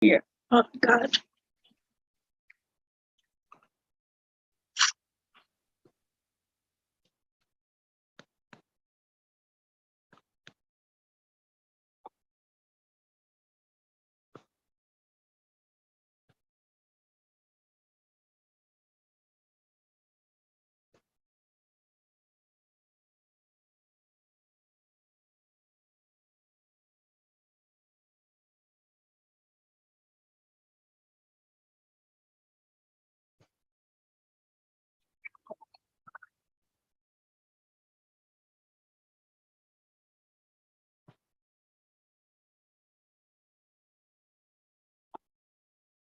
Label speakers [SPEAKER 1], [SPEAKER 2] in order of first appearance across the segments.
[SPEAKER 1] Here. Oh, God.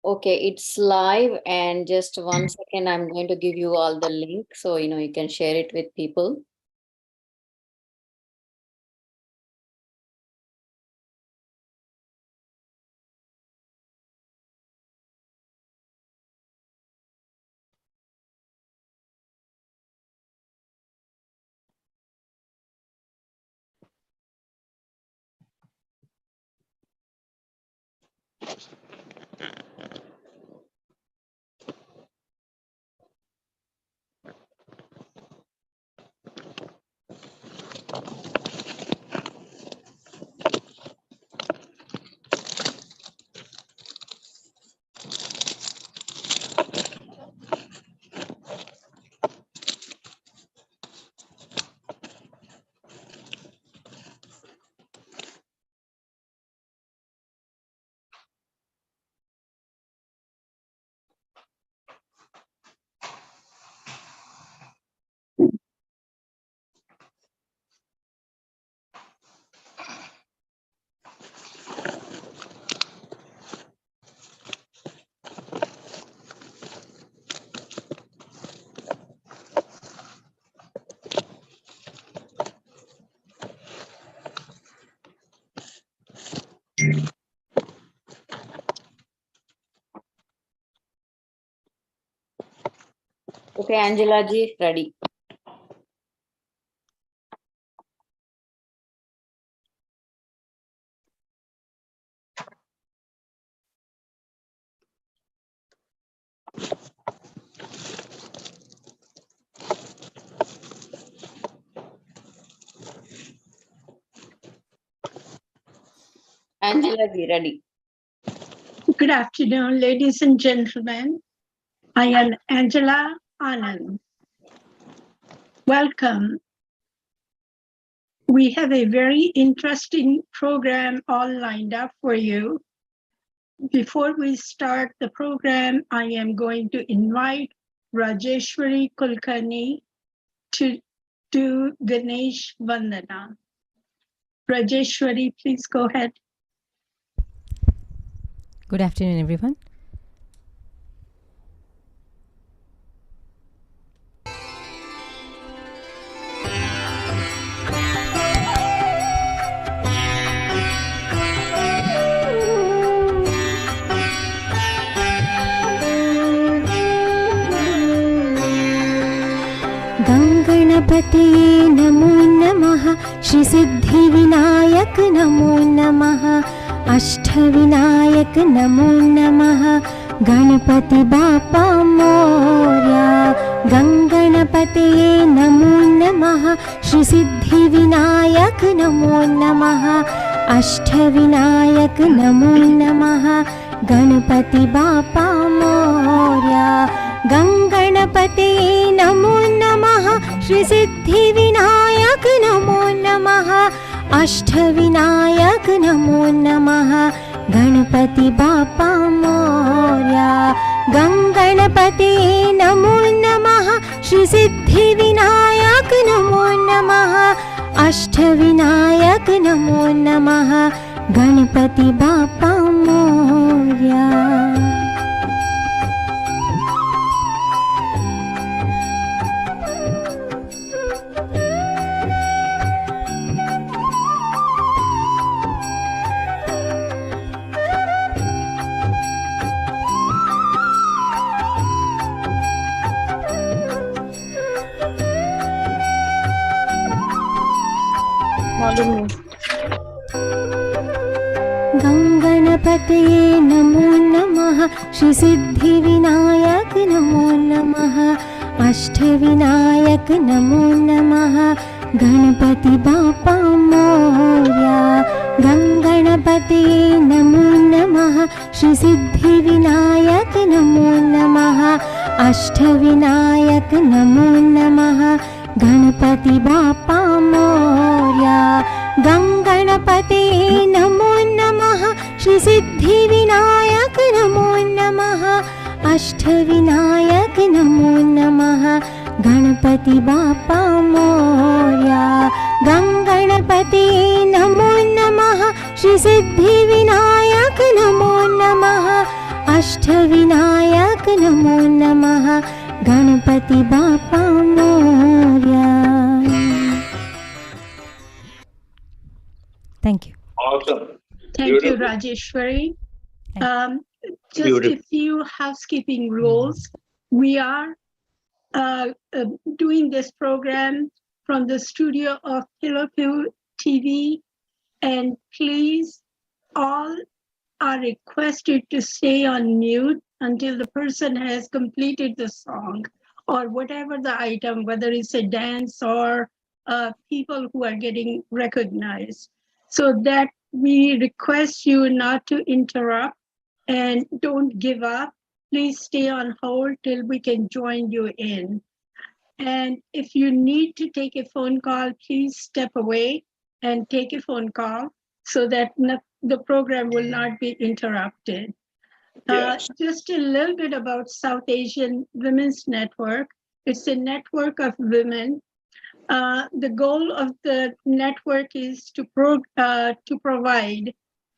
[SPEAKER 2] Okay, it's live, and just 1 second, I'm going to give you all the link so you can share it with people. Okay, Angela ji, ready. Angela ji, ready.
[SPEAKER 1] Good afternoon, ladies and gentlemen. I am Angela Anand. Welcome. We have a very interesting program all lined up for you. Before we start the program, I am going to invite Rajeshwari Kulkarni to do Ganesh Vandana. Rajeshwari, please go ahead.
[SPEAKER 3] Good afternoon, everyone. गणपतये नमो नमः श्रीसिद्धिविनायक नमो नमः अष्टविनायक नमो नमः गणपति बाप्पा मोरया गणपतये नमो नमः श्रीसिद्धिविनायक नमो नमः अष्टविनायक नमो नमः गणपति बाप्पा मोरया गणपतये नमो नमः श्रीसिद्धिविनायक नमो नमः अष्टविनायक नमो नमः गणपति बाप्पा मोरया गणपतये नमो नमः श्रीसिद्धिविनायक नमो नमः अष्टविनायक नमो नमः गणपति बाप्पा मोरया गणपतये नमो श्रीसिद्धिविनायक नमो नमः अष्टविनायक नमो नमः गणपति बाप्पा मोरया गंगणपते नमो नमः श्रीसिद्धिविनायक नमो नमः अष्टविनायक नमो नमः गणपति बाप्पा मोरया गंगणपते नमो नमः श्रीसिद्धिविनायक नमो नमः अष्टविनायक नमो नमः गणपति बाप्पा मोरया गंगणपते नमो नमः श्रीसिद्धिविनायक नमो नमः अष्टविनायक नमो नमः Ganpati Bappa Morya. Thank you.
[SPEAKER 4] Awesome.
[SPEAKER 1] Thank you,
[SPEAKER 4] Beautiful.
[SPEAKER 1] Rajeshwari.
[SPEAKER 3] Thank
[SPEAKER 1] Just
[SPEAKER 4] Beautiful.
[SPEAKER 1] a few housekeeping rules. We are doing this program from the studio of Pilopu TV, and please, all are requested to stay on mute until the person has completed the song or whatever the item, whether it's a dance or people who are getting recognized. So that we request you not to interrupt and don't give up. Please stay on hold till we can join you in. And if you need to take a phone call, please step away and take a phone call so that the program will not be interrupted.
[SPEAKER 4] Yes.
[SPEAKER 1] Just a little bit about South Asian Women's Network. It's a network of women. The goal of the network is to provide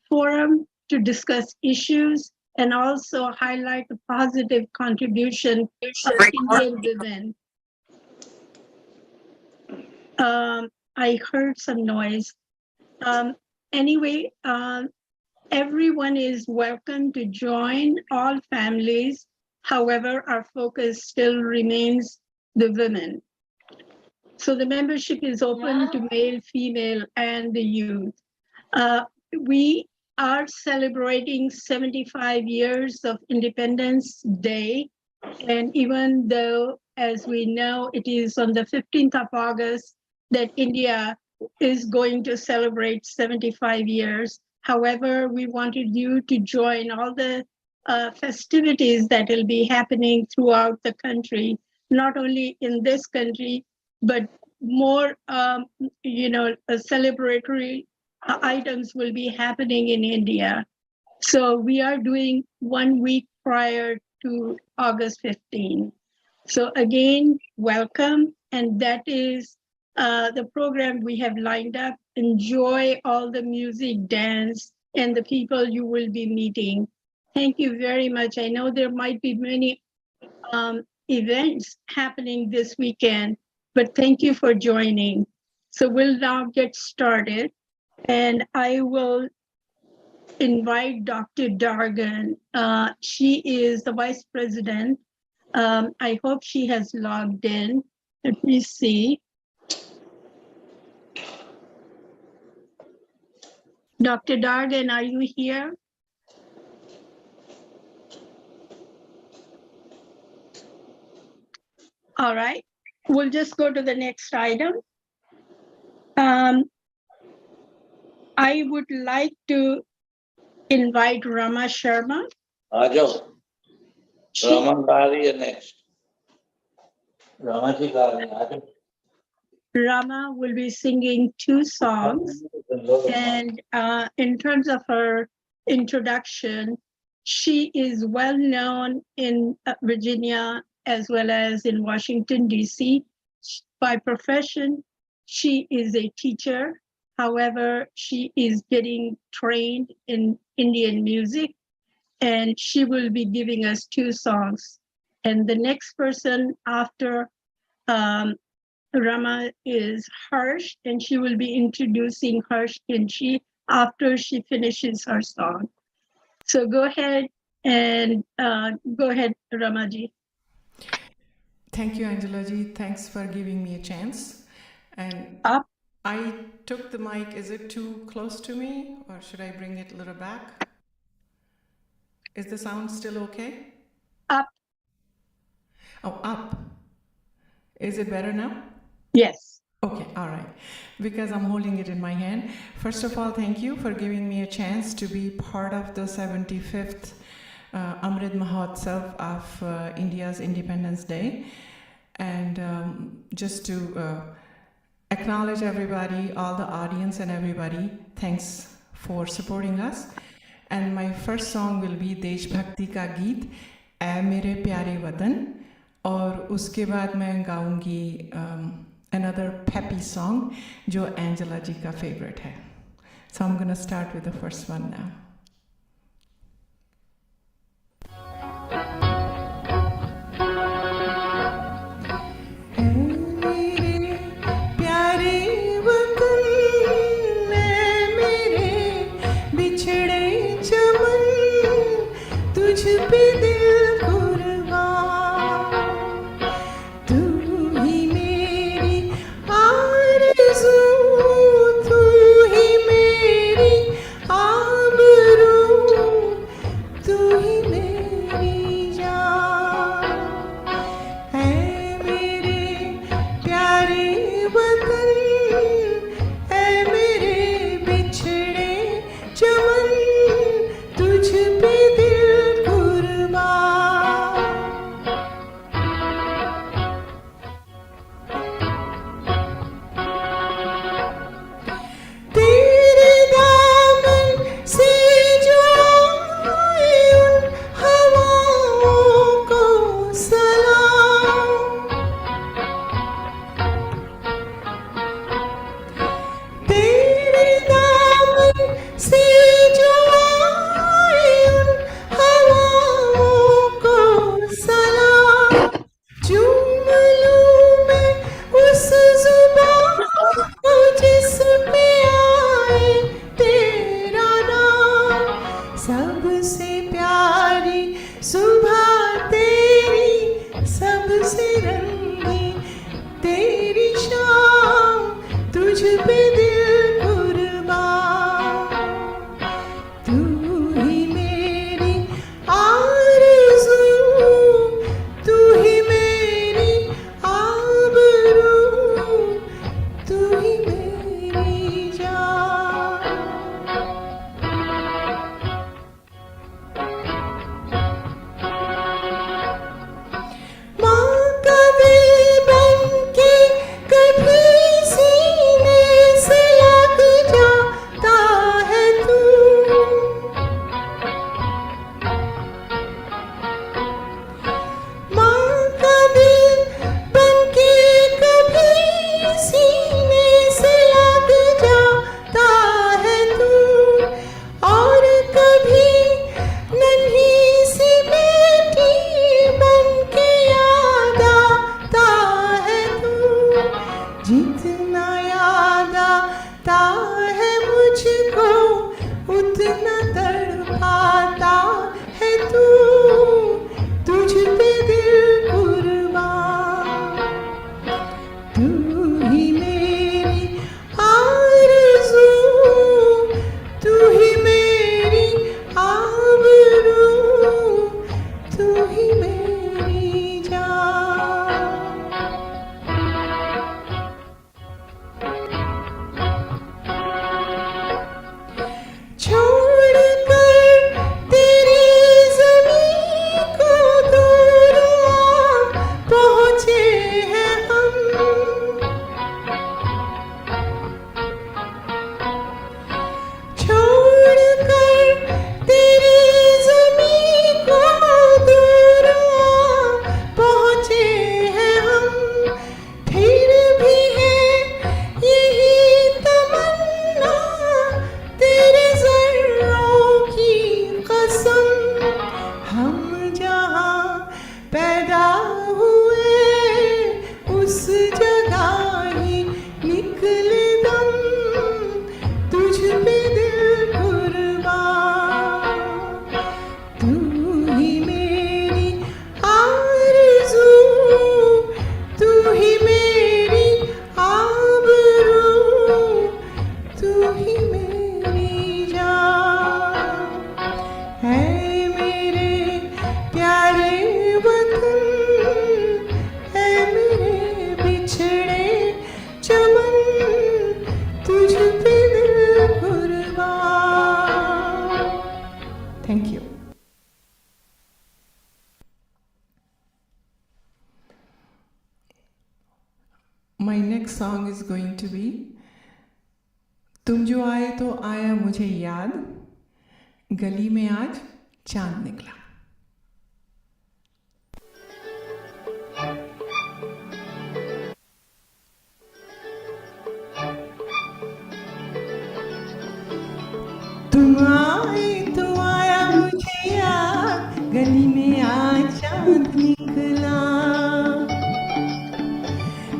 [SPEAKER 1] forum to discuss issues and also highlight the positive contribution of Indian women. I heard some noise. Anyway, everyone is welcome to join, all families. However, our focus still remains the women. So the membership is open to male, female, and the youth. We are celebrating 75 years of Independence Day. And even though, as we know, it is on the 15th of August that India is going to celebrate 75 years. However, we wanted you to join all the festivities that will be happening throughout the country, not only in this country, but more, celebratory items will be happening in India. So we are doing 1 week prior to August 15. So again, welcome. And that is the program we have lined up. Enjoy all the music, dance, and the people you will be meeting. Thank you very much. I know there might be many events happening this weekend, but thank you for joining. So we'll now get started, and I will invite Dr. Dargan. She is the Vice President. I hope she has logged in. Let me see. Dr. Dargan, are you here? All right, we'll just go to the next item. I would like to invite Rama Sharma.
[SPEAKER 4] Ajo.
[SPEAKER 1] She-
[SPEAKER 4] Raman Gali is next. Ramaji Gali. Ajo.
[SPEAKER 1] Rama will be singing 2 songs. And in terms of her introduction, she is well known in Virginia as well as in Washington, D.C. By profession, she is a teacher. However, she is getting trained in Indian music, and she will be giving us 2 songs. And the next person after Rama is Harsh, and she will be introducing Harsh Kinchi after she finishes her song. So go ahead, Ramaji.
[SPEAKER 5] Thank you, Angela ji. Thanks for giving me a chance. And
[SPEAKER 1] Up.
[SPEAKER 5] I took the mic. Is it too close to me, or should I bring it a little back? Is the sound still okay?
[SPEAKER 1] Up.
[SPEAKER 5] Oh, up. Is it better now?
[SPEAKER 1] Yes.
[SPEAKER 5] Okay, all right. Because I'm holding it in my hand. First of all, thank you for giving me a chance to be part of the 75th Amrit Mahotsav of India's Independence Day. And just to acknowledge everybody, all the audience and everybody, thanks for supporting us. And my first song will be Desh Bhakti Ka Geet, Ae Mere Pyare Watan. और उसके बाद मैं गाऊंगी another peppy song जो Angela जी का favorite है. So I'm gonna start with the first one now. ऐ मेरे प्यारे वतन, ऐ मेरे बिछड़े चमन, तुझ पे दिल कुर्बान, तू ही मेरी आरज़ू, तू ही मेरी आबरू, तू ही मेरी जान, है मेरे प्यारे वतन, है मेरे बिछड़े चमन, तुझ पे दिल कुर्बान. तेरे दामन से जो आए उन हवाओं को सलाम, तेरे दामन से जो आए उन हवाओं को सलाम, चूम लूं मैं उस जुबान को जिस पे आए तेरा नाम, सबसे प्यारी सुबह तेरी, सबसे रंगी तेरी शाम, तुझ पे दिल कुर्बान, तू ही मेरी आरज़ू, तू ही मेरी आबरू, तू ही मेरी जान. my next song is going to be तुम जो आए तो आया मुझे याद, गली में आज चांद निकला. तुम आए तो आया मुझे याद, गली में आज चांद निकला.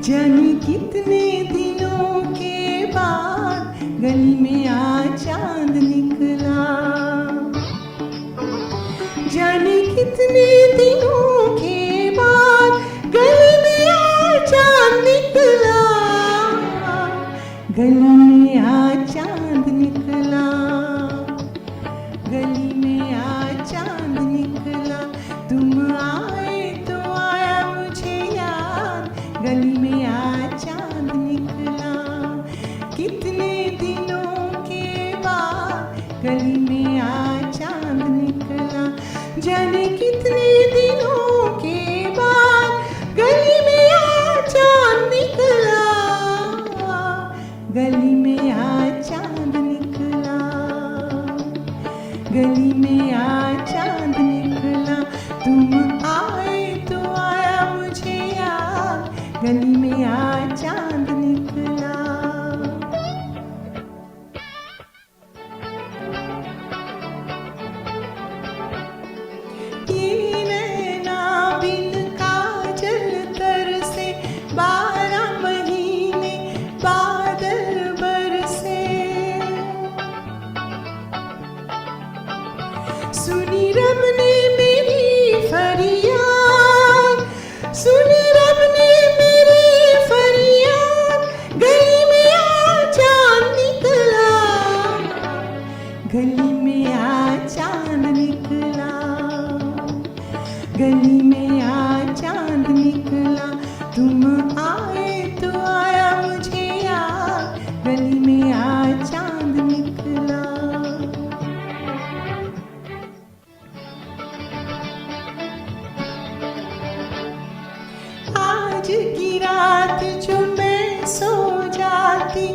[SPEAKER 5] जाने कितने दिनों के बाद गली में आज चांद निकला. जाने कितने दिनों के बाद गली में आज चांद निकला. गली में आज चांद निकला. गली में आज चांद निकला. तुम आए तो आया मुझे याद, गली में आज चांद निकला. कितने दिनों के बाद गली में आज चांद निकला. जाने कितने दिनों के बाद गली में आज चांद निकला. गली में आज चांद निकला. गली में आज चांद निकला. तुम आए तो आया मुझे याद, गली में आज चांद निकला. ये नैना बिन काजल तरसे, 12 महीने बादल बरसे. सुनी रब ने मेरी फरियाद, सुनी रब ने मेरी फरियाद. गली में आज चांद निकला. गली में आज चांद निकला. गली में आज चांद निकला. तुम आए तो आया मुझे याद, गली में आज चांद निकला. आज की रात जो मैं सो जाती,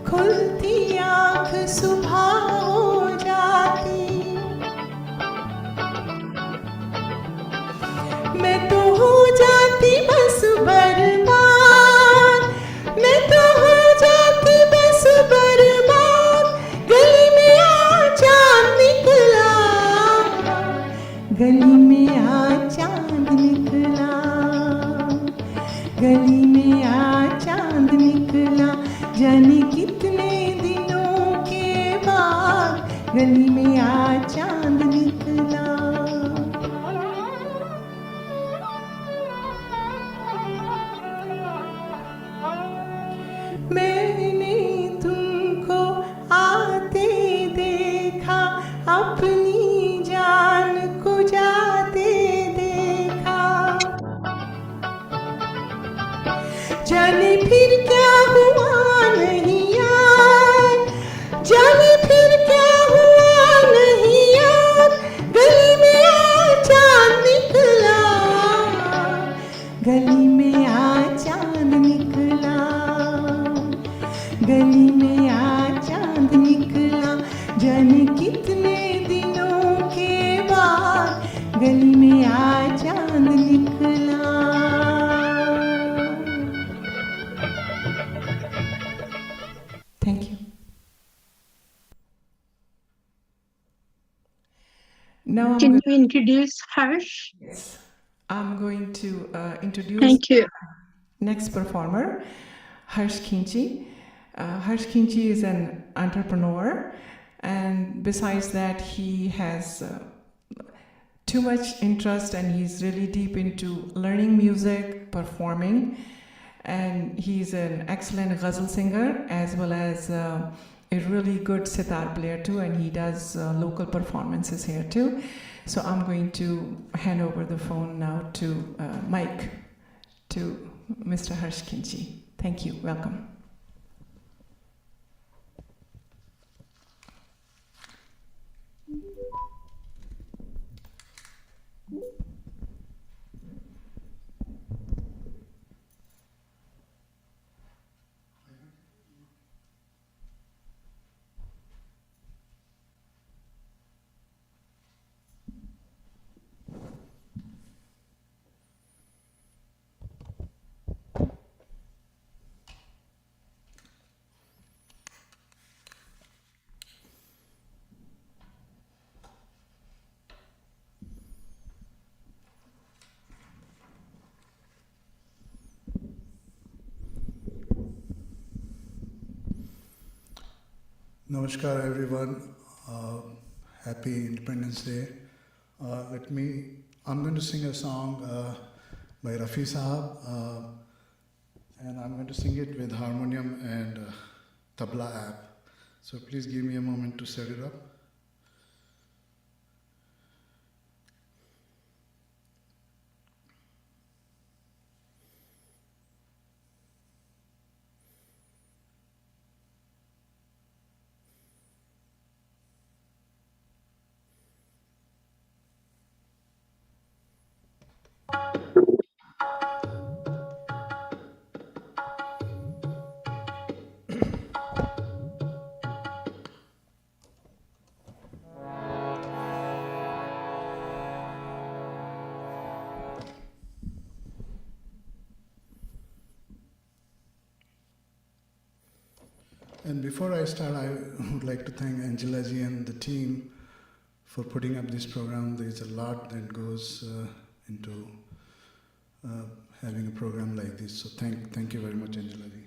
[SPEAKER 5] खुलती आँख सुबह हो जाती. मैं तो हो जाती बस बर्बाद. मैं तो हो जाती बस बर्बाद. गली में आज चांद निकला. गली में आज चांद निकला. गली में आज चांद निकला. जाने कितने दिनों के बाद गली में आज चांद निकला. मैंने तुमको आते देखा, अपनी जान को जाते देखा. जाने फिर क्या हुआ नहीं याद. जाने फिर क्या हुआ नहीं याद. गली में आज चांद निकला. गली में आज चांद निकला. गली में आज चांद निकला. जाने कितने दिनों के बाद गली में आज चांद निकला. Thank you. Now I'm
[SPEAKER 1] Can
[SPEAKER 5] going,
[SPEAKER 1] you introduce Harsh?
[SPEAKER 5] yes, I'm going to introduce
[SPEAKER 1] Thank you.
[SPEAKER 5] next performer, Harsh Kinchi. Harsh Kinchi is an entrepreneur, and besides that, he has too much interest and he's really deep into learning music, performing, and he's an excellent ghazal singer as well as a really good sitar player too, and he does local performances here too. So I'm going to hand over the phone now to Mike, to Mr. Harsh Kinchi. Thank you. Welcome.
[SPEAKER 6] Namaskar everyone. Happy Independence Day. I'm going to sing a song by Rafi Sahab, and I'm going to sing it with harmonium and tabla app. So please give me a moment to set it up. And before I start, I would like to thank Angela ji and the team for putting up this program. There's a lot that goes into having a program like this. So thank you very much, Angela ji.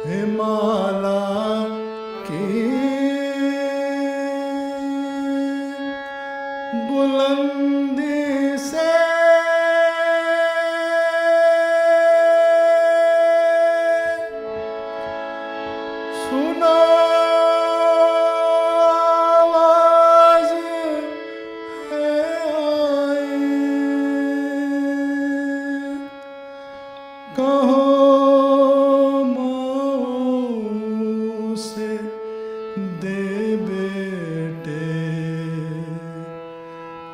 [SPEAKER 6] हिमाला की बुलंदी से सुना आवाज है आई, कहो दे बेटे,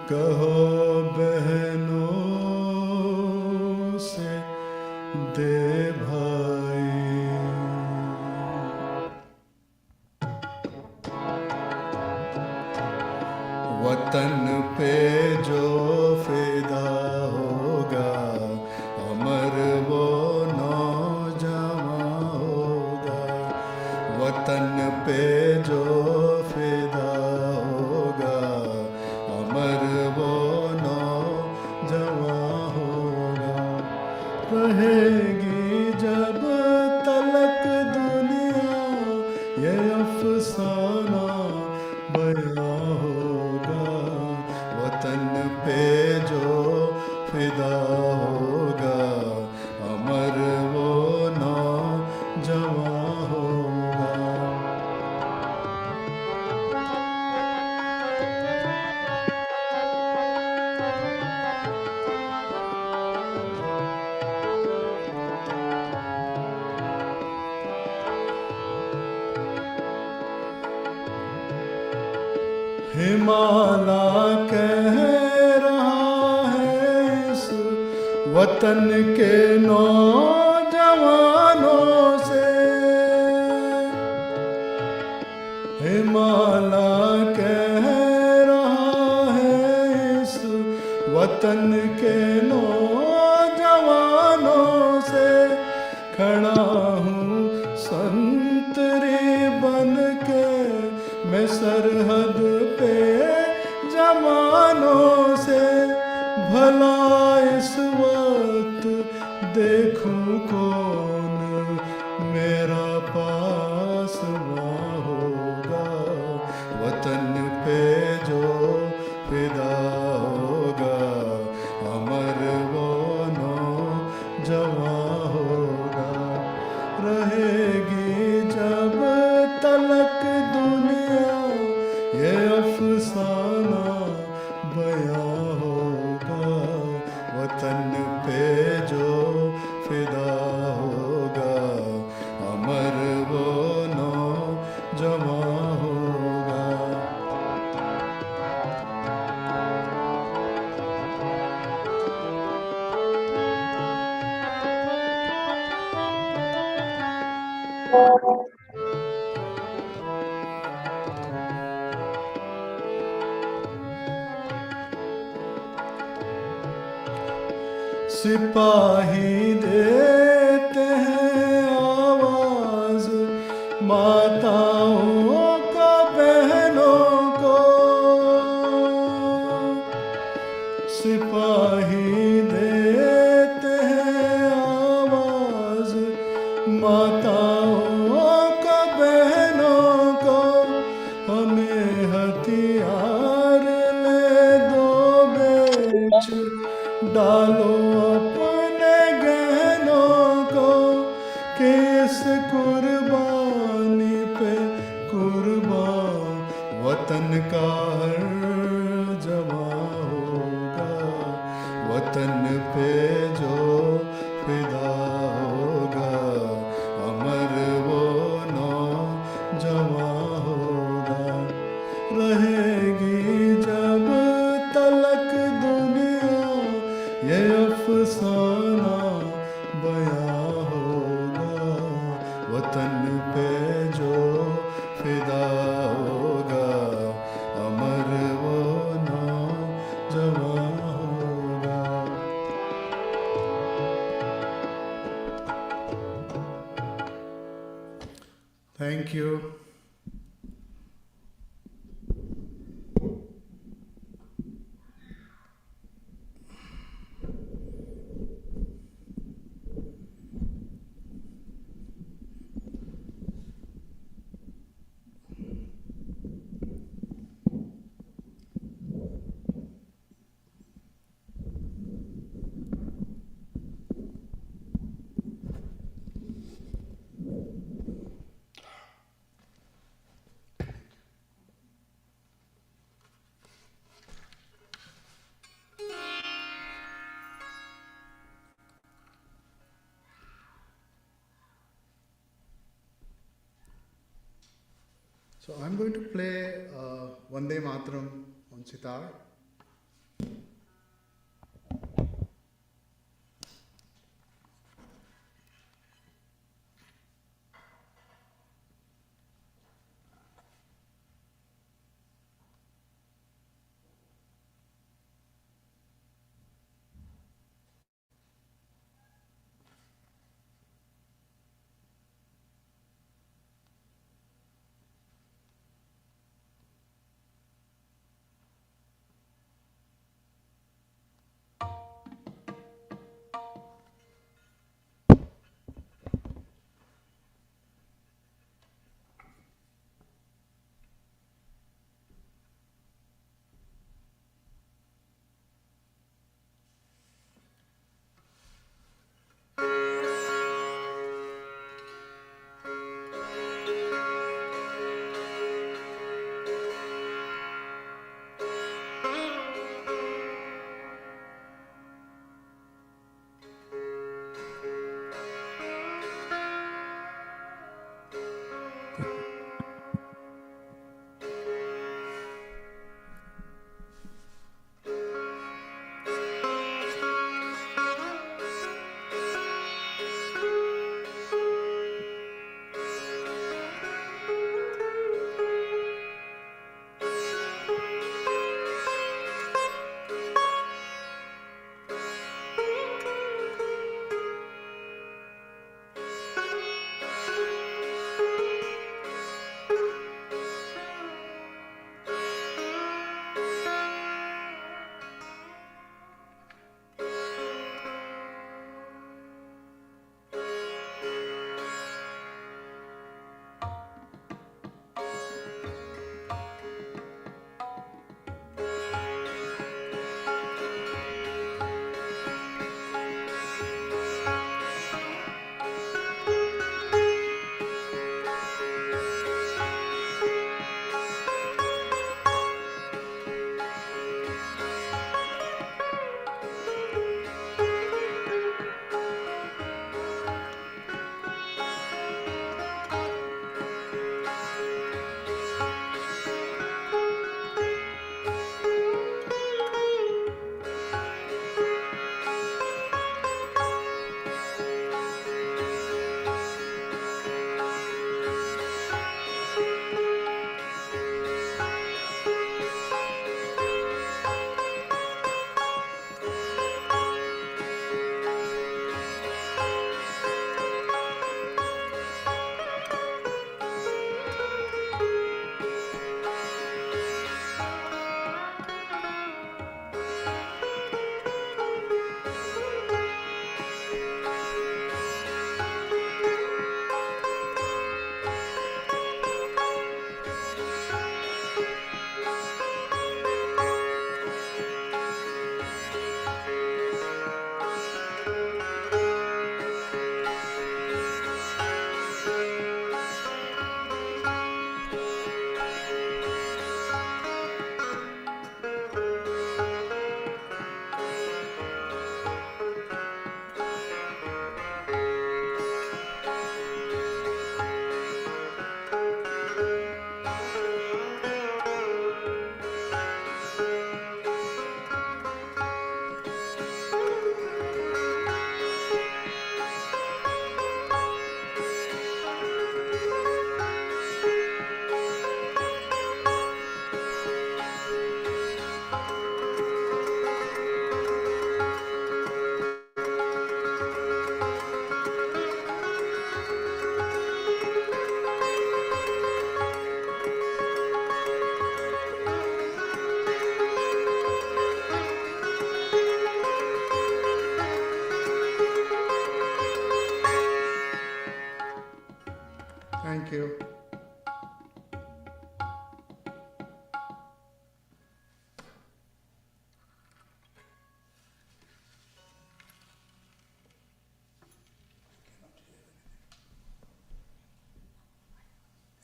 [SPEAKER 6] कहो बहनों से दे भाई। वतन पे जो फिदा होगा, अमर वो नौजवान होगा। वतन पे जो फिदा होगा, अमर वो नौजवान होगा। रहेगी जब तलक दुनिया, ये अफसाना बयां होगा। वतन पे जो फिदा होगा, अमर वो नौजवान होगा। हिमाला कह रहा है इस वतन के नौजवानों से। हिमाला कह रहा है इस वतन के नौजवानों से। खड़ा हूँ संतरी बन के मैं सरहद पे जमानों से। भला इस वक्त देखूं कौन मेरा पासवा होगा। वतन पे जो फिदा होगा, अमर वो नौजवान होगा। रहेगी जब तलक दुनिया, ये अफसाना बयां होगा। वतन पे जो फिदा होगा, अमर वो नौजवान होगा। सिपाही देते डालो अपने गहनों को कि इस कुर्बानी पे कुर्बान वतन का हर जवां होगा, वतन पे जो फिदा होगा, अमर वो नौजवां होगा। रहेगी जब तलक दुनिया ये अफसाना बयां होगा, वतन पे जो फिदा होगा, अमर वो नौजवां होगा। Thank you. So I'm going to play Vande Mataram on sitar.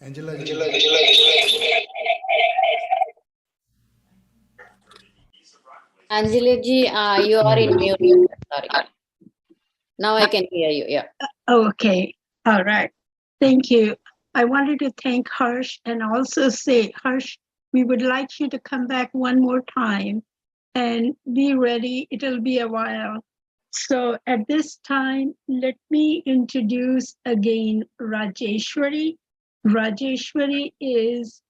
[SPEAKER 6] Angela ji.
[SPEAKER 2] Anjali ji, you are in mute. Sorry. Now I can hear you. Yeah.
[SPEAKER 1] Okay, all right. Thank you. I wanted to thank Harsh and also say, Harsh, we would like you to come back one more time and be ready. It'll be a while. So at this time, let me introduce again Rajeshwari. Rajeshwari is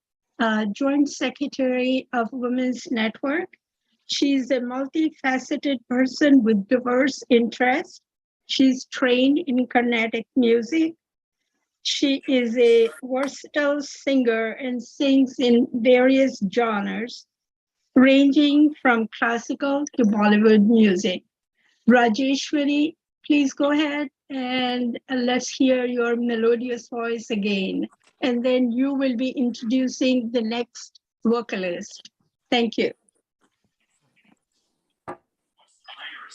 [SPEAKER 1] Joint Secretary of Women's Network. She's a multifaceted person with diverse interests. She's trained in Carnatic music. She is a versatile singer and sings in various genres, ranging from classical to Bollywood music. Rajeshwari, please go ahead and let's hear your melodious voice again. And then you will be introducing the next vocalist. Thank you.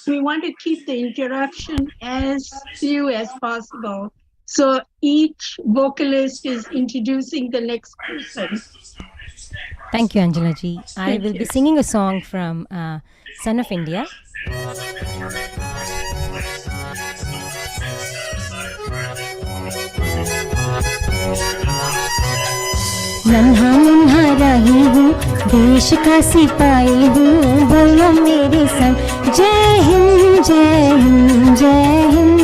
[SPEAKER 1] We want to keep the interruption as few as possible. So each vocalist is introducing the next person.
[SPEAKER 3] Thank you, Angela ji. I
[SPEAKER 1] Thank
[SPEAKER 3] will
[SPEAKER 1] you.
[SPEAKER 3] be singing a song from Son of India. नन्हा मुन्हा रही हूँ, देश का सिपाही हूँ, बोलो मेरे संग जय हिंद जय हिंद जय हिंद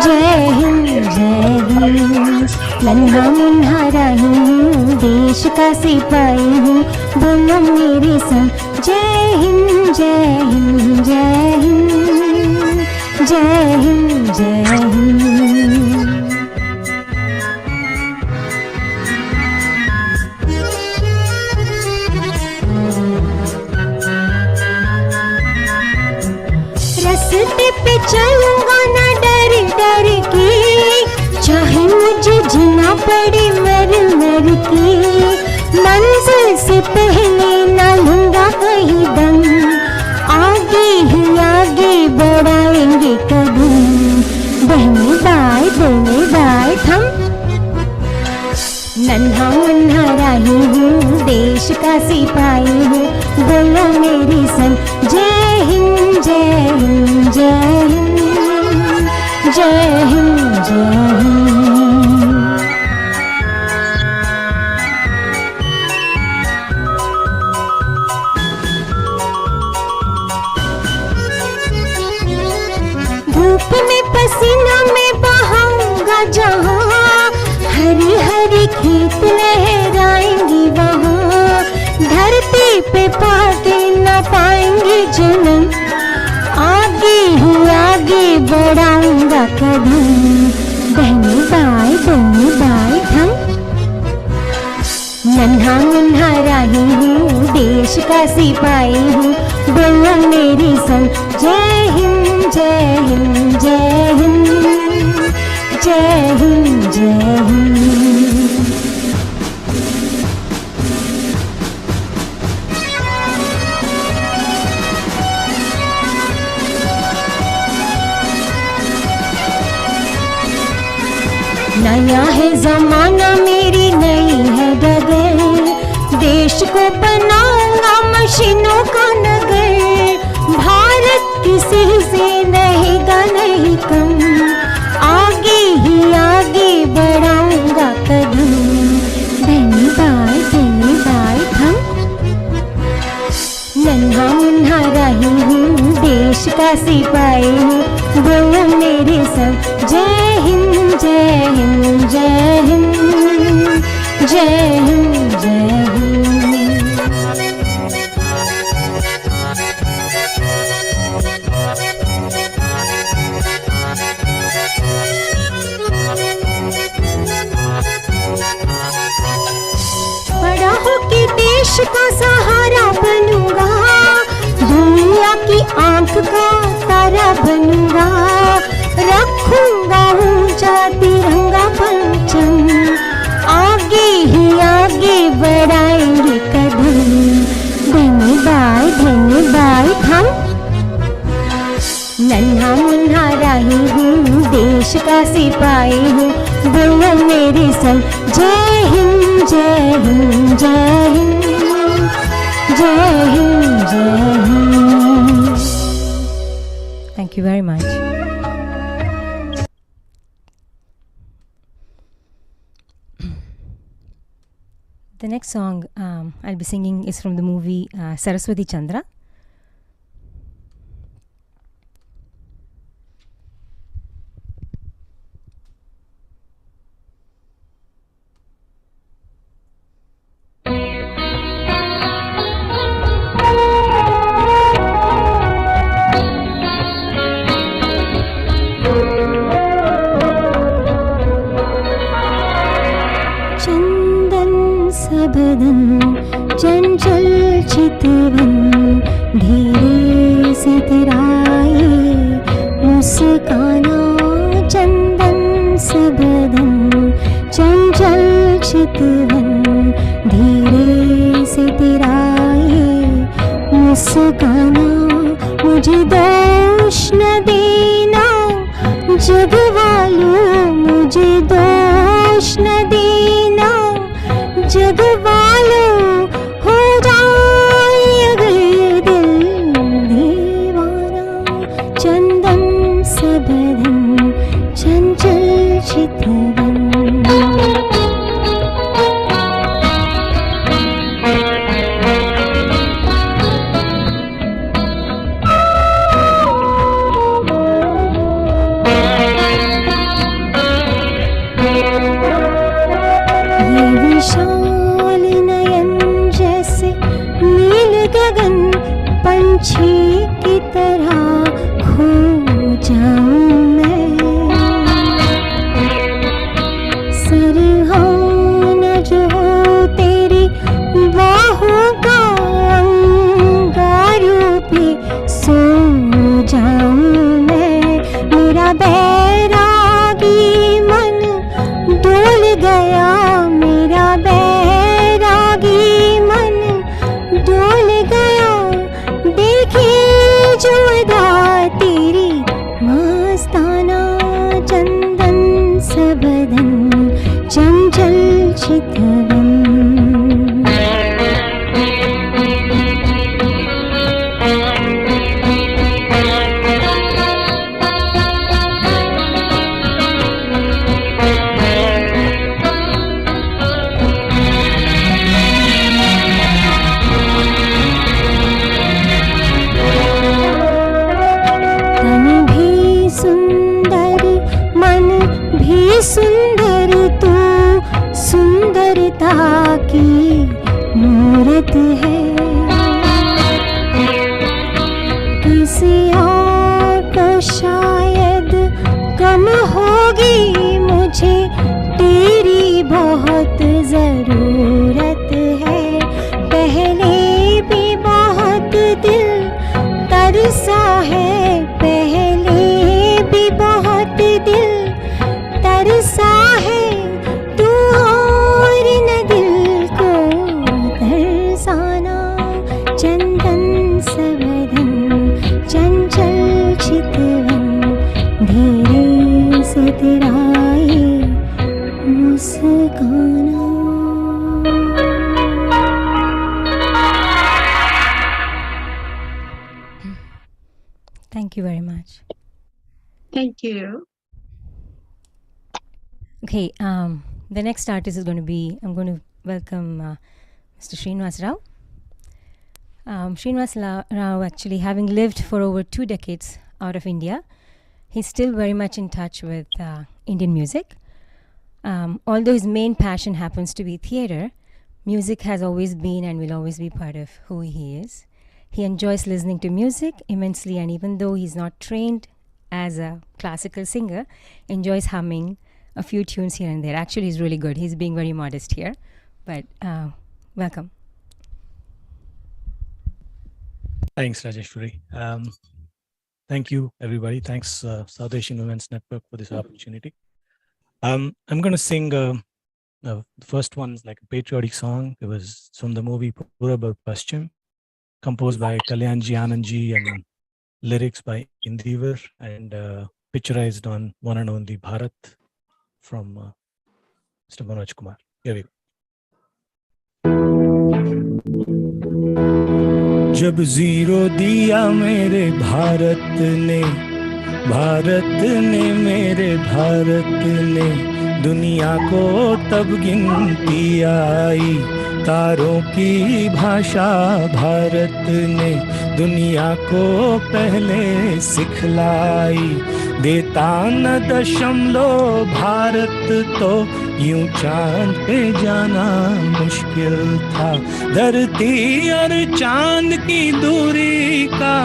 [SPEAKER 3] जय हिंद जय हिंद। नन्हा मुन्हा रही हूँ, देश का सिपाही हूँ, बोलो मेरे संग जय हिंद जय हिंद जय हिंद जय हिंद जय हिंद। रास्ते पे चलूंगा ना डर डर के, चाहे मुझे जीना पड़े मर मर के, मंजिल से पहले ना लूंगा कहीं दम, आगे ही आगे बढ़ाएंगे कदम, बहने बाय थम। नन्हा मुन्हा राही हूँ, देश का सिपाही हूँ, बोलो मेरी संग जय हिंद जय हिंद जय हिंद जय हिंद जय हिंद। धूप में पसीना में बहाऊंगा जहाँ, हरी हरी खेत लहराएंगी वहाँ, धरती पे पाके न पाएंगे जन्म, आगे ही आगे बढ़ाऊंगा कदम, बहने बाय थम। नन्हा मुन्हा राही हूँ, देश का सिपाही हूँ, बोलो मेरी संग जय हिंद जय हिंद जय हिंद जय हिंद जय हिंद। नया है जमाना मेरी नई है डगर, देश को बनाऊंगा मशीनों का नगर, भारत किसी से रहेगा नहीं कम, आगे ही आगे बढ़ाऊंगा कदम, बहने बाय थम। नन्हा मुन्हा रही हूँ, देश का सिपाही हूँ, बोलो मेरे संग जय हिंद जय हिंद जय हिंद जय हिंद जय हिंद। बड़ा होके देश का सहारा बनूंगा, दुनिया की आंख का तारा बनूंगा, रखूंगा ऊंचा तिरंगा परचम, आगे ही आगे बढ़ाएंगे कदम, बहने बाय थम। नन्हा मुन्हा राही हूँ, देश का सिपाही हूँ, भैया मेरे संग। जय हिंद जय हिंद जय हिंद जय हिंद जय Hind. Thank you very much. The next song I'll be singing is from the movie Saraswati Chandra. बदन चंचल चितवन धीरे से तेरा ये मुस्काना। चंदन सा बदन चंचल चितवन धीरे से तेरा ये मुस्काना। मुझे दोष न देना जग वालों, मुझे दोष न देना जग वालों। हो जाए अगर दिल दीवाना। चंदन सा बदन चंचल चितवन। विशाल नयन जैसे नील गगन पंछी की तरह खो जाऊं मैं। सरहान जो हो तेरी बाहों का अंगारों पे सो जाऊं मैं। मेरा बैरागी मन डोल गया, मेरा बैरागी मन डोल गया। देखे जो अदा तेरी मस्ताना। चंदन सा बदन चंचल चितवन। सुंदर तू सुंदरता की मूरत है। किसी और को शायद कम होगी, मुझे तेरी बहुत जरूरत है। पहले भी बहुत दिल तरसा है, पहले भी बहुत दिल तरसा है। तू और न दिल को तरसाना। चंदन सा बदन चंचल चितवन धीरे से तेरा ये मुस्काना। Thank you very much.
[SPEAKER 1] Thank you.
[SPEAKER 3] Okay, the next artist is going to be, I'm going to welcome Mr. Srinivas Rao. Srinivas Rao, actually having lived for over 2 decades out of India, he's still very much in touch with Indian music. Although his main passion happens to be theatre, music has always been and will always be part of who he is. He enjoys listening to music immensely, and even though he's not trained as a classical singer, enjoys humming a few tunes here and there. Actually, he's really good. He's being very modest here, but welcome.
[SPEAKER 7] Thanks, Rajeshwari. Thank you, everybody. Thanks, South Asian Women's Network, for this opportunity. I'm going to sing the first one is like a patriotic song. It was from the movie Purab Aur Paschim, composed by Kalyanji Anandji and lyrics by Indivar, and picturized on one and only Bharat from Mr. Manoj Kumar. Here we go. जब zero दिया मेरे भारत ने मेरे भारत ने दुनिया को तब गिनती आई, तारों की भाषा भारत ने दुनिया को पहले सिखलाई। देता न दशमलव भारत तो यूं चांद पे जाना मुश्किल था। धरती और चांद की दूरी का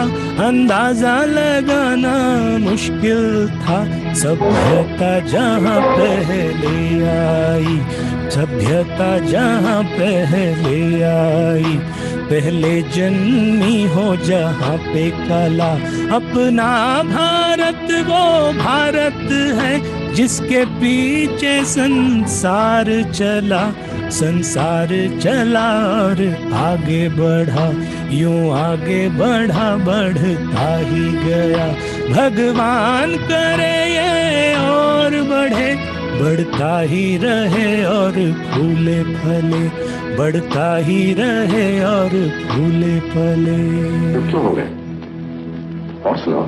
[SPEAKER 7] अंदाजा लगाना मुश्किल था। सभ्यता जहाँ पहले आई, सभ्यता जहाँ पहले आई, पहले जन्मी हो जहाँ पे कला। अपना भारत वो भारत है जिसके पीछे संसार चला और आगे बढ़ा, यूं आगे बढ़ा बढ़ता ही गया। भगवान करे ये और बढ़े, बढ़ता ही रहे और फूले फले, बढ़ता ही रहे और फूले फले।
[SPEAKER 8] क्यों हो गए? और सुनाओ।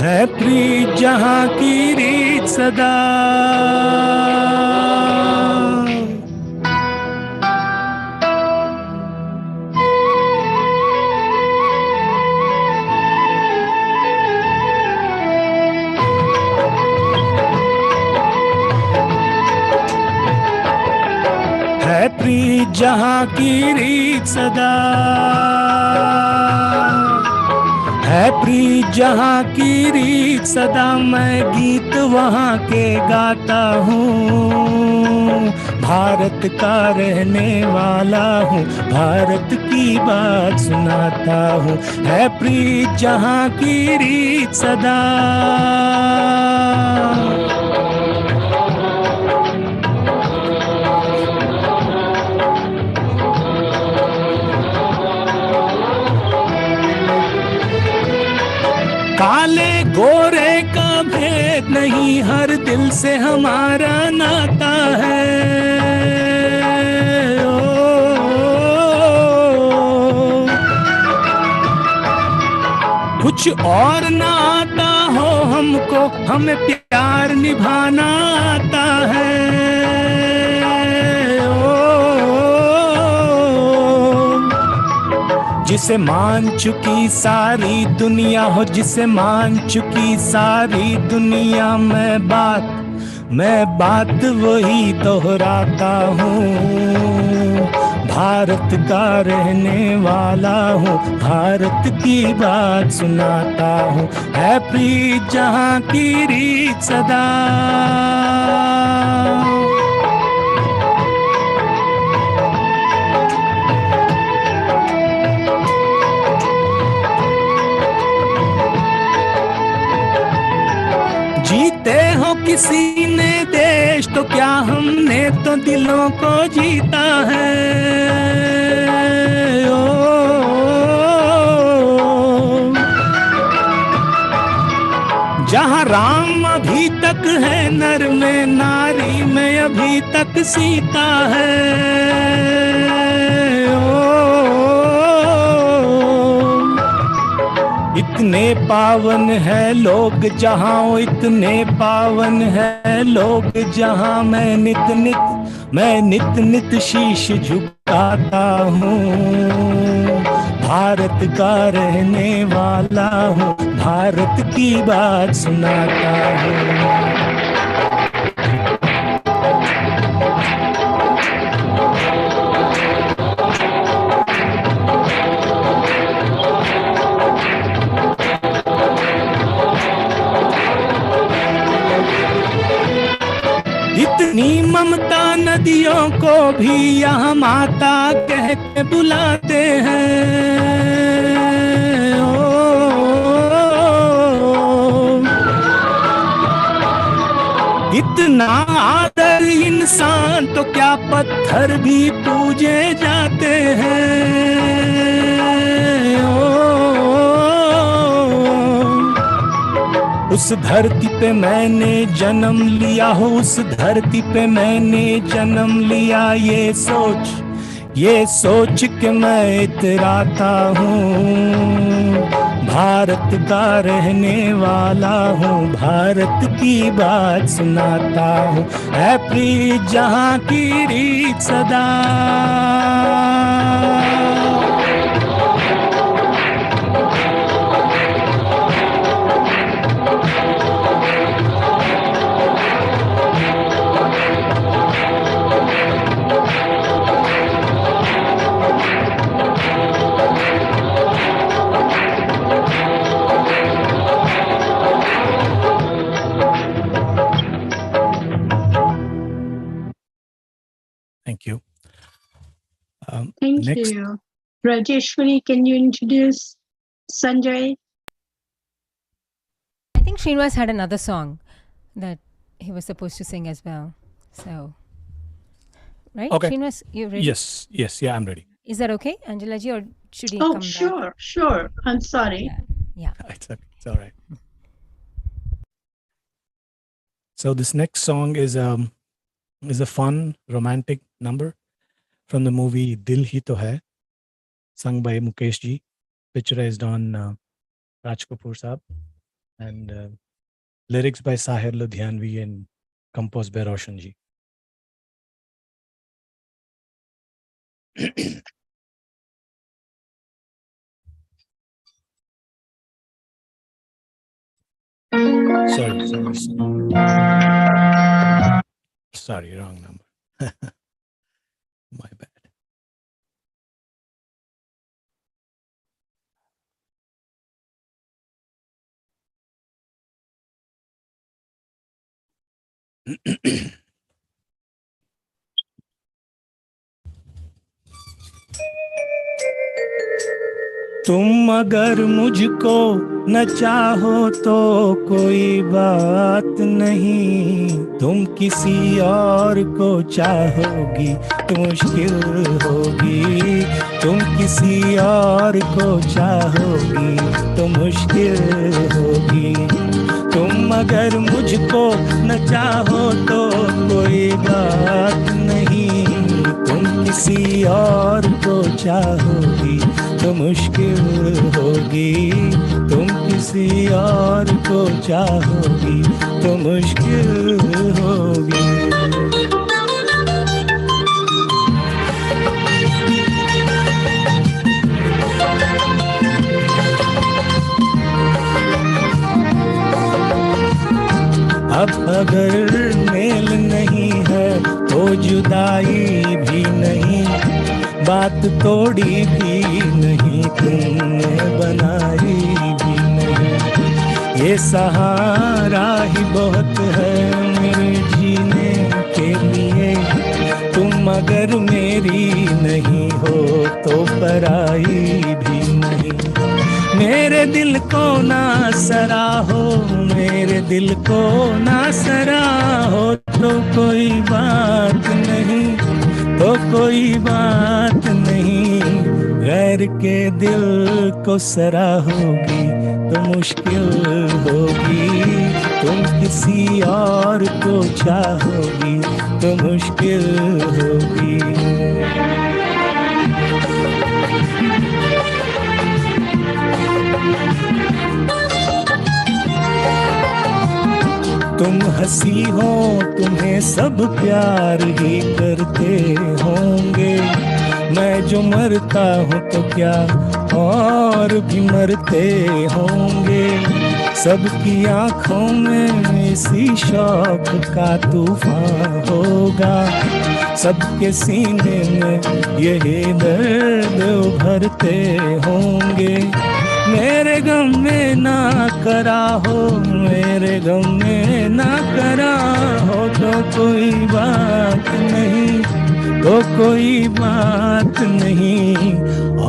[SPEAKER 7] है प्रीत जहाँ की रीत सदा, है प्रीत जहाँ की रीत सदा, है प्रीत जहाँ की रीत सदा। मैं गीत वहाँ के गाता हूँ, भारत का रहने वाला हूँ, भारत की बात सुनाता हूँ। है प्रीत जहाँ की रीत सदा। काले गोरे का भेद नहीं, हर दिल से हमारा नाता है। कुछ और ना आता हो हमको, हमें प्यार निभाना आता है। जिसे मान चुकी सारी दुनिया हो, जिसे मान चुकी सारी दुनिया, मैं बात वही दोहराता हूँ। भारत का रहने वाला हूँ, भारत की बात सुनाता हूँ। है प्रीत जहाँ की रीत सदा। जीते हो किसी ने देश तो क्या, हमने तो दिलों को जीता है। जहाँ राम अभी तक है नर में, नारी में अभी तक सीता है। इतने पावन है लोग जहाँ, इतने पावन है लोग जहाँ, मैं नित नित शीश झुकाता हूँ। भारत का रहने वाला हूँ, भारत की बात सुनाता हूँ। इतनी ममता नदियों को भी यहाँ माता कह के बुलाते हैं। इतना आदर इंसान तो क्या पत्थर भी पूछ पूजे जाते हैं। उस धरती पे मैंने जन्म लिया हो, उस धरती पे मैंने जन्म लिया, ये सोच के मैं इतराता हूँ। भारत का रहने वाला हूँ, भारत की बात सुनाता हूँ। है प्रीत जहाँ की रीत सदा, Thank you.
[SPEAKER 1] Thank
[SPEAKER 7] Next.
[SPEAKER 1] you. Rajeshwari, can you introduce Sanjay?
[SPEAKER 3] I think Srinivas had another song that he was supposed to sing as well. So, right?
[SPEAKER 7] Okay.
[SPEAKER 3] Srinivas, you ready?
[SPEAKER 7] Yes, yeah, I'm ready.
[SPEAKER 3] Is that okay, Angela ji, or should he
[SPEAKER 1] Oh,
[SPEAKER 3] come back?
[SPEAKER 1] sure. I'm sorry.
[SPEAKER 3] Yeah.
[SPEAKER 7] It's okay. It's all right. So this next song is a fun romantic number from the movie Dil Hi To Hai, sung by Mukesh ji, picturized on Raj Kapoor Saab, and lyrics by Sahir Ludhianvi and composed by Roshan ji. Sorry, wrong number. My bad. तुम अगर मुझको न चाहो तो कोई बात नहीं, तुम किसी और को चाहोगी तो मुश्किल होगी, तुम किसी और को चाहोगी तो मुश्किल होगी। तुम अगर मुझको न चाहो तो कोई बात नहीं, तुम किसी और को चाहोगी तो मुश्किल होगी, तुम किसी और को चाहोगी तो मुश्किल होगी। अब अगर मेल नहीं है तो जुदाई भी नहीं, बात तोड़ी भी नहीं, तुमने बनाई भी नहीं। ये सहारा ही बहुत है मेरे जीने के लिए, तुम अगर मेरी नहीं हो तो पराई भी नहीं। मेरे दिल को ना सराहो, मेरे दिल को ना सराहो, तो कोई बात नहीं, तो कोई बात नहीं। गैर के दिल को सराहोगी तो मुश्किल होगी, तुम किसी और को चाहोगी तो मुश्किल होगी। तुम हंसी हो तुम्हें सब प्यार ही करते होंगे, मैं जो मरता हूँ तो क्या और भी मरते होंगे। सबकी आंखों में इसी शौक का तूफान होगा, सबके सीने में यही दर्द उभरते होंगे। मेरे गम में ना करा हो, मेरे गम में ना करा हो, तो कोई बात नहीं, तो कोई बात नहीं।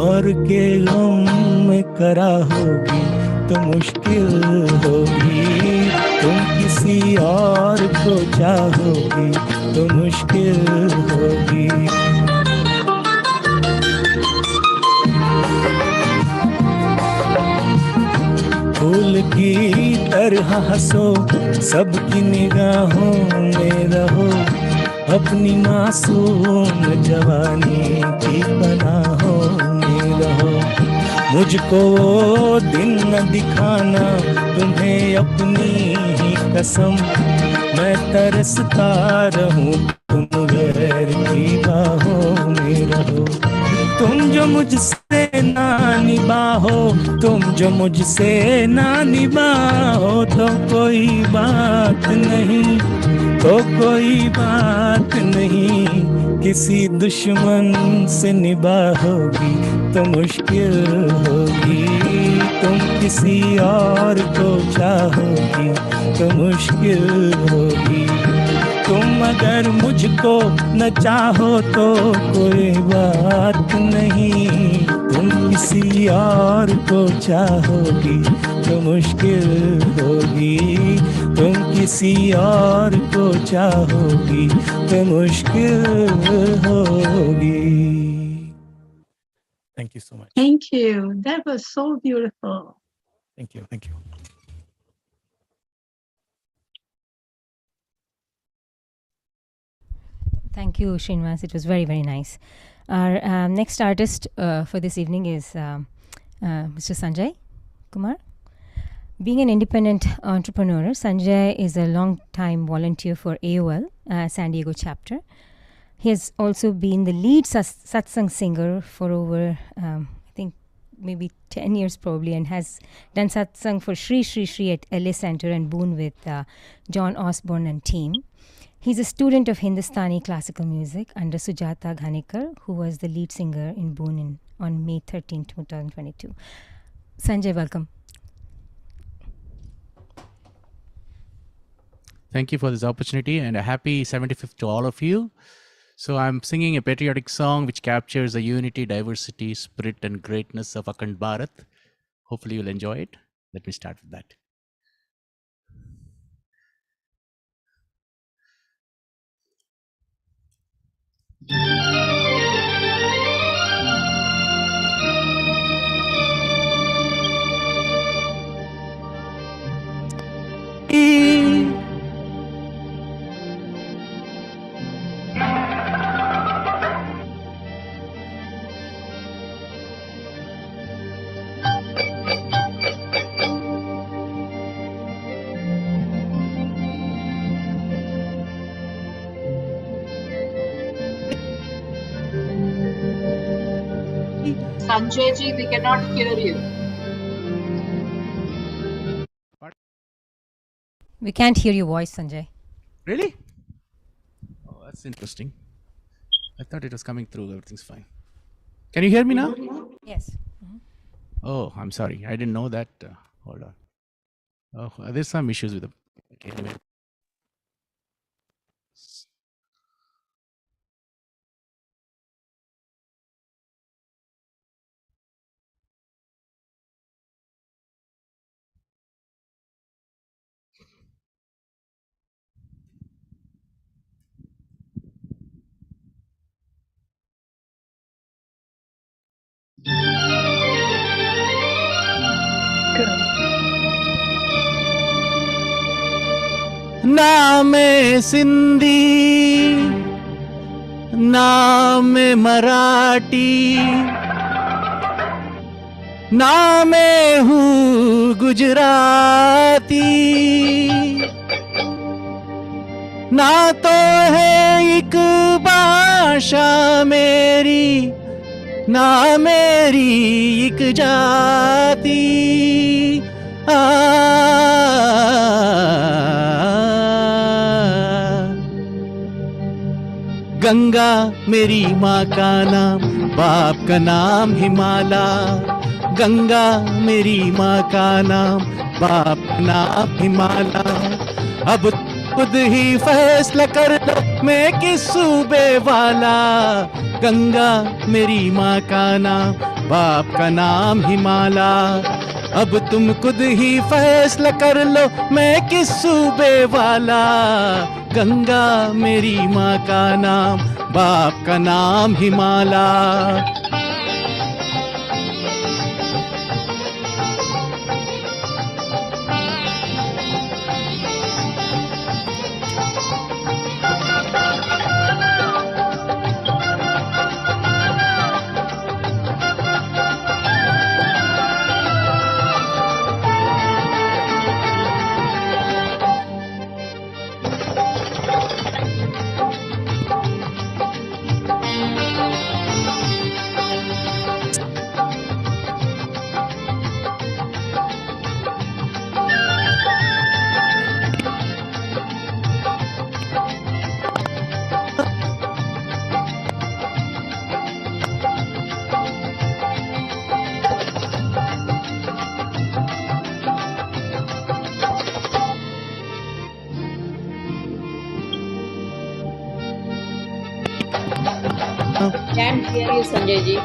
[SPEAKER 7] और के गम में करा होगी तो मुश्किल होगी, तुम किसी और को चाहोगी तो मुश्किल होगी।
[SPEAKER 9] फूल की तरह हंसो, सबकी निगाहों में रहो, अपनी मासूम जवानी की पनाहों में रहो। मुझको वो दिन न दिखाना तुम्हें अपनी ही कसम, मैं तरसता रहूं तुम गैर की बाहों में रहो। तुम जो मुझसे ना निभाओ, तुम जो मुझसे ना निभाओ, तो कोई बात नहीं, तो कोई बात नहीं। किसी दुश्मन से निभाओगी तो मुश्किल होगी, तुम किसी और को चाहोगी तो मुश्किल होगी। तुम अगर मुझको न चाहो तो कोई बात नहीं, तुम किसी और को चाहोगी तो मुश्किल होगी, तुम किसी और को चाहोगी तो मुश्किल होगी।
[SPEAKER 7] Thank you so much.
[SPEAKER 1] Thank you. That was so beautiful.
[SPEAKER 7] Thank you. Thank you.
[SPEAKER 3] Thank you, Srinivas. It was very, very nice. Our next artist for this evening is Mr. Sanjay Kumar. Being an independent entrepreneur, Sanjay is a long-time volunteer for AOL, San Diego chapter. He has also been the lead satsang singer for over, I think, maybe 10 years probably, and has done satsang for Shri Shri Shri at LA Center and Boone with John Osborne and team. He's a student of Hindustani classical music under Sujata Ghanikar, who was the lead singer in Boone on May 13, 2022. Sanjay, welcome.
[SPEAKER 10] Thank you for this opportunity and a happy 75th to all of you. So I'm singing a patriotic song which captures the unity, diversity, spirit and greatness of Akhand Bharat. Hopefully you'll enjoy it. Let me start with that.
[SPEAKER 11] Sanjay ji, we cannot hear you.
[SPEAKER 3] We can't hear your voice, Sanjay.
[SPEAKER 10] Really? Oh, that's interesting. I thought it was coming through. Everything's fine. Can you hear me now?
[SPEAKER 3] Yes.
[SPEAKER 10] Oh, I'm sorry. I didn't know that. Hold on. Oh, there's some issues with the. Okay, anyway. नाम सिंधी, नाम मराठी, नाम हूँ गुजराती, ना तो है एक भाषा मेरी, ना मेरी एक जाति। गंगा मेरी माँ का नाम, बाप का नाम हिमाला। गंगा मेरी माँ का नाम, बाप का नाम हिमाला। अब खुद ही फैसला कर लो मैं किस सूबे वाला। गंगा मेरी माँ का नाम, बाप का नाम हिमाला। अब तुम खुद ही फैसला कर लो मैं किस सूबे वाला। गंगा मेरी माँ का नाम, बाप का नाम हिमाला।
[SPEAKER 2] can't hear you, Sanjay ji.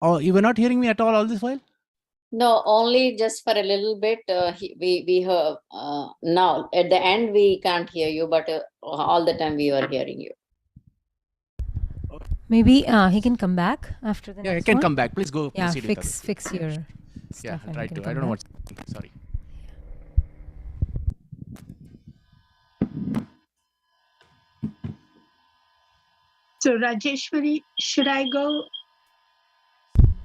[SPEAKER 10] Oh, you were not hearing me at all this while?
[SPEAKER 2] No, only just for a little bit. We heard now at the end we can't hear you, but all the time we were hearing you.
[SPEAKER 3] Maybe he can come back after the
[SPEAKER 10] Yeah, I
[SPEAKER 3] next
[SPEAKER 10] can
[SPEAKER 3] one.
[SPEAKER 10] come back. Please go.
[SPEAKER 3] Yeah,
[SPEAKER 10] proceed with that.
[SPEAKER 3] fix your
[SPEAKER 10] Yeah,
[SPEAKER 3] stuff.
[SPEAKER 10] I'll
[SPEAKER 3] and
[SPEAKER 10] try
[SPEAKER 3] he can
[SPEAKER 10] to. I
[SPEAKER 3] come
[SPEAKER 10] don't know
[SPEAKER 3] back.
[SPEAKER 10] what's. Sorry.
[SPEAKER 1] So Rajeshwari, should I go?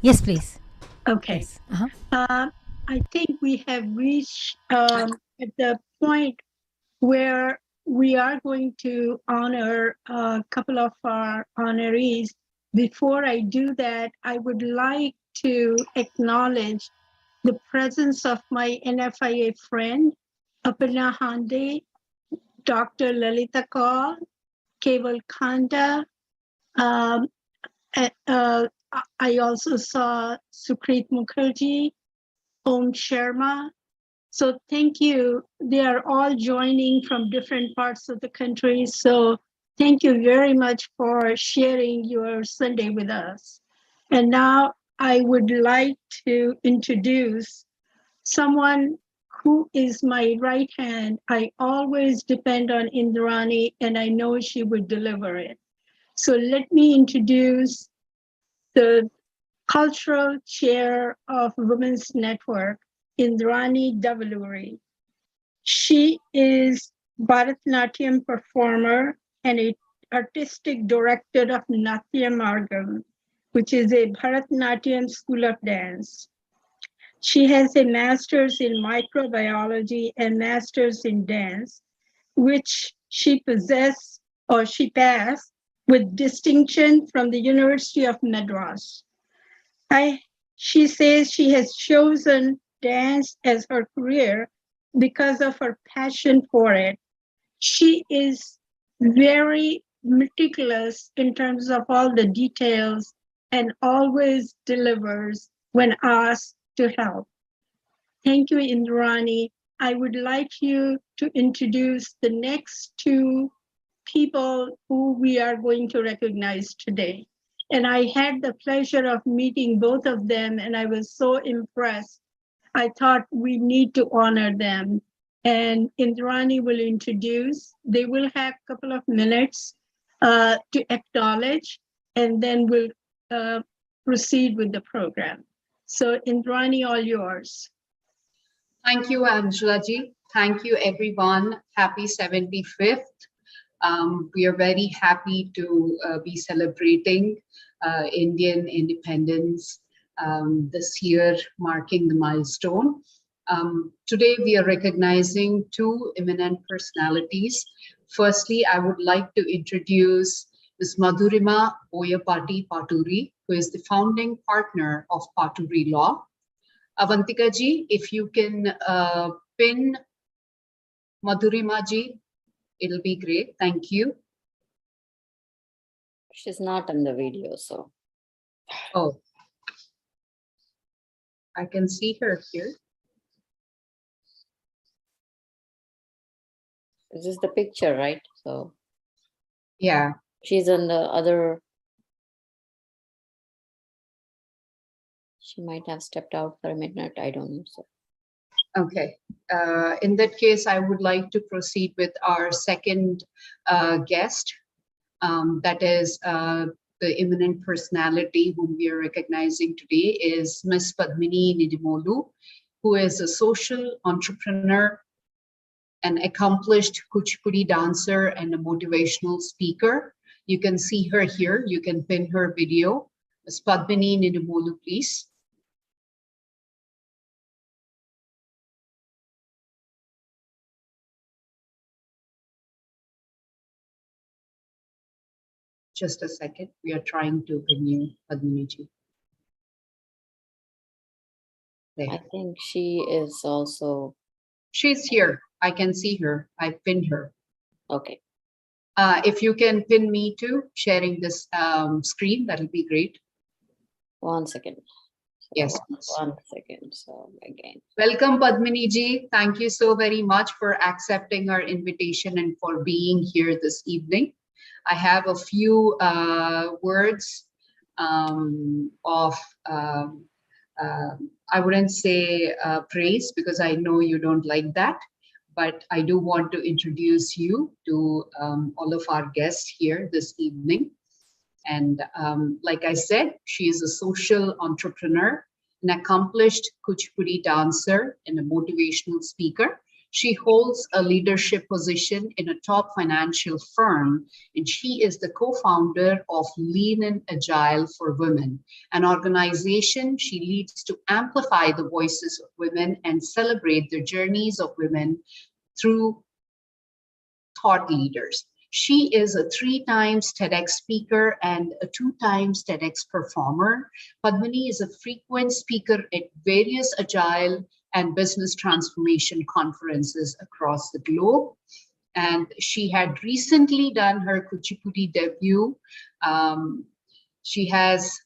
[SPEAKER 3] Yes, please.
[SPEAKER 1] Okay.
[SPEAKER 3] Yes. Uh-huh.
[SPEAKER 1] I think we have reached at the point where we are going to honor a couple of our honorees. Before I do that, I would like to acknowledge the presence of my NFIA friend, Aparna Hande, Dr. Lalita Kaur, Keval Khanda. I also saw Sukrit Mukherjee, Om Sharma. So thank you. They are all joining from different parts of the country. So thank you very much for sharing your Sunday with us. And now I would like to introduce someone who is my right hand. I always depend on Indrani and I know she would deliver it. So let me introduce the cultural chair of Women's Network, Indrani Davuluri. She is Bharatanatyam performer and an artistic director of Natya Margam, which is a Bharatanatyam school of dance. She has a master's in microbiology and master's in dance, which she passed with distinction from the University of Madras. She says she has chosen dance as her career because of her passion for it. She is very meticulous in terms of all the details and always delivers when asked to help. Thank you, Indrani. I would like you to introduce the next two people who we are going to recognize today. And I had the pleasure of meeting both of them, and I was so impressed. I thought we need to honor them. And Indrani will introduce. They will have a couple of minutes to acknowledge, and then we'll proceed with the program. So Indrani, all yours.
[SPEAKER 11] Thank you, Angela ji. Thank you, everyone. Happy 75th. We are very happy to be celebrating Indian independence this year, marking the milestone. Today, we are recognizing two eminent personalities. Firstly, I would like to introduce Ms. Madhurima Boyapati Paturi, who is the founding partner of Paturi Law. Avantika ji, if you can pin Madhurima ji, it'll be great. Thank you.
[SPEAKER 2] She's not in the video, so.
[SPEAKER 11] Oh, I can see her here.
[SPEAKER 2] This is the picture, right? So
[SPEAKER 11] Yeah.
[SPEAKER 2] she's on the other. She might have stepped out for a minute. I don't know. So.
[SPEAKER 11] Okay. In that case, I would like to proceed with our second guest. That is the eminent personality whom we are recognizing today is Ms. Padmini Nidimolu, who is a social entrepreneur, an accomplished Kuchipudi dancer, and a motivational speaker. You can see her here. You can pin her video. Ms. Padmini Nidimolu, please. Just a second. We are trying to pin you, Padmini ji.
[SPEAKER 2] I think she is also.
[SPEAKER 11] She's here. I can see her. I pinned her.
[SPEAKER 2] Okay.
[SPEAKER 11] If you can pin me too, sharing this screen, that'll be great.
[SPEAKER 2] 1 second.
[SPEAKER 11] Yes, please.
[SPEAKER 2] 1 second. So again.
[SPEAKER 11] Welcome, Padmini ji. Thank you so very much for accepting our invitation and for being here this evening. I have a few words of, I wouldn't say praise, because I know you don't like that, but I do want to introduce you to all of our guests here this evening. And like I said, she is a social entrepreneur, an accomplished Kuchipudi dancer, and a motivational speaker. She holds a leadership position in a top financial firm, and she is the co-founder of Lean and Agile for Women, an organization she leads to amplify the voices of women and celebrate the journeys of women through thought leaders. She is a 3 times TEDx speaker and a 2 times TEDx performer. Padmini is a frequent speaker at various agile and business transformation conferences across the globe. And she had recently done her Kuchipudi debut. She has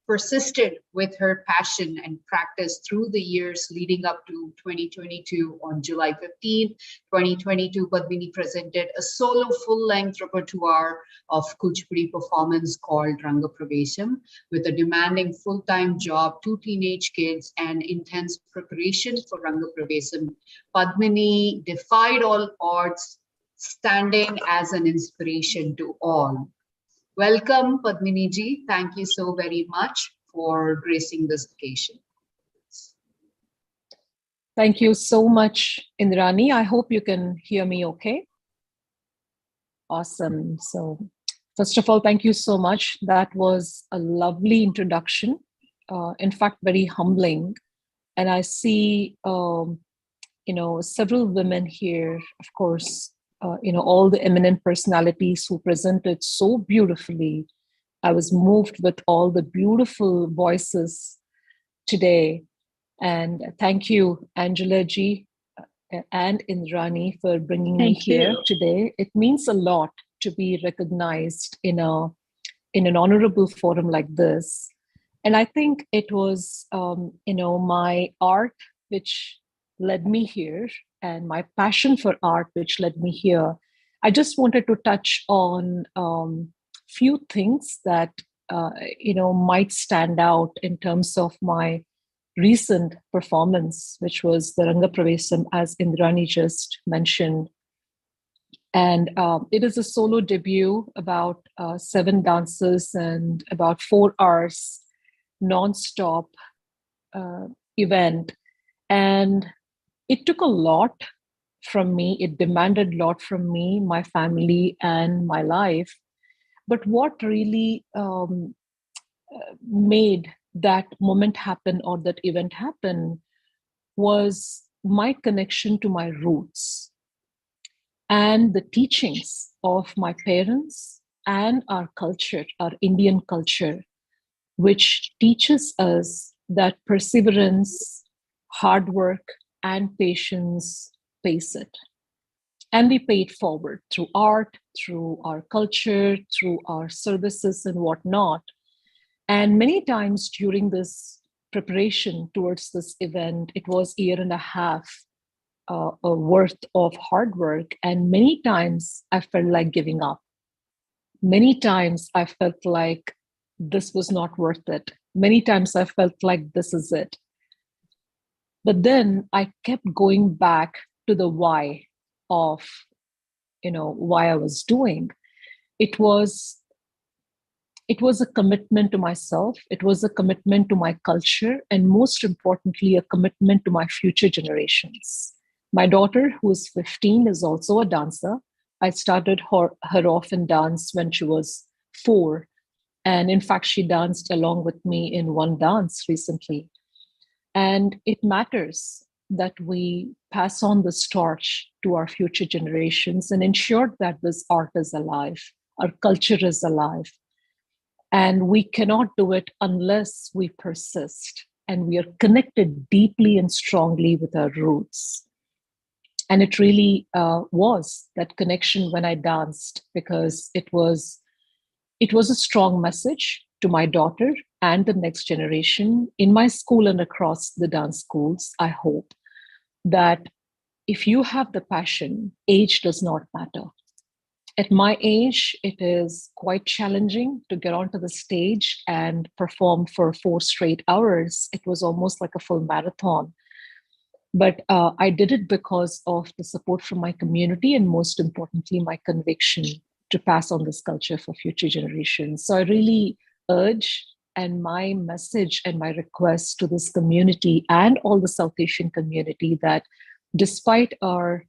[SPEAKER 11] persisted with her passion and practice through the years leading up to 2022. On July 15, 2022, Padmini presented a solo full-length repertoire of Kuchipudi performance called Ranga Pravesam. With a demanding full-time job, 2 teenage kids, and intense preparation for Ranga Pravesam, Padmini defied all odds, standing as an inspiration to all. Welcome, Padmini ji. Thank you so very much for gracing this occasion.
[SPEAKER 12] Thank you so much, Indrani. I hope you can hear me okay. Awesome. So first of all, thank you so much. That was a lovely introduction. In fact, very humbling. And I see, several women here, of course, all the eminent personalities who presented so beautifully. I was moved with all the beautiful voices today. And thank you, Angela ji and Indrani, for bringing me here today. It means a lot to be recognized in an honorable forum like this. And I think it was, my art which led me here, and my passion for art which led me here. I just wanted to touch on few things that might stand out in terms of my recent performance, which was the Ranga Pravesam, as Indrani just mentioned. And it is a solo debut, about 7 dancers and about 4 hours non-stop event. And it took a lot from me. It demanded a lot from me, my family, and my life. But what really made that moment happen, or that event happen, was my connection to my roots and the teachings of my parents and our culture, our Indian culture, which teaches us that perseverance, hard work, and patience pays it. And we pay it forward through art, through our culture, through our services and whatnot. And many times during this preparation towards this event, it was 1.5 years worth of hard work. And many times I felt like giving up. Many times I felt like this was not worth it. Many times I felt like this is it. But then I kept going back to the why of, why I was doing. It was a commitment to myself. It was a commitment to my culture, and most importantly, a commitment to my future generations. My daughter, who is 15, is also a dancer. I started her off in dance when she was 4. And in fact, she danced along with me in one dance recently. And it matters that we pass on this torch to our future generations and ensure that this art is alive, our culture is alive. And we cannot do it unless we persist and we are connected deeply and strongly with our roots. And it really was that connection when I danced, because it was a strong message to my daughter and the next generation in my school and across the dance schools, I hope that if you have the passion, age does not matter. At my age, it is quite challenging to get onto the stage and perform for 4 straight hours. It was almost like a full marathon. But I did it because of the support from my community and, most importantly, my conviction to pass on this culture for future generations. So I really urge, and my message and my request to this community and all the South Asian community, that despite our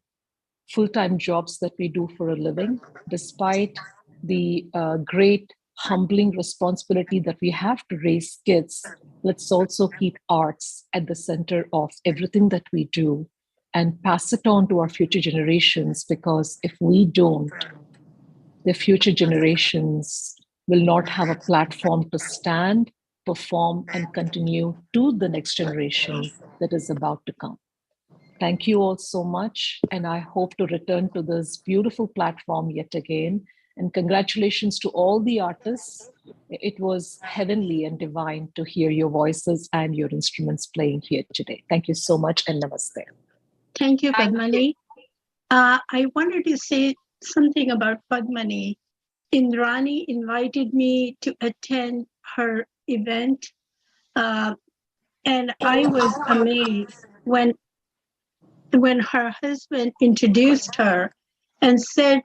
[SPEAKER 12] full-time jobs that we do for a living, despite the great humbling responsibility that we have to raise kids, let's also keep arts at the center of everything that we do and pass it on to our future generations, because if we don't, the future generations will not have a platform to stand, perform, and continue to the next generation that is about to come. Thank you all so much, and I hope to return to this beautiful platform yet again. And congratulations to all the artists. It was heavenly and divine to hear your voices and your instruments playing here today. Thank you so much, and namaste.
[SPEAKER 1] Thank you, Padmani. I wanted to say something about Padmani. Indrani invited me to attend her event, and I was amazed when her husband introduced her and said,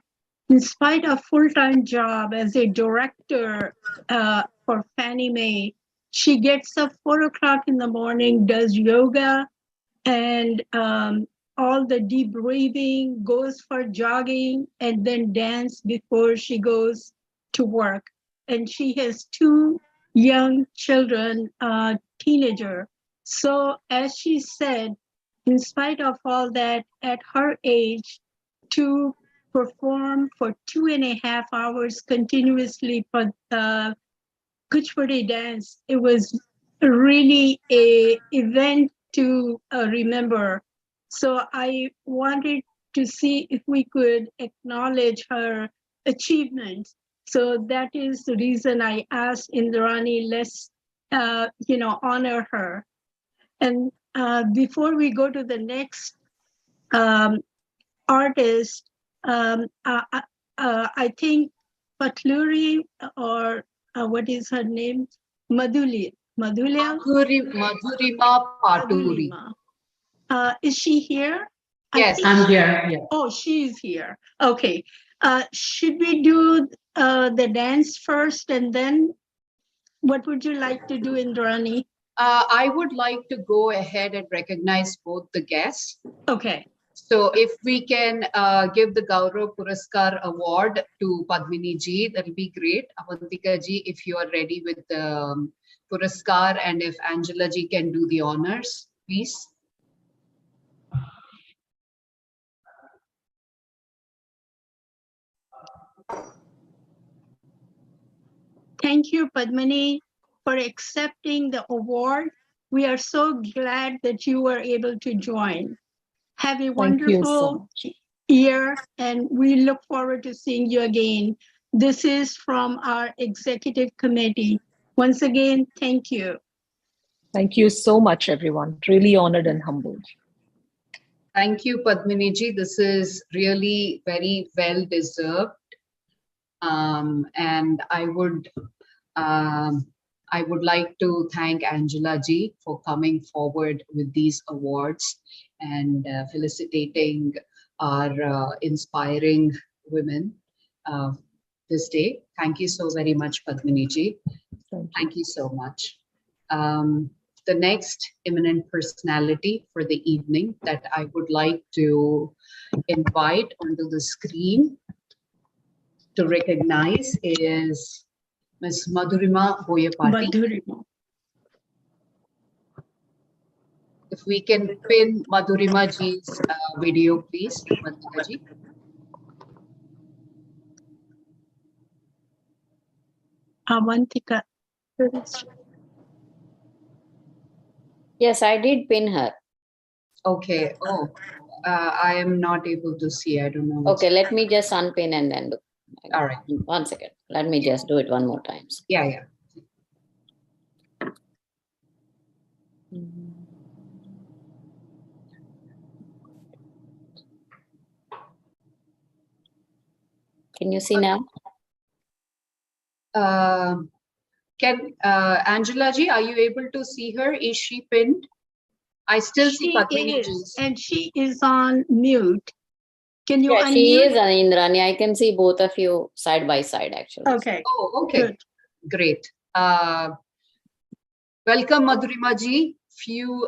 [SPEAKER 1] in spite of full-time job as a director for Fannie Mae, she gets up 4 o'clock in the morning, does yoga and all the deep breathing, goes for jogging, and then dance before she goes to work. And she has 2 young children, teenager. So as she said, in spite of all that, at her age, to perform for 2.5 hours continuously for the Kuchipudi dance, it was really a event to remember. So I wanted to see if we could acknowledge her achievements. So that is the reason I asked Indrani, let's honor her. And before we go to the next artist, I think Patluri, or what is her name? Madhurima
[SPEAKER 11] Paturi.
[SPEAKER 1] Is she here?
[SPEAKER 11] Yes, I'm here. Yeah.
[SPEAKER 1] Oh, she's here. Okay. Should we do the dance first, and then what would you like to do, Indrani?
[SPEAKER 11] I would like to go ahead and recognize both the guests.
[SPEAKER 1] Okay.
[SPEAKER 11] So if we can give the Gaurav Puraskar Award to Padmini ji, that'll be great. Avantika ji, if you are ready with the Puraskar, and if Angela ji can do the honors, please.
[SPEAKER 1] Thank you, Padmini, for accepting the award. We are so glad that you were able to join. Have a wonderful year, and we look forward to seeing you again. This is from our executive committee. Once again, thank you.
[SPEAKER 12] Thank you so much, everyone. Really honored and humbled.
[SPEAKER 11] Thank you, Padmini ji. This is really very well deserved. And I would like to thank Angela ji for coming forward with these awards and felicitating our inspiring women this day. Thank you so very much, Padmini ji. Thank you so much. The next eminent personality for the evening that I would like to invite onto the screen to recognize is Ms. Madhurima Boyapati.
[SPEAKER 1] Madhurima.
[SPEAKER 11] If we can pin Madhurima ji's video, please, Madhurima ji.
[SPEAKER 1] Avantika.
[SPEAKER 2] Yes, I did pin her.
[SPEAKER 11] Okay. Oh, I am not able to see. I don't know.
[SPEAKER 2] Okay, let me just unpin and then look.
[SPEAKER 11] All right.
[SPEAKER 2] 1 second. Let me just do it one more time.
[SPEAKER 11] Yeah, yeah.
[SPEAKER 2] Can you see now?
[SPEAKER 11] Angela ji, are you able to see her? Is she pinned? I still see
[SPEAKER 1] She
[SPEAKER 11] Padmini
[SPEAKER 1] is,
[SPEAKER 11] ji's.
[SPEAKER 1] and she is on mute. Can you
[SPEAKER 2] Yeah, she
[SPEAKER 1] unmute?
[SPEAKER 2] is Indrani. I can see both of you side by side actually.
[SPEAKER 1] Okay,
[SPEAKER 11] Oh, okay.
[SPEAKER 1] good.
[SPEAKER 11] Great. Welcome, Madhurima ji. Few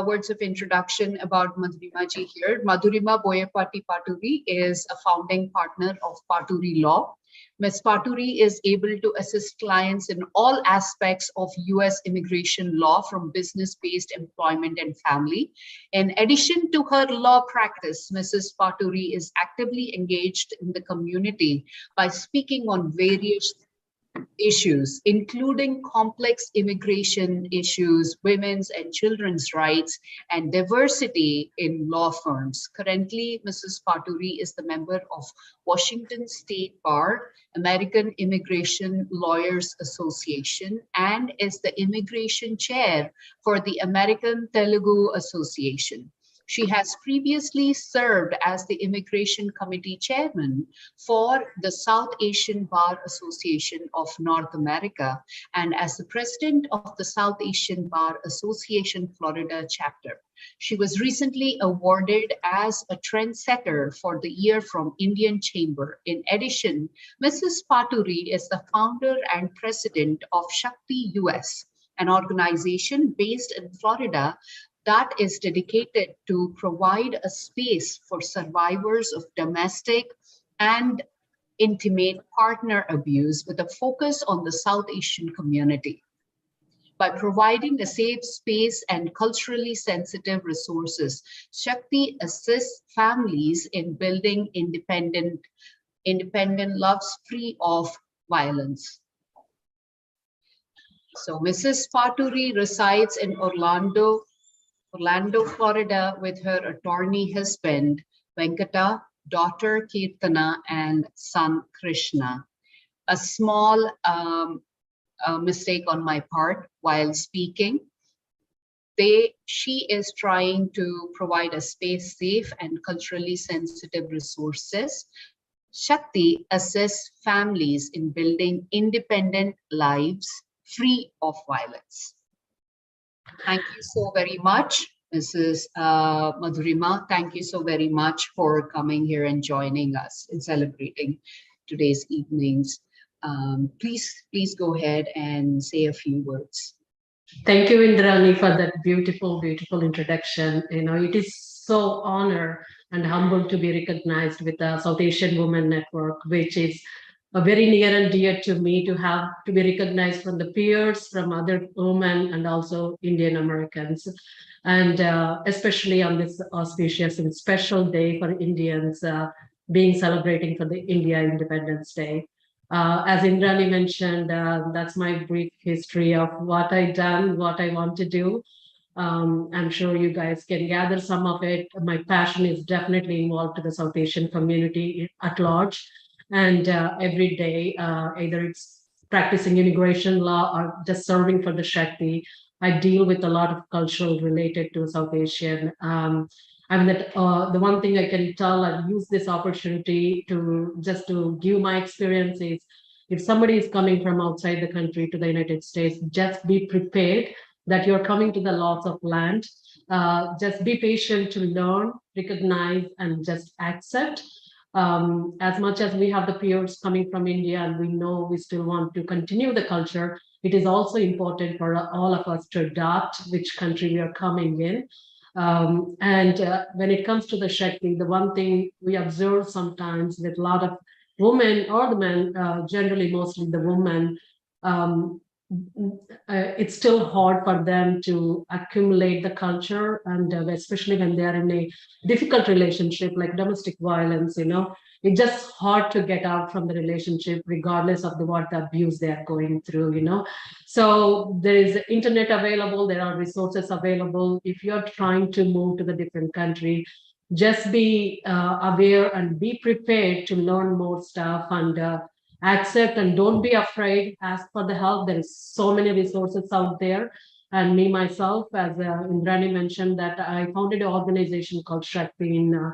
[SPEAKER 11] words of introduction about Madhurima ji here. Madhurima Boyapati Paturi is a founding partner of Paturi Law. Ms. Paturi is able to assist clients in all aspects of US immigration law, from business-based employment and family. In addition to her law practice, Mrs. Paturi is actively engaged in the community by speaking on various issues, including complex immigration issues, women's and children's rights, and diversity in law firms. Currently, Mrs. Paturi is the member of Washington State Bar, American Immigration Lawyers Association, and is the immigration chair for the American Telugu Association. She has previously served as the Immigration Committee Chairman for the South Asian Bar Association of North America and as the President of the South Asian Bar Association Florida chapter. She was recently awarded as a trendsetter for the year from Indian Chamber. In addition, Mrs. Paturi is the founder and president of Shakti US, an organization based in Florida that is dedicated to provide a space for survivors of domestic and intimate partner abuse with a focus on the South Asian community. By providing a safe space and culturally sensitive resources, Shakti assists families in building independent lives free of violence. So Mrs. Paturi resides in Orlando, Florida with her attorney husband, Venkata, daughter Kirtana, and son Krishna. A small mistake on my part while speaking. She is trying to provide a space, safe and culturally sensitive resources. Shakti assists families in building independent lives free of violence. Thank you so very much, Mrs. Madhurima. Thank you so very much for coming here and joining us in celebrating today's evenings. Please go ahead and say a few words.
[SPEAKER 13] Thank you, Indrani, for that beautiful, beautiful introduction. You know, it is so honor and humble to be recognized with the South Asian Women Network, which is very near and dear to me to have to be recognized from the peers, from other women and also Indian Americans. And especially on this auspicious and special day for Indians being celebrating for the India Independence Day. As Indrani mentioned, that's my brief history of what I've done, what I want to do. I'm sure you guys can gather some of it. My passion is definitely involved to the South Asian community at large. And every day, either it's practicing immigration law or just serving for the Shakti, I deal with a lot of cultural related to South Asian. I mean, that the one thing I can tell, I've used this opportunity to just to give my experience is, if somebody is coming from outside the country to the United States, just be prepared that you're coming to the laws of land. Just be patient to learn, recognize, and just accept. As much as we have the peers coming from India and we know we still want to continue the culture, it is also important for all of us to adopt which country we are coming in. When it comes to the Shakti, the one thing we observe sometimes with a lot of women or the men, generally mostly the women, it's still hard for them to accumulate the culture, and especially when they are in a difficult relationship like domestic violence, you know, it's just hard to get out from the relationship regardless of what the abuse they are going through, you know. So there is internet available, there are resources available. If you're trying to move to the different country, just be aware and be prepared to learn more stuff and accept, and don't be afraid. Ask for the help. There is so many resources out there, And me, myself, as Indrani mentioned, that I founded an organization called Shakti in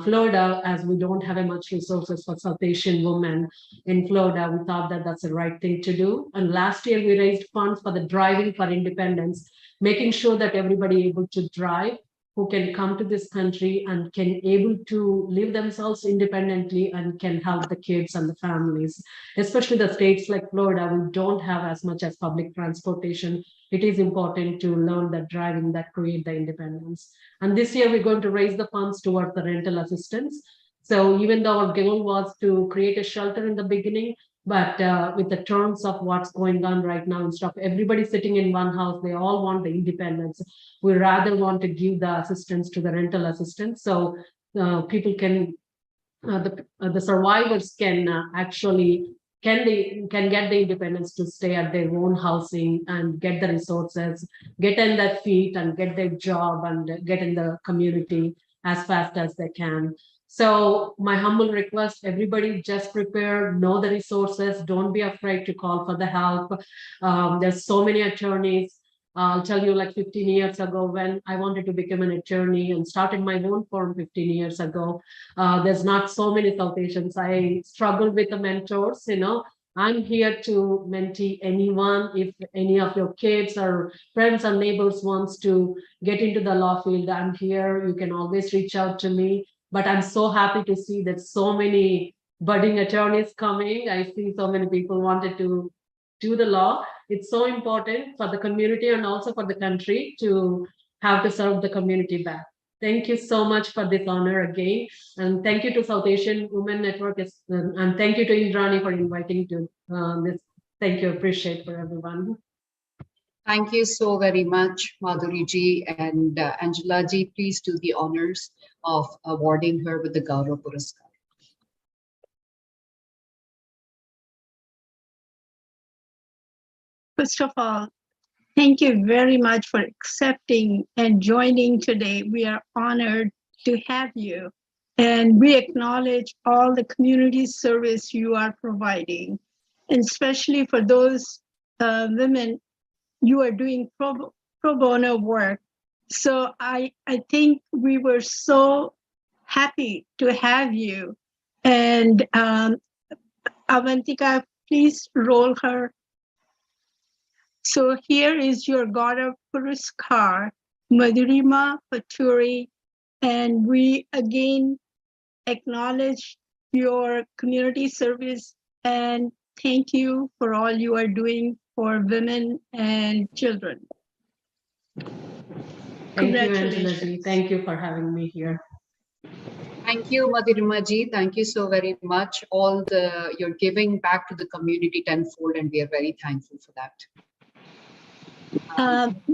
[SPEAKER 13] Florida, as we don't have much resources for South Asian women in Florida. We thought that that's the right thing to do. And last year we raised funds for the Driving for Independence, making sure that everybody able to drive, who can come to this country and can able to live themselves independently and can help the kids and the families, especially the states like Florida, we don't have as much as public transportation. It is important to learn that driving that create the independence. And this year we're going to raise the funds towards the rental assistance. So even though our goal was to create a shelter in the beginning, but with the terms of what's going on right now and stuff, everybody sitting in one house, they all want the independence. We rather want to give the assistance to the rental assistance, so people can, the survivors can actually can get the independence to stay at their own housing and get the resources, get on their feet and get their job and get in the community as fast as they can. So my humble request, everybody just prepare, know the resources, don't be afraid to call for the help. There's so many attorneys. I'll tell you, like 15 years ago, when I wanted to become an attorney and started my own firm 15 years ago, there's not so many South Asians. I struggled with the mentors, I'm here to mentee anyone. If any of your kids or friends or neighbors wants to get into the law field, I'm here. You can always reach out to me. But I'm so happy to see that so many budding attorneys coming. I see so many people wanted to do the law. It's so important for the community and also for the country to have to serve the community back. Thank you so much for this honor again. And thank you to South Asian Women Network, and thank you to Indrani for inviting to this. Thank you, appreciate for everyone.
[SPEAKER 11] Thank you so very much, Madhuri ji, and Angela ji. Please do the honors of awarding her with the Gaurav Puraskar.
[SPEAKER 1] First of all, thank you very much for accepting and joining today. We are honored to have you, and we acknowledge all the community service you are providing, and especially for those women. You are doing pro bono work. So I think we were so happy to have you. And Avantika, please roll her. So here is your Gaurav Puraskar, Madhurima Paturi, and we again acknowledge your community service and thank you for all you are doing for women and children.
[SPEAKER 13] Thank you, Angela ji. Thank you for having me here.
[SPEAKER 11] Thank you, Madhurima ji. Thank you so very much. You're giving back to the community tenfold, and we are very thankful for that.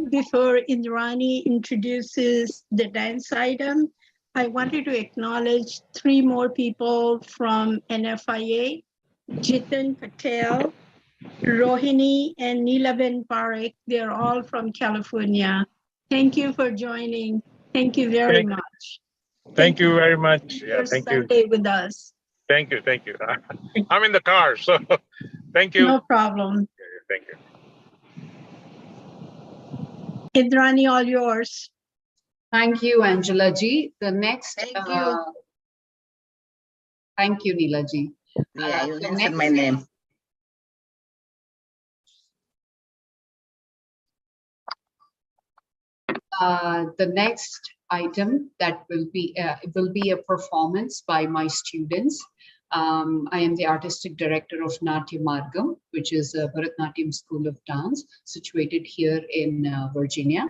[SPEAKER 1] Before Indrani introduces the dance item, I wanted to acknowledge 3 more people from NFIA, Jitin Patel, Rohini, and Neelaben Parekh. They're all from California. Thank you for joining. Thank you very much.
[SPEAKER 14] Thank you very much. Yeah,
[SPEAKER 1] For
[SPEAKER 14] thank you.
[SPEAKER 1] Sunday with us.
[SPEAKER 14] Thank you. Thank you. I'm in the car, so thank you.
[SPEAKER 1] No problem.
[SPEAKER 14] Thank you.
[SPEAKER 1] Indrani, all yours.
[SPEAKER 11] Thank you, Angela ji. The next. Thank you, Neela ji.
[SPEAKER 15] Yeah, you mentioned my name.
[SPEAKER 11] The next item that will be a performance by my students. I am the artistic director of Natya Margam, which is a Bharatanatyam school of dance situated here in Virginia.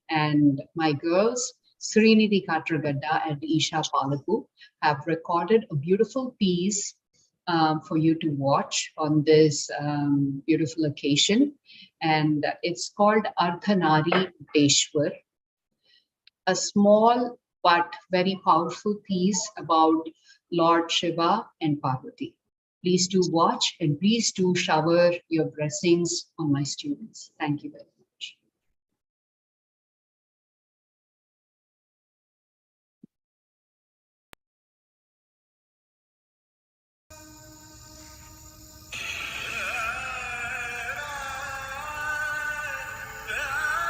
[SPEAKER 11] And my girls, Srinidhi Katragadda and Isha Palaku, have recorded a beautiful piece for you to watch on this beautiful occasion. And it's called Ardhanari Deshwar, a small but very powerful piece about Lord Shiva and Parvati. Please do watch and please do shower your blessings on my students. Thank you very much.
[SPEAKER 16] Yeah.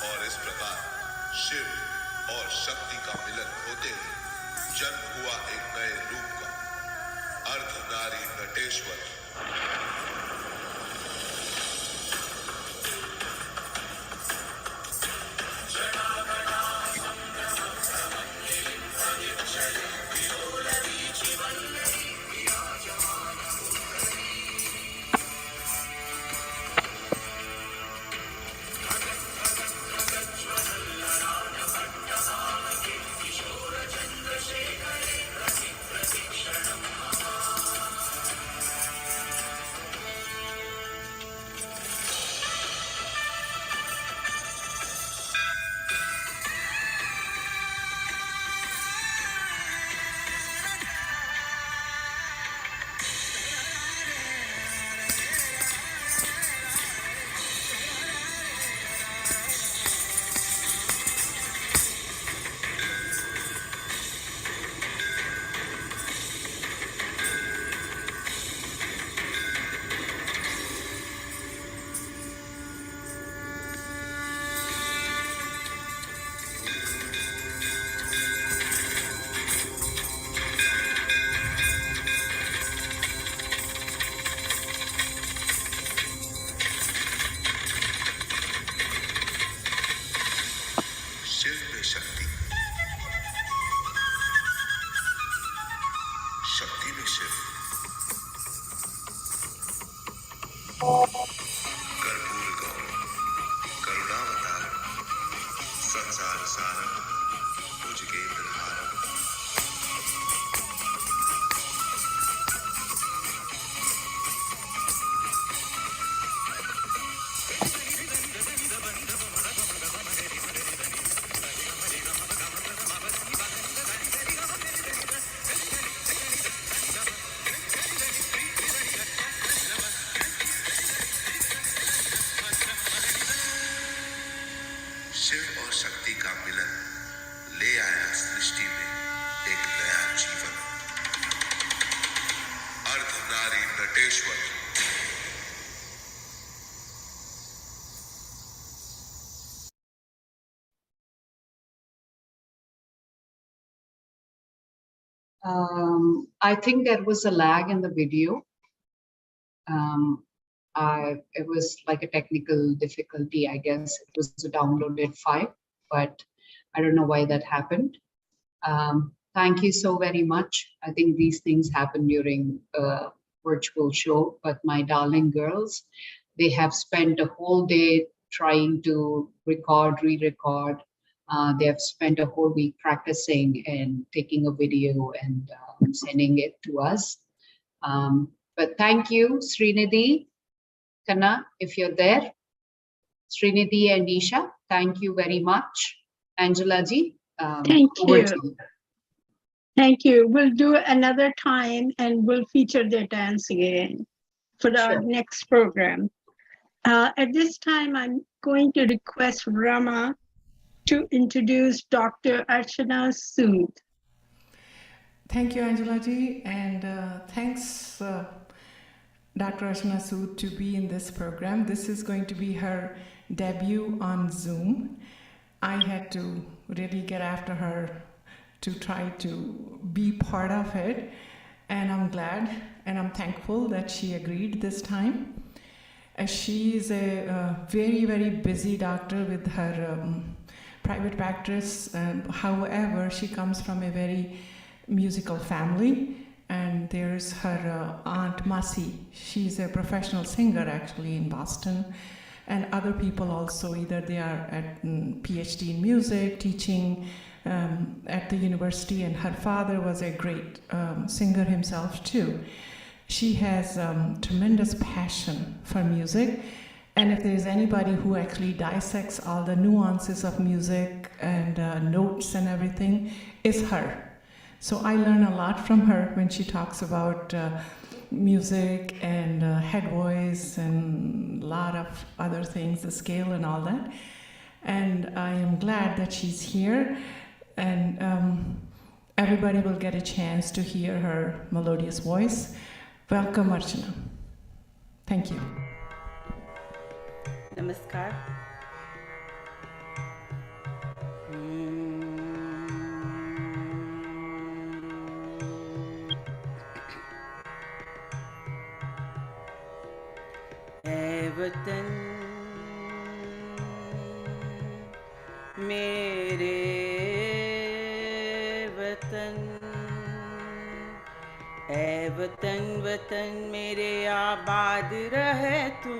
[SPEAKER 16] और इस प्रकार शिव और शक्ति का मिलन होते ही जन्म हुआ एक नए रूप का, अर्धनारी नटेश्वर। शक्ति में शिव, कर्पूर गौरम, करुणावतारम, संसार सारम, भुजगेंद्रहारम। शिव और शक्ति का मिलन ले आया सृष्टि में एक नया जीवन, Ardhanari Nateshwar.
[SPEAKER 11] I think there was a lag in the video. It was like a technical difficulty, I guess. It was a downloaded file, but I don't know why that happened. Thank you so very much. I think these things happen during a virtual show, but my darling girls, they have spent a whole day trying to record, re-record. They have spent a whole week practicing and taking a video and sending it to us. But thank you, Srinidhi, Kanna, if you're there. Srinidhi and Isha, thank you very much. Angela ji,
[SPEAKER 1] Thank
[SPEAKER 11] over
[SPEAKER 1] you.
[SPEAKER 11] to you.
[SPEAKER 1] Thank you. We'll do another time and we'll feature their dance again for our
[SPEAKER 11] Sure.
[SPEAKER 1] next program. At this time, I'm going to request Rama to introduce Dr. Archana Sood.
[SPEAKER 5] Thank you, Angela ji, and thanks, Dr. Archana Sood, to be in this program. This is going to be her debut on Zoom. I had to really get after her to try to be part of it, and I'm glad and I'm thankful that she agreed this time. She is a very, very busy doctor with her private practice. However, she comes from a very musical family, and there's her aunt Masi. She's a professional singer actually in Boston, and other people also, either they are at PhD in music, teaching at the university, and her father was a great singer himself too. She has tremendous passion for music, And if there's anybody who actually dissects all the nuances of music and notes and everything, it's her. So I learn a lot from her when she talks about music and head voice and a lot of other things, the scale and all that. And I am glad that she's here, and everybody will get a chance to hear her melodious voice. Welcome, Archana. Thank you.
[SPEAKER 17] Namaskar. ऐ वतन मेरे वतन, ऐ वतन वतन मेरे आबाद रहे तू,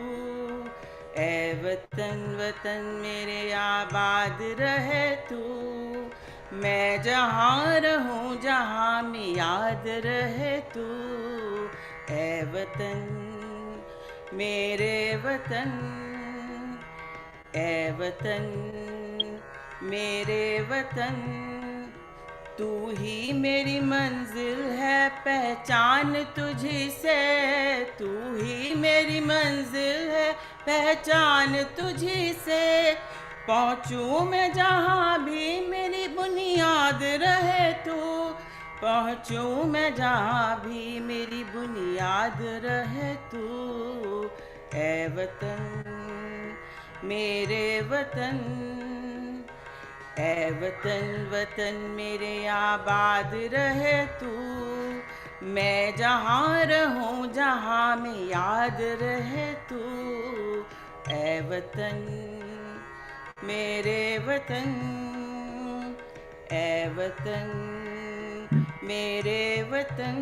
[SPEAKER 17] ऐ वतन वतन मेरे आबाद रहे तू, मैं जहाँ रहूँ जहाँ में याद रहे तू, ऐ वतन मेरे वतन, ऐ वतन मेरे वतन, तू ही मेरी मंजिल है पहचान तुझी से, तू ही मेरी मंजिल है पहचान तुझी से, पहुँचूँ मैं जहाँ भी मेरी बुनियाद रहे तू, पहुँचूँ मैं जहाँ भी मेरी बुनियाद रहे तू, ऐ वतन मेरे वतन, ऐ वतन वतन मेरे आबाद रहे तू, मैं जहाँ रहूँ जहाँ में याद रहे तू, ऐ वतन मेरे वतन, ऐ वतन मेरे वतन,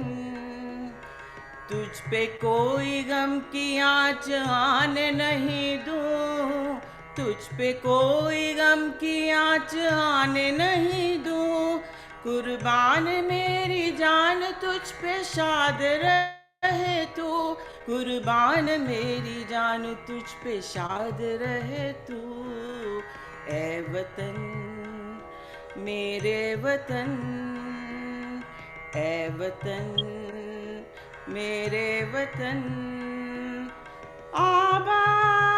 [SPEAKER 17] तुझ पे कोई गम की आँच आने नहीं दूँ, तुझ पे कोई गम की आँच आने नहीं दूँ, कुर्बान मेरी जान तुझ पे शाद रहे तू, कुर्बान मेरी जान तुझ पे शाद रहे तू, ऐ वतन मेरे वतन, ऐ वतन मेरे वतन, आबाद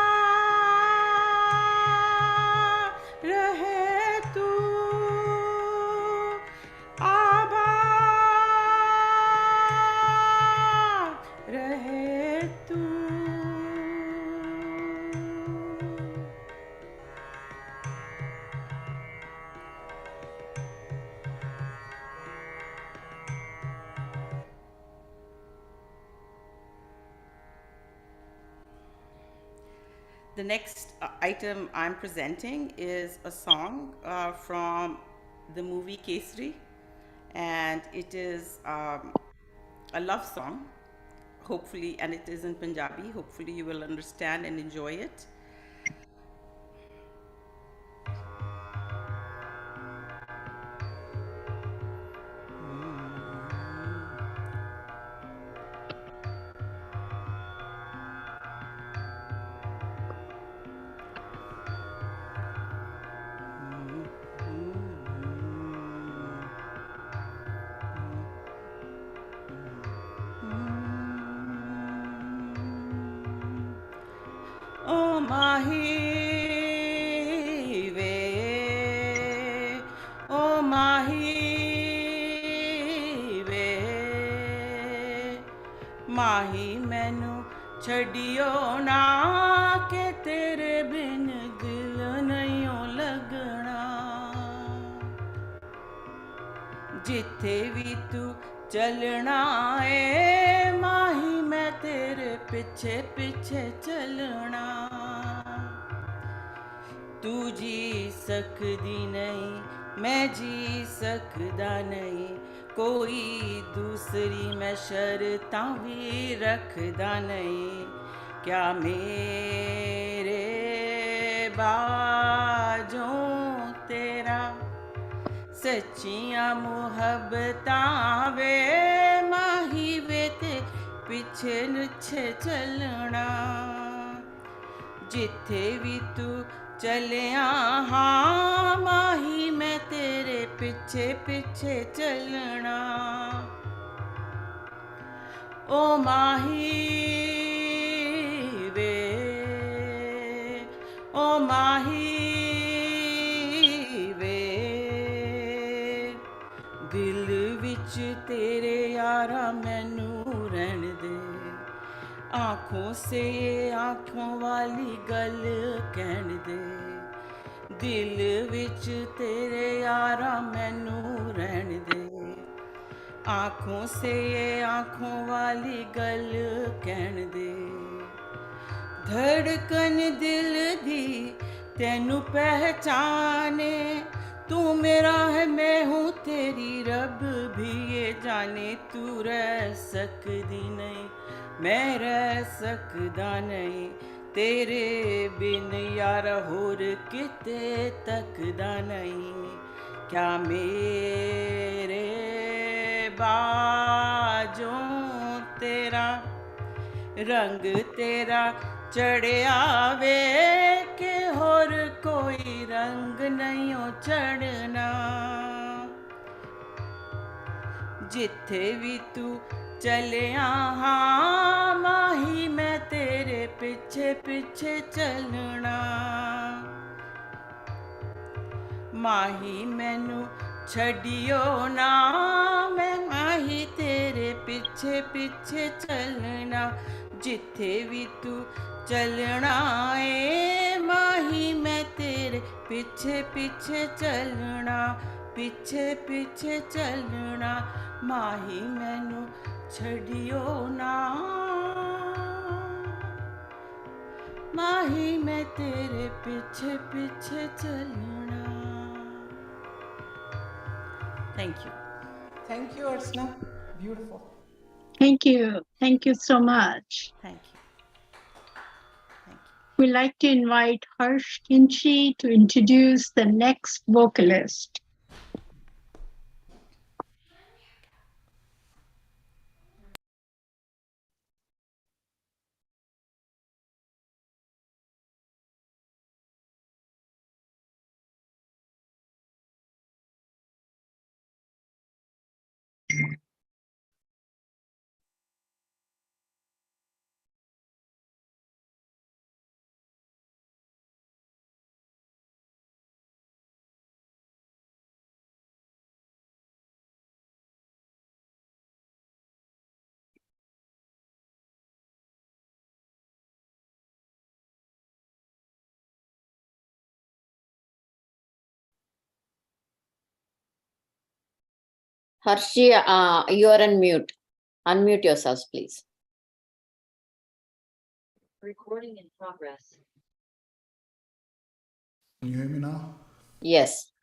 [SPEAKER 17] रहे तू, आबाद रहे तू। The next item I'm presenting is a song from the movie Kesari, and it is a love song, hopefully, and it is in Punjabi. Hopefully you will understand and enjoy it. माही मैनू छड़ियो ना के तेरे बिन दिल नहीं लगना, जिथे भी तू चलना है माही मैं तेरे पीछे पीछे चलना, तू जी सकदी नहीं मैं जी सकदा नहीं, कोई दूसरी मैं शर्तां भी रखदा नहीं, क्या मेरे बाजों तेरा सच्चियां मुहब्बतां वे माही वे ते पिछे नुछे चलना, ਜਿੱਥੇ ਵੀ ਤੂੰ ਚਲਿਆ ਹਾਂ ਮਾਹੀ ਮੈਂ ਤੇਰੇ ਪਿੱਛੇ ਪਿੱਛੇ ਚੱਲਣਾ ਓ ਮਾਹੀ ਵੇ ਓ ਮਾਹੀ ਵੇ ਦਿਲ ਵਿੱਚ ਤੇਰੇ ਯਾਰਾ ਮੈਨੂੰ ਰਹਿਣ ਦੇ आँखों से आँखों वाली गल कहन दे दिल विच तेरे यारा मैनू रहन दे आँखों से आँखों वाली गल कहन दे धड़कन दिल दी तैनू पहचाने तू मेरा है मैं हूँ तेरी रब भी ये जाने तू रह सकदी नहीं मैं रह सकदा नहीं तेरे बिन यार होर किते तकदा नहीं क्या मेरे बाजों तेरा रंग तेरा चढ़िया वे के होर कोई रंग नहीं हो चढ़ना जिथे भी तू चलिया हाँ माही मैं तेरे पिछे पिछे चलना माही मैनू छड़ियो ना मैं माही तेरे पिछे पिछे चलना जिथे भी तू चलना ए माही मैं तेरे पिछे पिछे चलना पिछे पिछे चलना माही मैनू छड़ियो ना माही मैं तेरे पीछे पीछे चलना thank
[SPEAKER 5] you Archana, beautiful.
[SPEAKER 1] Thank you so much.
[SPEAKER 17] Thank you.
[SPEAKER 1] We'd like to invite Harsh Kinchi to introduce the next vocalist.
[SPEAKER 2] Harshi, you are on mute. Unmute yourselves, please.
[SPEAKER 18] Recording in progress.
[SPEAKER 6] Can you hear me now?
[SPEAKER 2] Yes.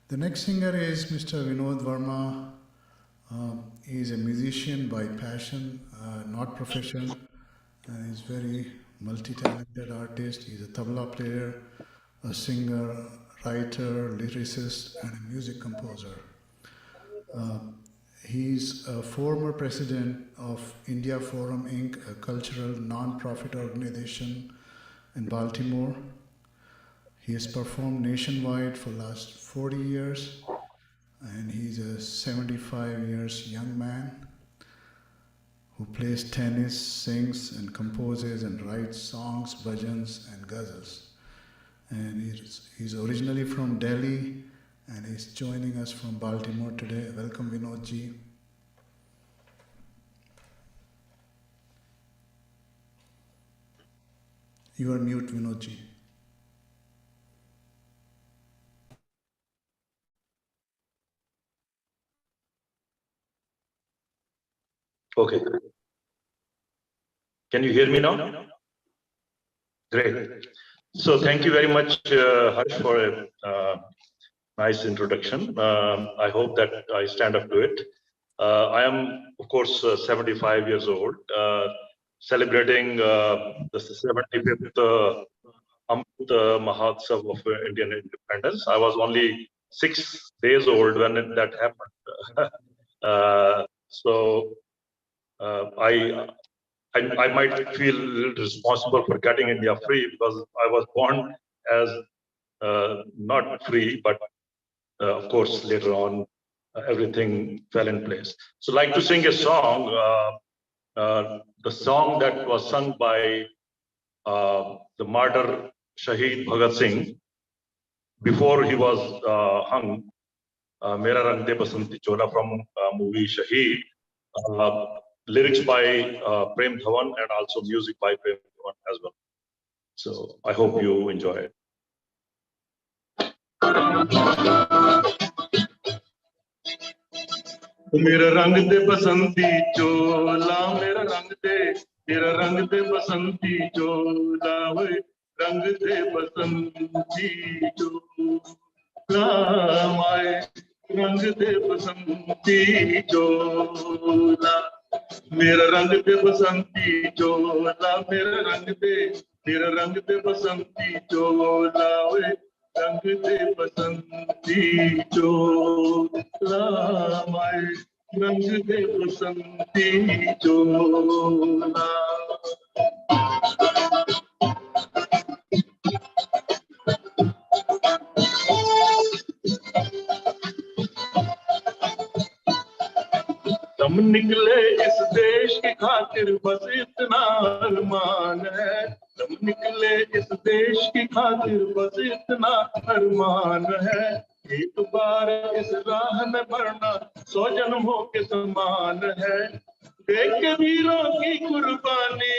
[SPEAKER 6] The next singer is Mr. Vinod Verma. He is a musician by passion, not profession. He's very multi-talented artist. He's a tabla player, a singer, writer, lyricist, and a music composer. He's a former president of India Forum Inc., a cultural non-profit organization in Baltimore. He has performed nationwide for the last 40 years, and he's a 75 years young man who plays tennis, sings and composes and writes songs, bhajans and ghazals. And he's originally from Delhi, and he's joining us from Baltimore today. Welcome, Vinod ji. You are mute, Vinod ji.
[SPEAKER 19] Okay. Can you hear me now? Great. So thank you very much, Harsh, for a nice introduction. I hope that I stand up to it. I am, of course, 75 years old, celebrating the 75th Amrit Mahotsav of Indian independence. I was only 6 days old when that happened. I I might feel responsible for getting India free because I was born as not free, but of course later on everything fell in place. So I'd like to sing a song, the song that was sung by the martyr Shaheed Bhagat Singh before he was hung, Mera Rang De Basanti Chola from movie Shaheed. Lyrics by Prem Dhawan and also music by Prem Dhawan as well. So I hope you enjoy it. मेरा रंग दे बसंती चोला, मेरा रंग दे बसंती चोला, वे रंग दे बसंती चोला, माए रंग दे बसंती चोला, मेरा रंग दे बसंती चोला, मेरा रंग दे बसंती चोला, वे रंग दे बसंती चोला, माए रंग दे बसंती चोला। दम निकले इस देश की खातिर बस इतना अरमान है, दम निकले इस देश की खातिर बस इतना अरमान है, एक बार इस राह में बढ़ना 100 जन्मों के समान है, देख के वीरों की कुर्बानी,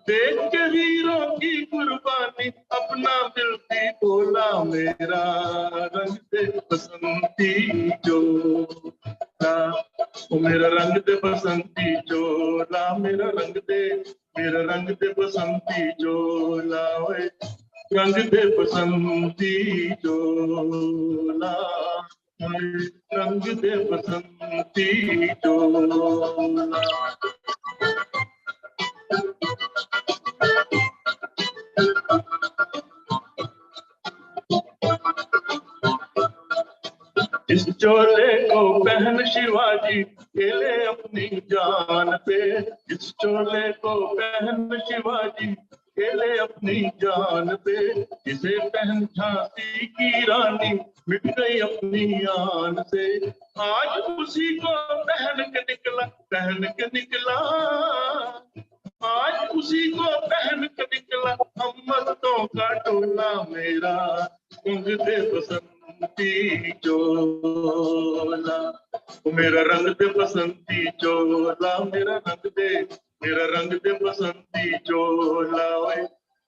[SPEAKER 19] देख के वीरों की कुर्बानी, अपना दिल भी बोला, मेरा रंग दे बसंती चोला, मेरा रंग दे बसंती चोला, मेरा रंग दे बसंती चोला, ओए रंग दे बसंती चोला, रंग दे बसंती चोला। इस चोले को पहन शिवाजी खेले अपनी जान पे, इस चोले को पहन शिवाजी खेले अपनी जान पे, इसे पहन झांसी की रानी मिट गई अपनी आन से, आज उसी को पहन के निकला, आज उसी को पहन के निकला, हम मस्तों का टोला, मेरा रंग दे बसंती चोला, मेरा रंग दे बसंती चोला, मेरा रंग दे बसंती चोला, ओए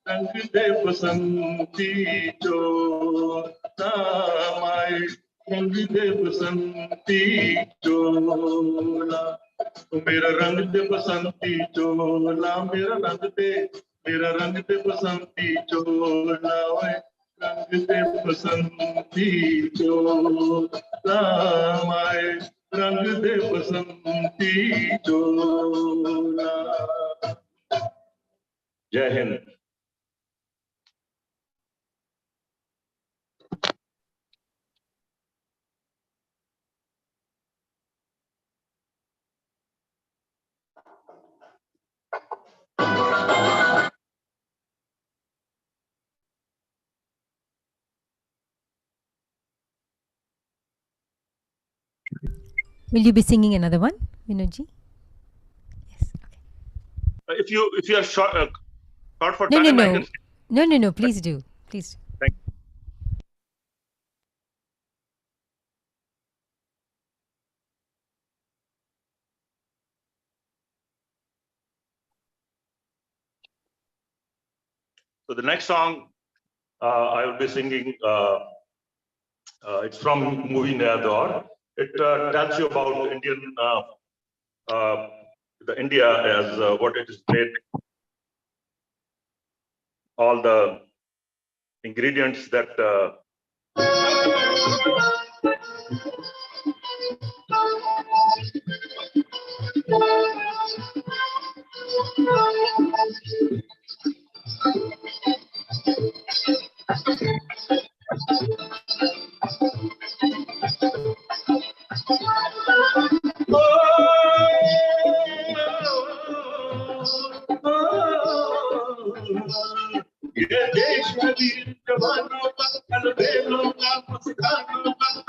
[SPEAKER 19] रंग दे बसंती चोला, माए रंग दे बसंती चोला, मेरा रंग दे बसंती चोला, मेरा रंग दे बसंती चोला, ओए रंग दे बसंती चोला, माए रंग दे बसंती चोला। जय Hind.
[SPEAKER 3] Will you be singing another one, Vinodji?
[SPEAKER 19] If you are short for
[SPEAKER 3] No,
[SPEAKER 19] time,
[SPEAKER 3] no,
[SPEAKER 19] I
[SPEAKER 3] no.
[SPEAKER 19] can...
[SPEAKER 3] No, no, no. Please do. Please do.
[SPEAKER 19] Thank you. So the next song I will be singing, it's from movie Naya Daur. It tells you about Indian, the India as what it is made, all the ingredients that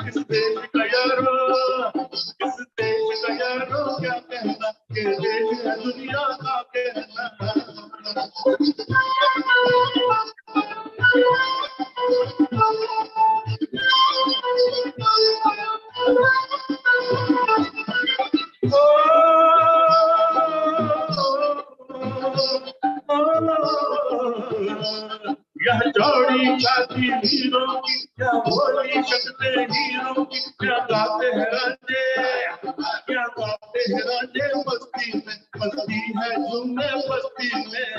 [SPEAKER 16] किस देश का यारो, किस देश का यारो क्या कहना, कि देश है दुनिया का कहना। यह जोड़ी गाती हीरों की, क्या बोली सकते हीरों की, क्या गाते हैं राजे, क्या गाते हैं राजे मस्ती में, मस्ती है झूमे बस्ती में।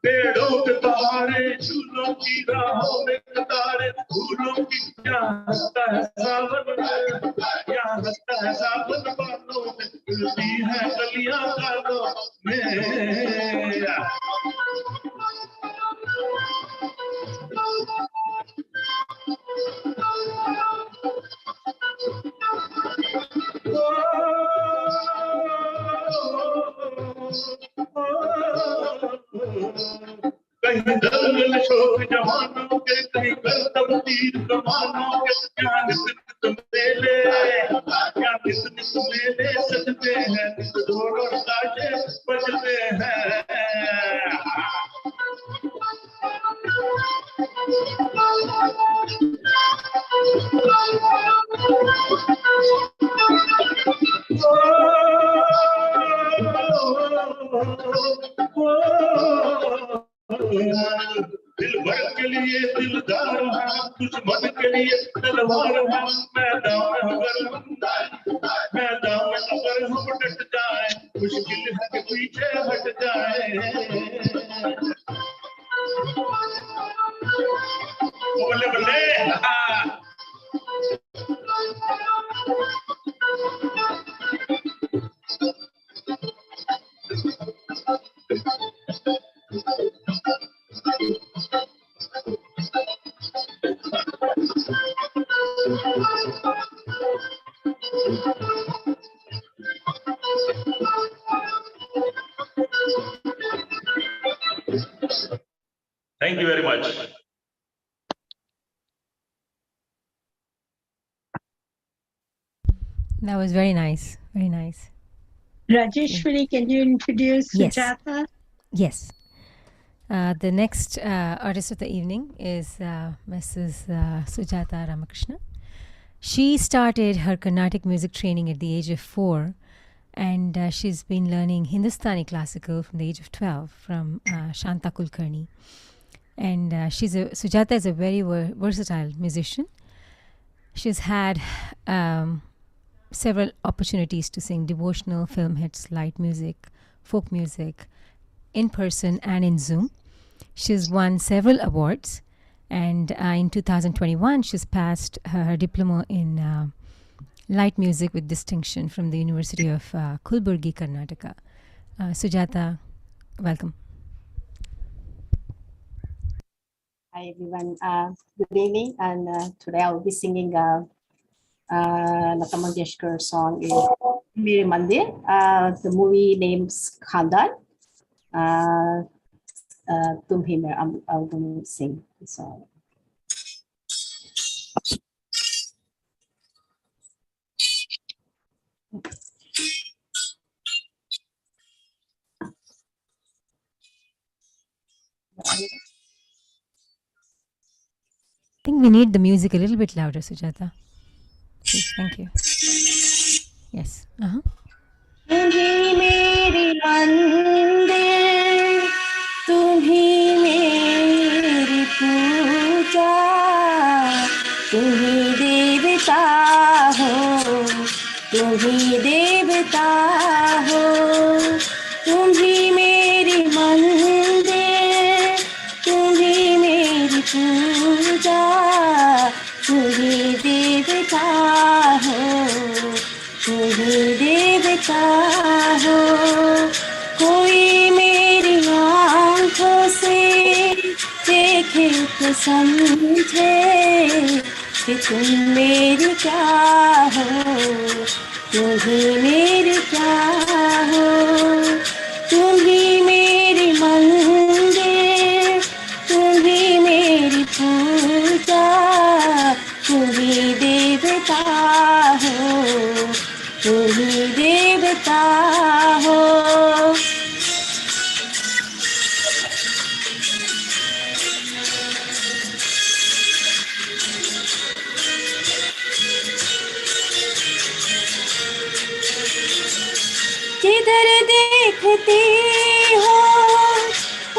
[SPEAKER 16] पेड़ों के सहारे झूलों की राहों में कतारे फूलों की, क्या हंसता है सावन में, क्या हंसता है सावन बालों में, खिलती है कलियां गालों में। कहीं दल शोक जवानों के, कहीं करतब तीर कमानों के, क्या नित मेले, क्या नित मेले सजते हैं, ढोल और ताशे बजते हैं। दिल भर के लिए दिलदार है, दुश्मन के लिए तलवार है। मैदान अगर हम डट जाए, मुश्किल है कि पीछे हट जाए। बोले बोले Thank you very much.
[SPEAKER 3] That was very nice. Very nice.
[SPEAKER 1] Rajeshwari, can you introduce
[SPEAKER 3] Yes.
[SPEAKER 1] Sujata?
[SPEAKER 3] Yes. The next artist of the evening is Mrs. Sujata Ramakrishna. She started her Carnatic music training at the age of 4, and she's been learning Hindustani classical from the age of 12 from Shanta Kulkarni. And Sujata is a very versatile musician. She's had several opportunities to sing devotional, film hits, light music, folk music, in person and in Zoom. She's won several awards, and in 2021 she's passed her diploma in light music with distinction from the University of Kulburgi, Karnataka. Sujata, welcome.
[SPEAKER 20] Hi everyone, good evening, and today I will be singing Lata Mangeshkar song is Mere Mandir. The movie name's Khandan. Tum Hi Mere, I'm going to sing the song.
[SPEAKER 3] I think we need the music a little bit louder, Sujata. Please, thank you. Yes.
[SPEAKER 20] तुम्ही मेरी मंदिर, तुम्ही मेरी पूजा, तुम्ही देवता हो, तुम्ही देवता हो, तुम्ही मेरी मंदिर, तुम्ही मेरी पूजा, तुम्ही देवता हो, तुम्ही देवता हो। कोई मेरी आंखों से देखे तो
[SPEAKER 3] समझे कि तुम मेरी क्या हो, तुम ही मेरी क्या हो, तुम ही मेरी मंदिर, तुम ही मेरी पूजा, तुम ही देवता हो, तुम ही देवता हो। जिधर देखती हो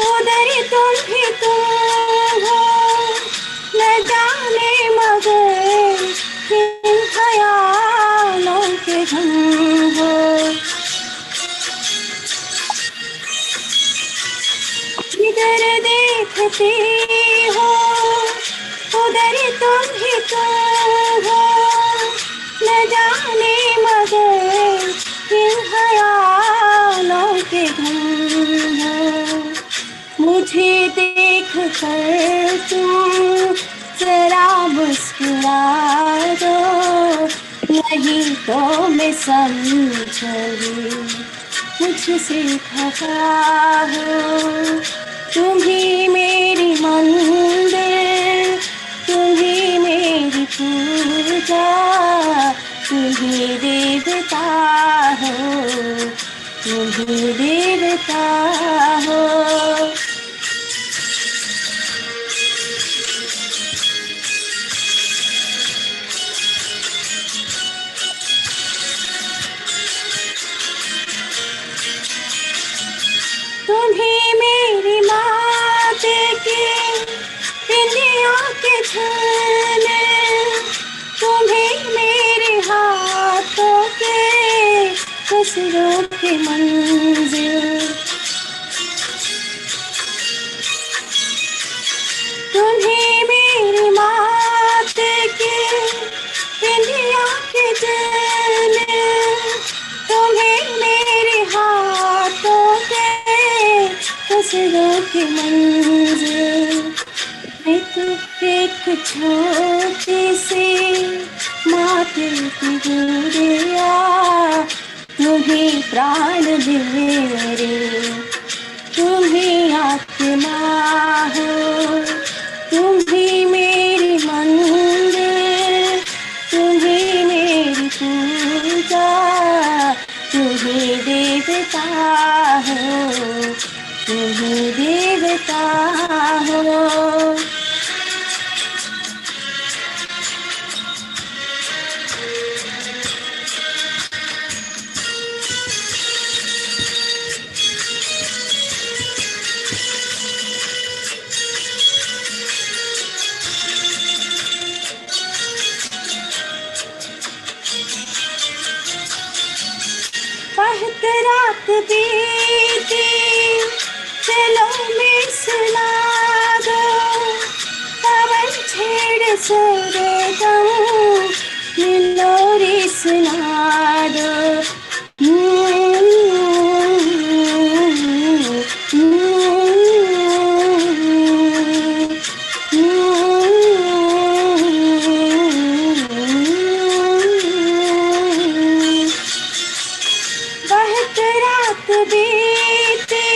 [SPEAKER 3] उधर तुम ही तुम हो, न जाने मगर किन ख्यालों के हम हो। जिधर देखती हो उधर तुम ही तुम हो, न जाने मगर किन ख्यालों के हम हो। मुझे देख कर तुम जरा मुस्कुरा दो, नहीं तो मैं समझूंगी मुझसे खफा हो। तुम ही मेरी मंदिर, तुम ही मेरी पूजा, तुम ही देवता हो, तुम ही देवता हो। तुम ही मेरी मात की बिंदिया के छाने, तुम ही मेरे हाथों के कसरों की मंजिल। तुम ही मेरी मात की बिंदिया के जाने, तुम ही मेरे हाथों के कसरों की मंजिल। मैं तो एक छोटी सी माटी की गुड़िया, तुम ही प्राण मेरे, तुम ही आत्मा हो, तुम ही मेरी मंदिर, तुम ही मेरी पूजा, तुम ही देवता हो, तुम ही देवता हो। बहुत रात बीती चलो मैं सुना दो, पवन छेड़ सरगम लोरी सुना दो। बहुत रात बीती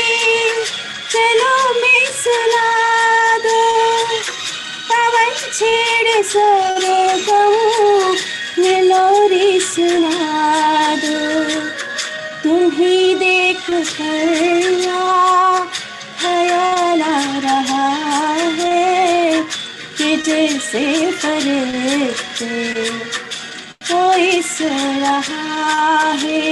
[SPEAKER 3] चलो मैं सुना दो, पवन छेड़ सरगम लोरी सुना दो। तुम ही देख कर ख्याल आ रहा है कि जैसे फरिश्ते कोई सो रहा है।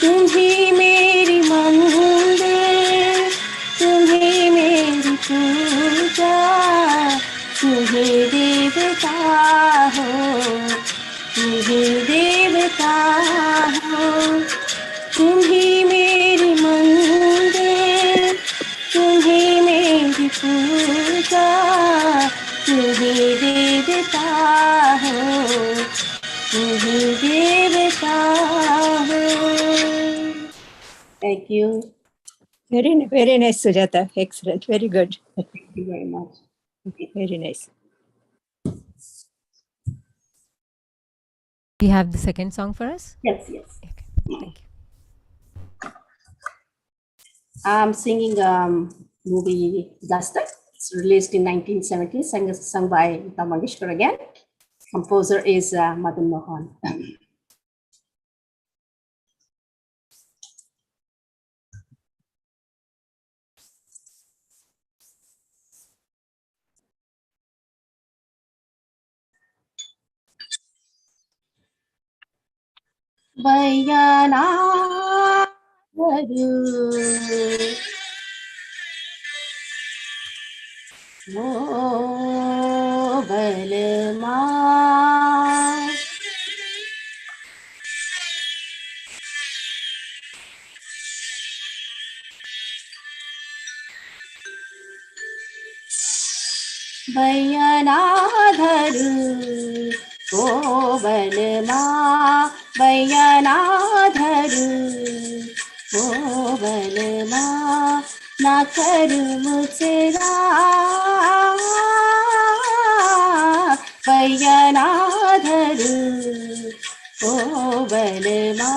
[SPEAKER 3] तुम ही मेरी मंदिर, तुम ही मेरी पूजा, तुम ही देवता हो, तुम ही देवता हो। तुम ही मेरी मंदिर, तुम ही मेरी पूजा, तुम ही देवता हो, तुम ही देवता हो।
[SPEAKER 20] Thank you.
[SPEAKER 1] Very nice, Sujata. Excellent. Very good.
[SPEAKER 20] Thank you very much. Okay, very nice.
[SPEAKER 3] You have the second song for us?
[SPEAKER 20] Yes, yes.
[SPEAKER 3] Okay, thank you.
[SPEAKER 20] I'm singing movie Dastak. It's released in 1970, sung by Lata Mangeshkar again. Composer is Madan Mohan. Bayana O Balma Bayanadhar O Balma Bayanadhar O Balma ना कर मुझसे बयनाधर ओ बलमा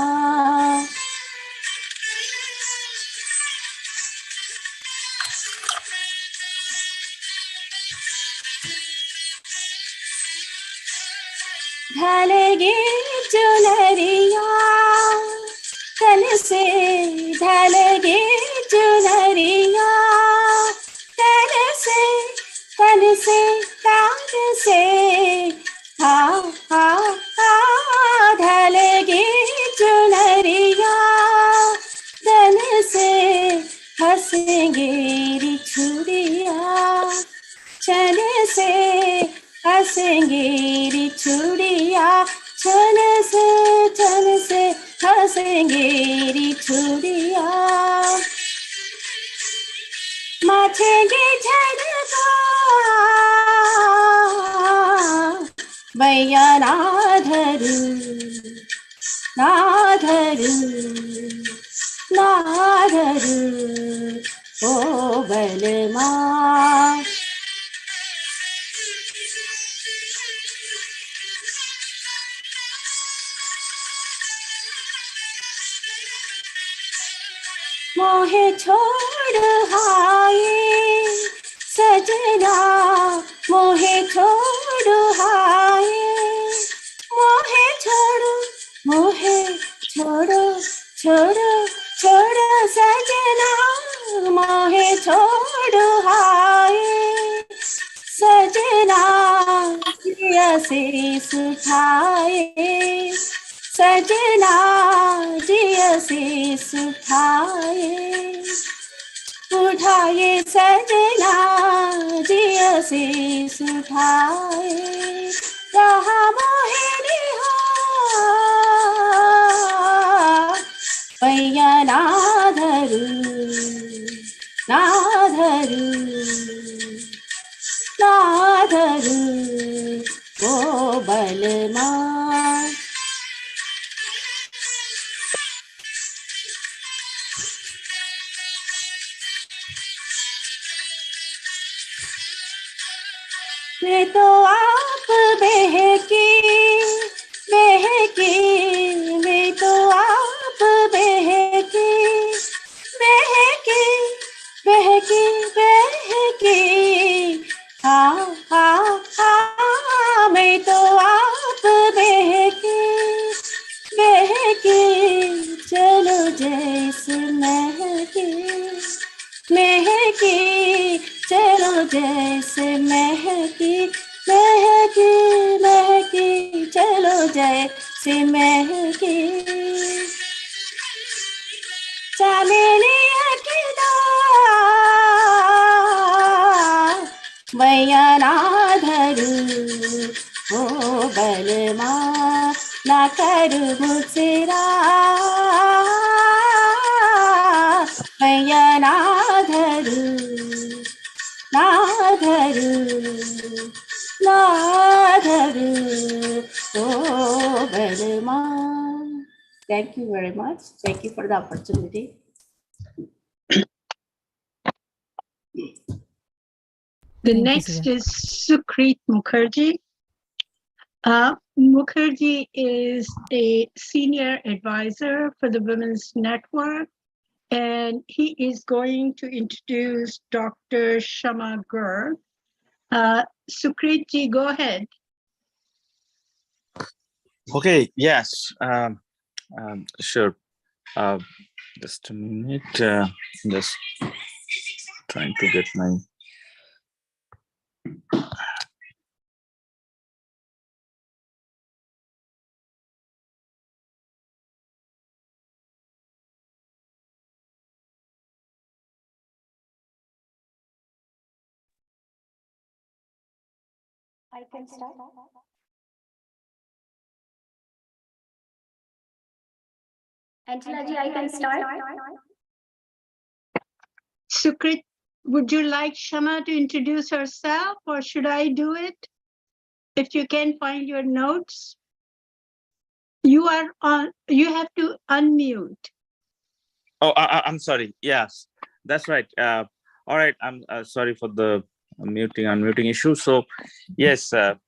[SPEAKER 20] ढलेगी चुनरिया तन से ढलेगी चुनरिया तन से कान से हा हा हा ढलेगी चुनरिया तन से हंसेंगे री छुरिया चन से हंसेंगे री छुरिया चन से हंसेंगे री छुरिया माचेंगे झनका भैया नाधर नाधर नाधर ओ बलमा मोहे छोड़ हाय सजना मोहे छोड़ हाय मोहे छोड़ो छोड़ो सजना मोहे छोड़ हाय सजना जिया से सुखाए सजना जिया से सुखाए उठाए सजना जिया से सुखाए रहा मोहिनी हो भैया नाधर नाधर नाधर ओ बलमा मैं तो आप बहकी मैं तो आप बहकी हा हा हा मैं तो आप बहकी चलो जैसे महके चलो जैसे महकी चलो जैसे महकी चमेली अकेला भैया नाधर ओ बलमा ना कर मुझसे भैया नाधर नाधर नाधर ओ बलमा. Thank you very much. Thank you for the opportunity.
[SPEAKER 1] The
[SPEAKER 3] Thank you,
[SPEAKER 1] next
[SPEAKER 3] Sudha.
[SPEAKER 1] is Sukrit Mukherjee. Mukherjee is a senior advisor for the Women's Network, and he is going to introduce Dr. Shama Garg. Sukritji, go ahead.
[SPEAKER 21] Okay, yes, sure. Just a minute, just trying to get my.
[SPEAKER 20] I can start. Angela ji, I can start.
[SPEAKER 1] Sukrit, would you like Shama to introduce herself, or should I do it? If you can find your notes. You are on, you have to unmute.
[SPEAKER 21] Oh, I'm sorry. Yes, that's right. All right. I'm sorry for the unmuting issue. So, yes, like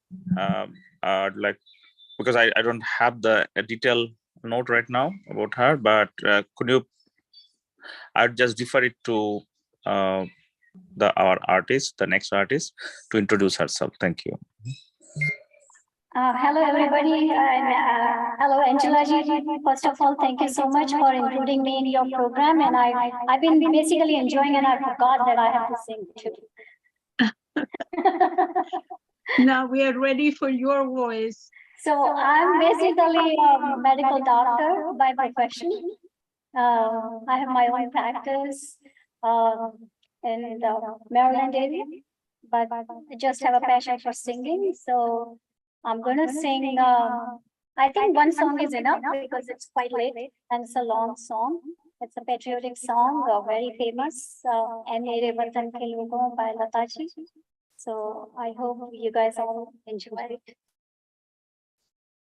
[SPEAKER 21] because I don't have the detailed note right now about her, but could you? I'd just defer it to our artist, the next artist, to introduce herself. Thank you.
[SPEAKER 20] Hello, everybody, and hello, Angela ji. First of all, thank you so much for including me in your program, and I've been basically enjoying, and I forgot that I have to sing too.
[SPEAKER 1] Now we are ready for your voice.
[SPEAKER 20] So I'm basically a medical doctor by profession. I have my own practice in the Maryland area, but I just have a passion for singing. So I'm going to sing, I think one song is enough because it's quite late and it's a long song. It's a patriotic song, very famous, "Ae Mere Watan Ke Logon" by Lata ji. So I hope you guys all enjoy it.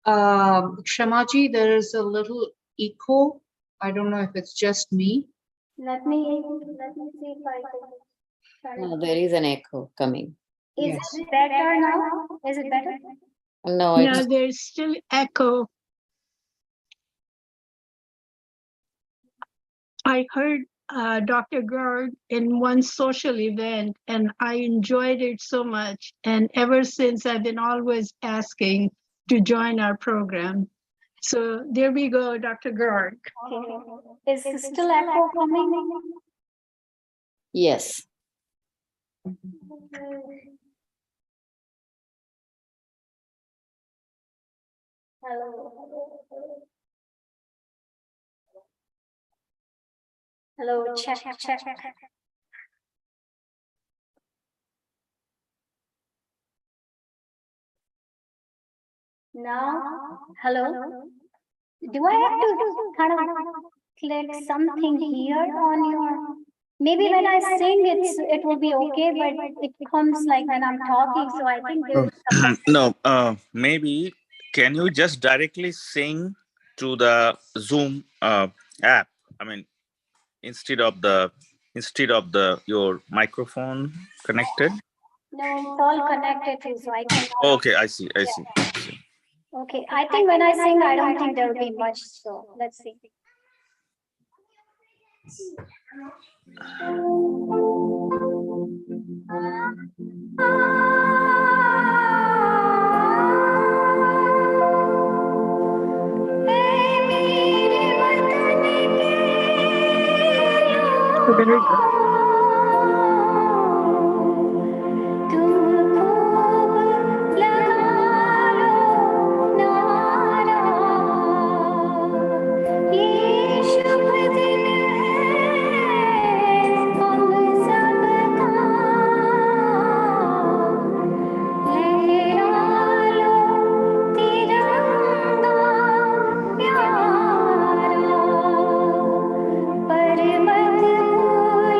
[SPEAKER 11] Shamaji, there is a little echo. I don't know if it's just me.
[SPEAKER 20] Let me see if I can.
[SPEAKER 2] No, there is an echo coming.
[SPEAKER 20] Is it better now? Is it better?
[SPEAKER 2] No,
[SPEAKER 1] No,
[SPEAKER 2] it's
[SPEAKER 1] there's still echo. I heard Dr. Garg in one social event, and I enjoyed it so much. And ever since, I've been always asking to join our program. So there we go, Dr. Garg.
[SPEAKER 20] Okay. Is it still echo coming?
[SPEAKER 2] yes.
[SPEAKER 20] Hello. Hello, check. Now, hello. Do I have to kind of click something here on your? Maybe when I sing, it will be okay, but it comes like when I'm talking. So I think there's
[SPEAKER 21] No, maybe can you just directly sing to the Zoom app? I mean, instead of your microphone connected.
[SPEAKER 20] no, it's all connected, so I can.
[SPEAKER 21] Okay, I see.
[SPEAKER 20] Okay, I think when I sing, I don't think there will be much. So let's see.
[SPEAKER 1] Very good.
[SPEAKER 20] पर मत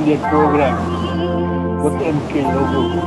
[SPEAKER 4] ये programme वतन के लोगों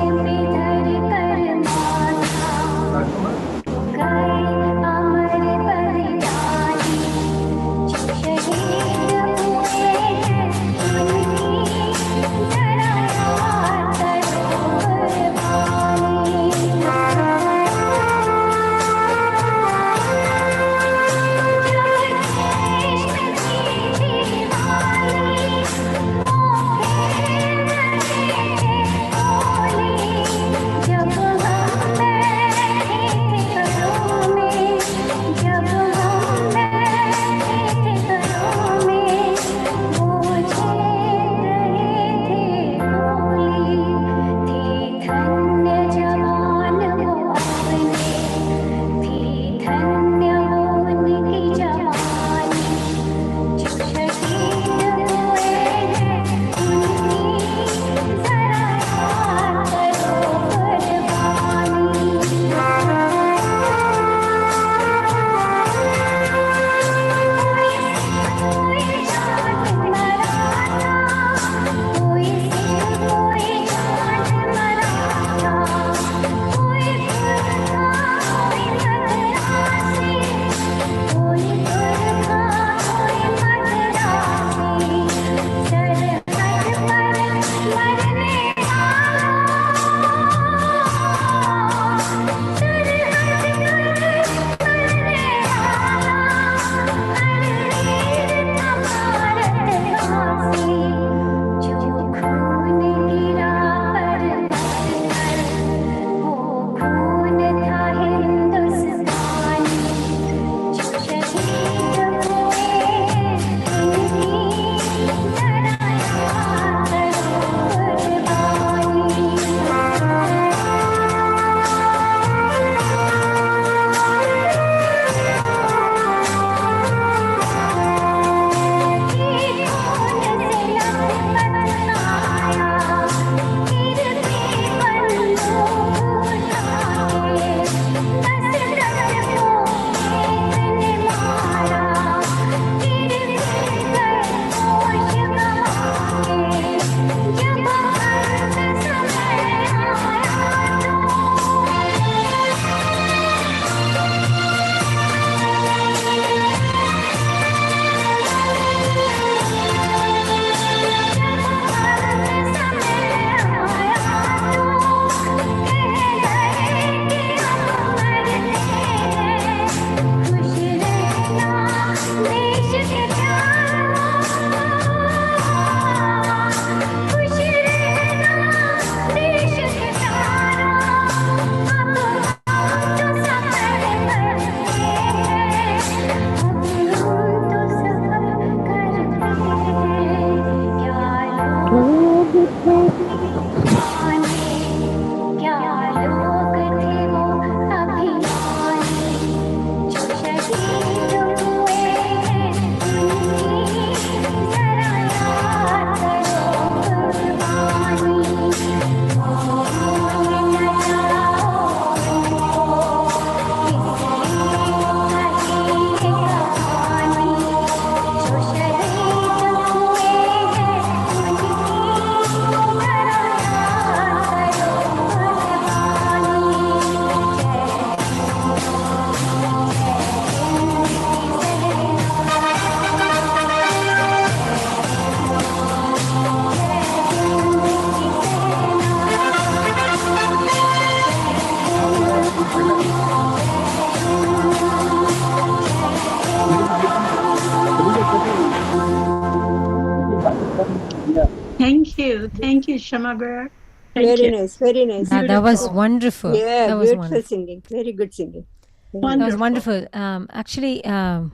[SPEAKER 1] Thank you, Shamagar.
[SPEAKER 22] Very nice, very nice.
[SPEAKER 3] That was wonderful.
[SPEAKER 22] Yeah,
[SPEAKER 3] that was
[SPEAKER 22] beautiful
[SPEAKER 3] wonderful.
[SPEAKER 22] singing. Very good singing.
[SPEAKER 3] That was wonderful. Actually, that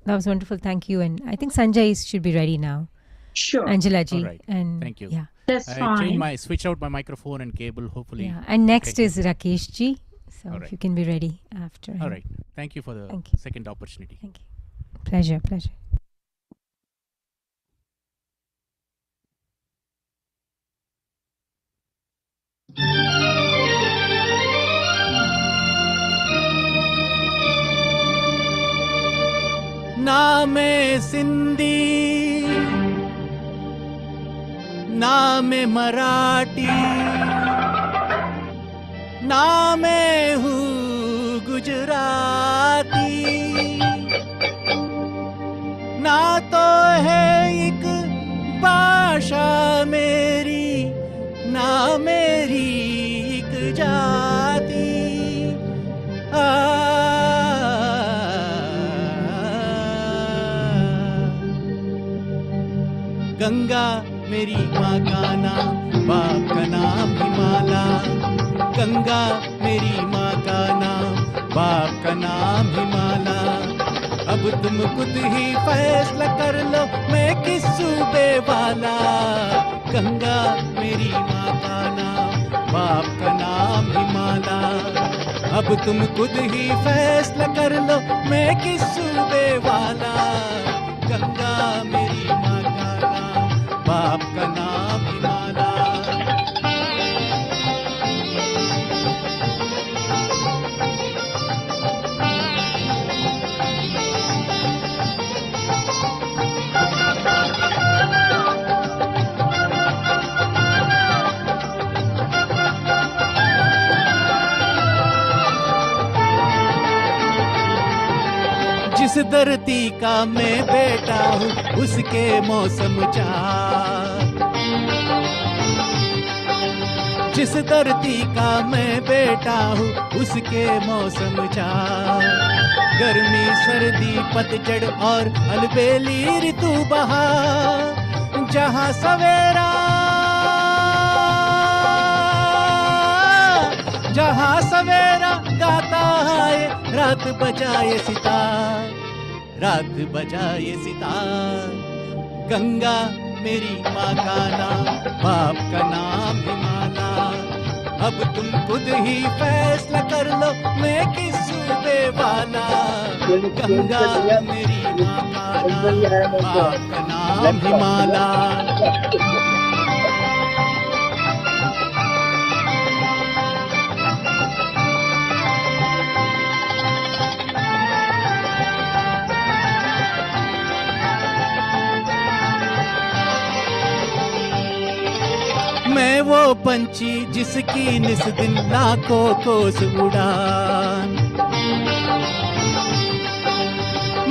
[SPEAKER 3] was wonderful. Thank you. And I think Sanjay should be ready now.
[SPEAKER 1] Sure.
[SPEAKER 3] Angela ji.
[SPEAKER 10] All right.
[SPEAKER 3] And
[SPEAKER 10] Thank you.
[SPEAKER 3] Yeah.
[SPEAKER 1] That's fine.
[SPEAKER 10] Switch out my microphone and cable, hopefully.
[SPEAKER 3] Yeah. And next is Rakesh ji. So
[SPEAKER 10] All
[SPEAKER 3] if
[SPEAKER 10] right.
[SPEAKER 3] you can be ready after.
[SPEAKER 10] All
[SPEAKER 3] him.
[SPEAKER 10] right. Thank you for the
[SPEAKER 3] Thank you.
[SPEAKER 10] second opportunity.
[SPEAKER 3] Thank you. Pleasure, pleasure.
[SPEAKER 10] नामे सिंधी ना मैं मराठी, ना मैं हूँ गुजराती, ना तो है एक भाषा मेरी, ना मेरी एक जाति। गंगा मेरी माँ का नाम, बाप का नाम हिमाला। गंगा मेरी माँ का नाम, बाप का नाम हिमाला। अब तुम खुद ही फैसला कर लो मैं किस सूबे वाला। गंगा मेरी माँ का नाम, बाप का नाम हिमाला। अब तुम खुद ही फैसला कर लो मैं किस सूबे वाला। गंगा मेरी माँ का नाम, बाप का नाम हिमाला। जिस धरती का मैं बेटा हूँ उसके मौसम चार। जिस धरती का मैं बेटा हूँ उसके मौसम चार। गर्मी सर्दी पतझड़ और अलबेली ऋतु बहार। जहाँ सवेरा, जहाँ सवेरा गाता है रात बजाए सितार, रात बजाए सितार। गंगा मेरी माँ का नाम, बाप का नाम हिमाला। अब तुम खुद ही फैसला कर लो मैं किस सूबे वाला। गंगा मेरी माँ का नाम, बाप का नाम हिमाला। मैं वो पंछी जिसकी निस दिन लाखों कोस उड़ान।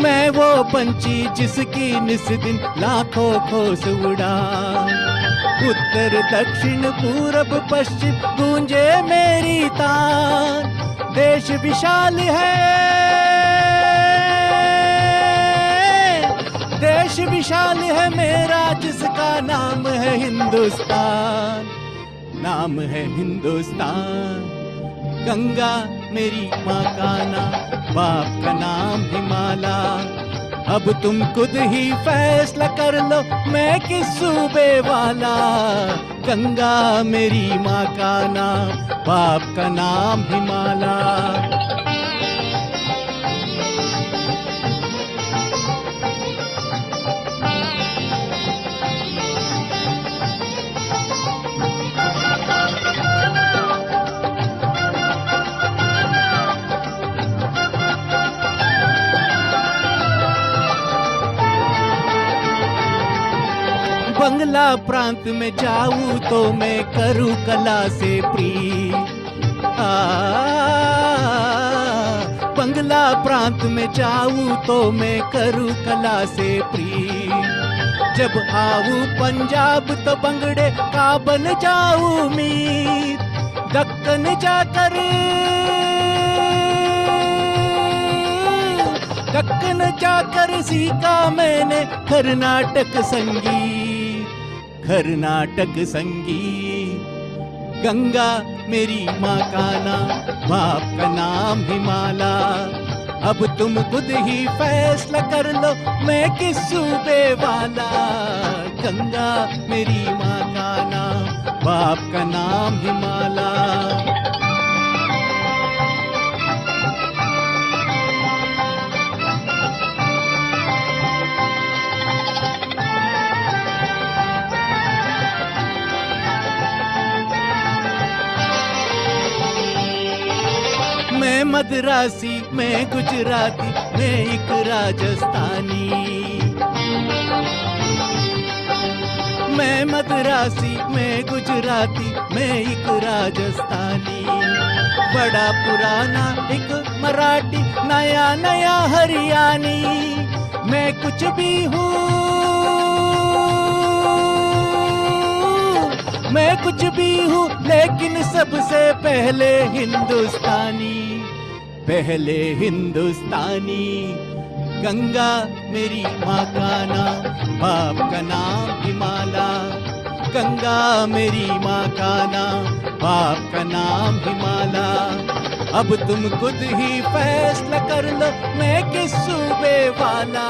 [SPEAKER 10] मैं वो पंछी जिसकी निस दिन लाखों कोस उड़ान। उत्तर दक्षिण पूरब पश्चिम गूंजे मेरी तान। देश विशाल है, देश विशाल है मेरा जिसका नाम है हिंदुस्तान, नाम है हिंदुस्तान। गंगा मेरी माँ का नाम, बाप का नाम हिमाला। अब तुम खुद ही फैसला कर लो मैं किस सूबे वाला। गंगा मेरी माँ का नाम, बाप का नाम हिमाला। बंगला प्रांत में जाऊं तो मैं करूं कला से प्रीत। बंगला प्रांत में जाऊं तो मैं करूं कला से प्रीत। जब आऊं पंजाब तो बंगड़े का बन जाऊं मीर। दक्कन जाकर, दक्कन जाकर सीखा मैंने कर्नाटक संगीत, कर्नाटक संगीत। गंगा मेरी माँ का नाम, बाप का नाम हिमाला। अब तुम खुद ही फैसला कर लो मैं किस सूबे वाला। गंगा मेरी माँ का नाम, बाप का नाम हिमाला। मैं मद्रासी, मैं गुजराती, मैं एक राजस्थानी। मैं मद्रासी, मैं गुजराती, मैं एक राजस्थानी, बड़ा पुराना एक मराठी, नया नया हरियाणी, मैं कुछ भी हूँ, मैं कुछ भी हूँ, लेकिन सबसे पहले हिंदुस्तानी, पहले हिंदुस्तानी। गंगा मेरी माँ का नाम, बाप का नाम हिमाला, गंगा मेरी माँ का नाम, बाप का नाम हिमाला। अब तुम खुद ही फैसला कर लो, मैं किस सूबे वाला,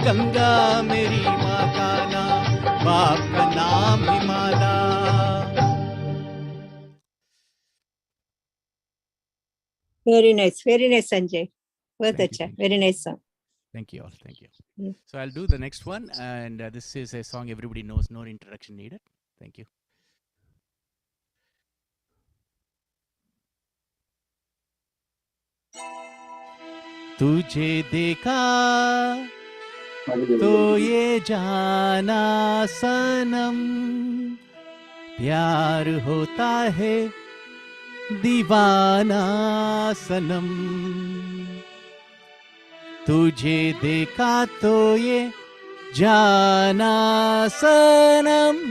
[SPEAKER 10] गंगा मेरी माँ का नाम, बाप का नाम हिमाला।
[SPEAKER 22] Very nice, Sanjay. बहुत अच्छा, very nice song.
[SPEAKER 10] Thank you all. Thank you.
[SPEAKER 22] Mm.
[SPEAKER 10] So I'll do the next one, and this is a song everybody knows, no introduction needed. Thank you. तुझे देखा तो ये जाना सनम, प्यार होता है दीवाना सनम, तुझे देखा तो ये जाना सनम।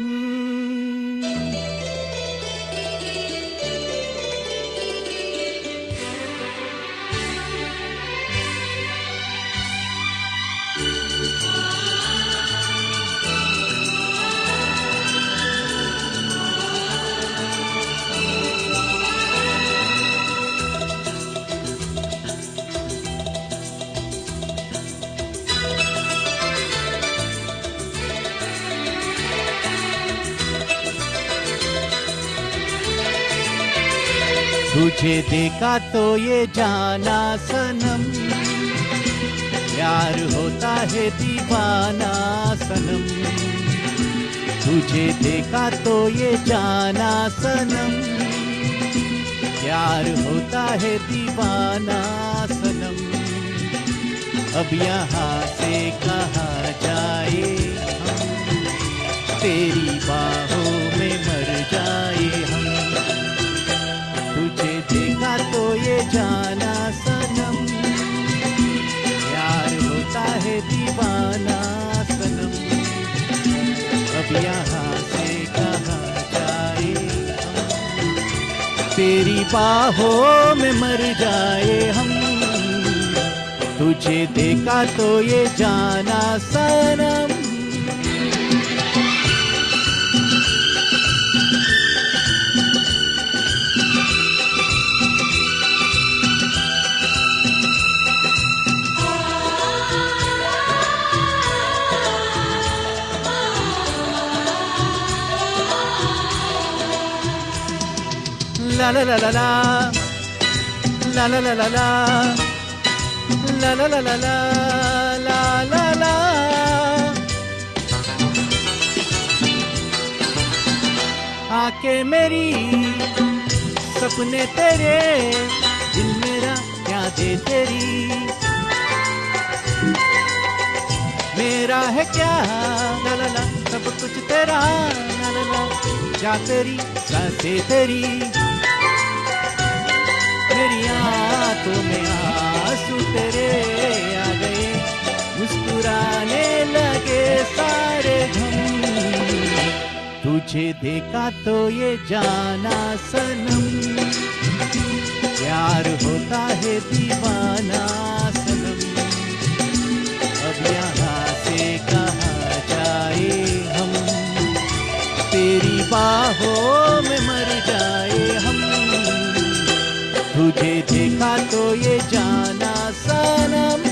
[SPEAKER 10] तुझे देखा तो ये जाना सनम, प्यार होता है दीवाना सनम, तुझे देखा तो ये जाना सनम, प्यार होता है दीवाना सनम। अब यहाँ से कहाँ जाए हम, तेरी बाहों में मर जाए हम, तुझे देखा तो ये जाना सनम, प्यार होता है दीवाना सनम। अब यहाँ से कहाँ जाए हम, तेरी बाहों में मर जाए हम, तुझे देखा तो ये जाना सनम। La la la la la, la la la la la, la la la la la, la la la। आके मेरी सपने तेरे, दिल मेरा क्या दे तेरी, मेरा है क्या ला ला ला, सब कुछ तेरा ला ला ला, जा तेरी सांसें तेरी, मेरी आंखों में आंसू तेरे आ गए, मुस्कुराने लगे सारे हम, तुझे देखा तो ये जाना सनम, प्यार होता है दीवाना सनम। अब यहाँ से कहाँ जाए हम, तेरी बाहों में मर जाए हम, तुझे देखा तो ये जाना सनम।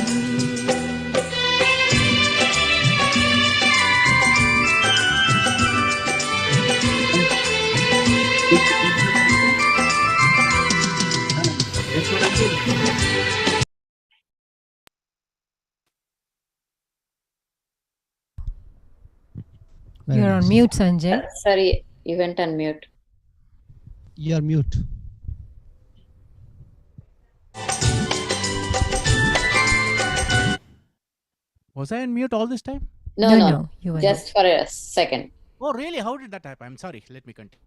[SPEAKER 3] You're on mute, Sanjay.
[SPEAKER 2] Sorry, you went on mute.
[SPEAKER 10] You're mute. Was I on mute all this time?
[SPEAKER 2] No,
[SPEAKER 3] No,
[SPEAKER 2] no,
[SPEAKER 3] no, you were
[SPEAKER 2] just for a second.
[SPEAKER 10] Oh, really? How did that happen? I'm sorry. Let me continue.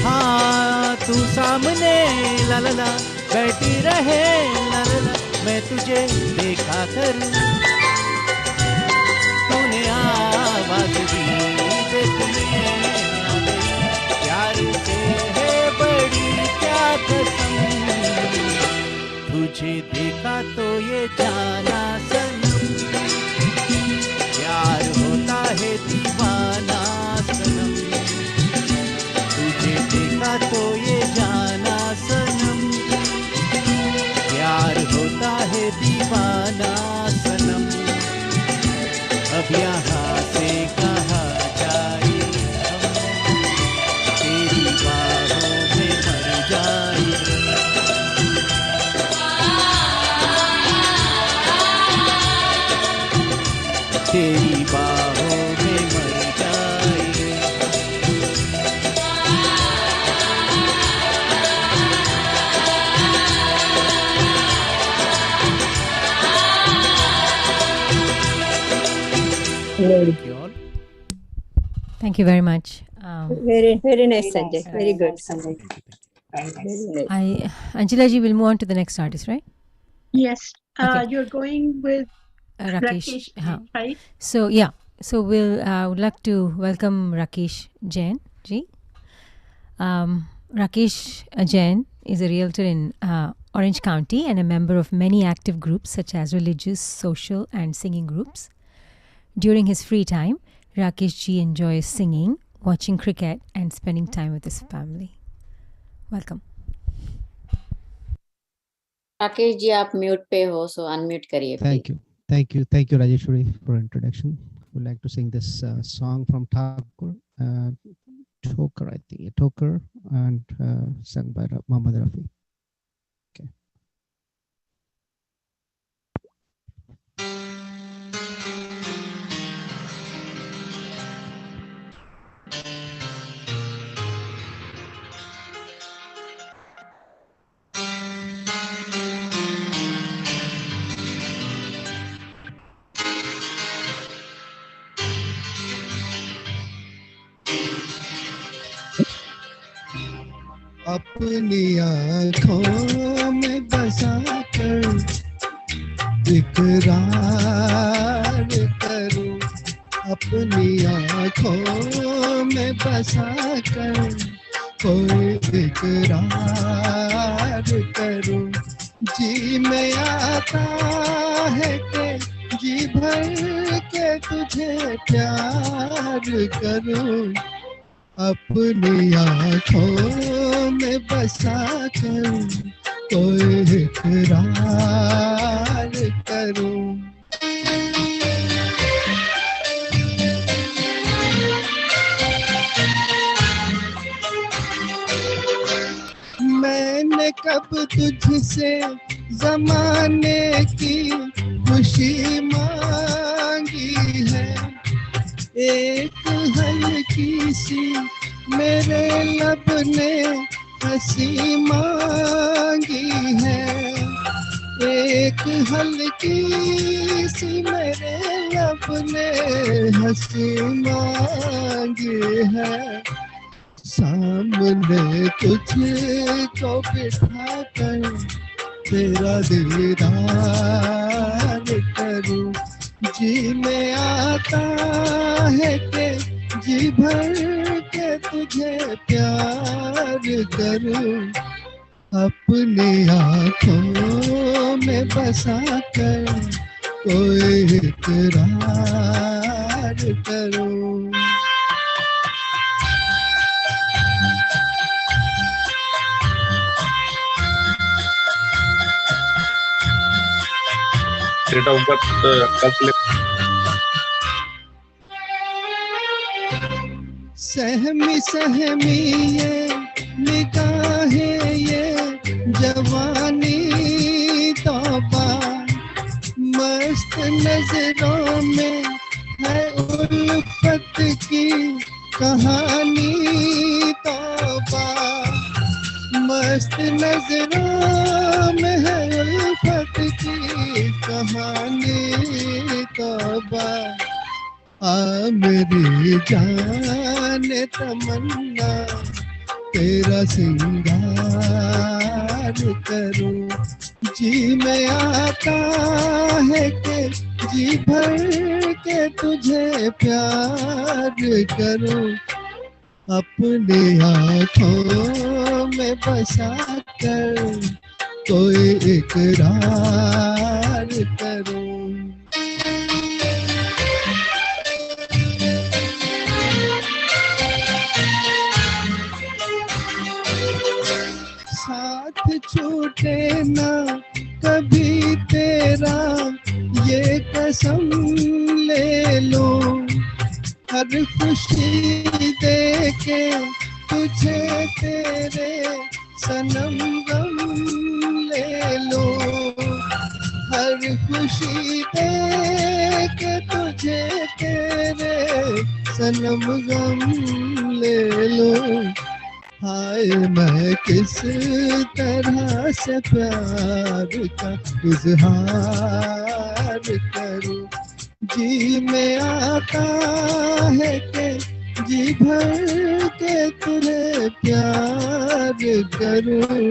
[SPEAKER 10] हाँ तू सामने ला ला ला बैठी रहे ला ला ला मैं तुझे देखा करूं तूने आवाज दी देखने आ गई प्यार से है बड़ी क्या कसम तुझे देखा तो ये जाना सनम प्यार होता है दीवाना सनम तुझे देखा तो ये जाना सनम प्यार होता है दीवाना सनम अब यहाँ से कहाँ जाए हम तेरी बाहों में मर जाए तेरी बाहों में मर जाए Thank you all.
[SPEAKER 3] Thank you very much.
[SPEAKER 22] Very nice, Sanjay. Very good.
[SPEAKER 11] Sanjay.
[SPEAKER 22] Very nice.
[SPEAKER 3] Angela ji will move on to the next artist, right?
[SPEAKER 1] Yes,
[SPEAKER 3] Okay.
[SPEAKER 1] you're going with
[SPEAKER 3] Rakesh.
[SPEAKER 1] Rakesh,
[SPEAKER 3] हाँ.
[SPEAKER 1] right?
[SPEAKER 3] So yeah, so we'll would like to welcome Rakesh Jain ji. Rakesh Jain is a realtor in Orange County and a member of many active groups such as religious, social, and singing groups. During his free time, Rakesh ji enjoys singing, watching cricket, and spending time with his family. Welcome.
[SPEAKER 2] Rakesh ji आप mute पे हो सो unmute करिए
[SPEAKER 10] Thank you. Thank you. Thank you, Rajeshwari, for introduction. I would like to sing this song from Thakur, Toker, I think, Toker, and sung by Muhammad Rafi. Okay. अपनी आँखों में बसा कर इकरार करूं अपनी आँखों में बसा कर कोई इकरार करूं जी में आता है कि जी भर के तुझे प्यार करूं अपनी आँखों में बसा कर कोई इकरार करूं मैंने कब तुझसे ज़माने की खुशी मांगी है एक हल्की सी मेरे लब ने हंसी मांगी है एक हल्की सी मेरे लब ने हंसी मांगी है सामने तुझको बिठा कर तेरा दीदार करूं जी में आता है कि जी भर के तुझे प्यार करूं अपनी आँखों में बसा कर कोई इकरार करूं
[SPEAKER 14] Date of birth calculate.
[SPEAKER 10] सहमी सहमी ये निगाहें ये जवानी तौबा मस्त नजरों में है उल्फत की कहानी तौबा मस्त नजरों में है उल्फत की कहानी तौबा आ मेरी जान तमन्ना तेरा सिंगार करूं जी में आता है कि जी भर के तुझे प्यार करूं अपनी आँखों में बसा कर कोई इकरार करूं साथ छूटे ना कभी तेरा ये कसम ले लो हर खुशी दे के तुझे तेरे सनम गम ले लो हर खुशी दे के तुझे तेरे सनम गम ले लो हाय मैं किस तरह से प्यार का इजहार करूं जी में आता है कि जी भर के तुझे प्यार करूं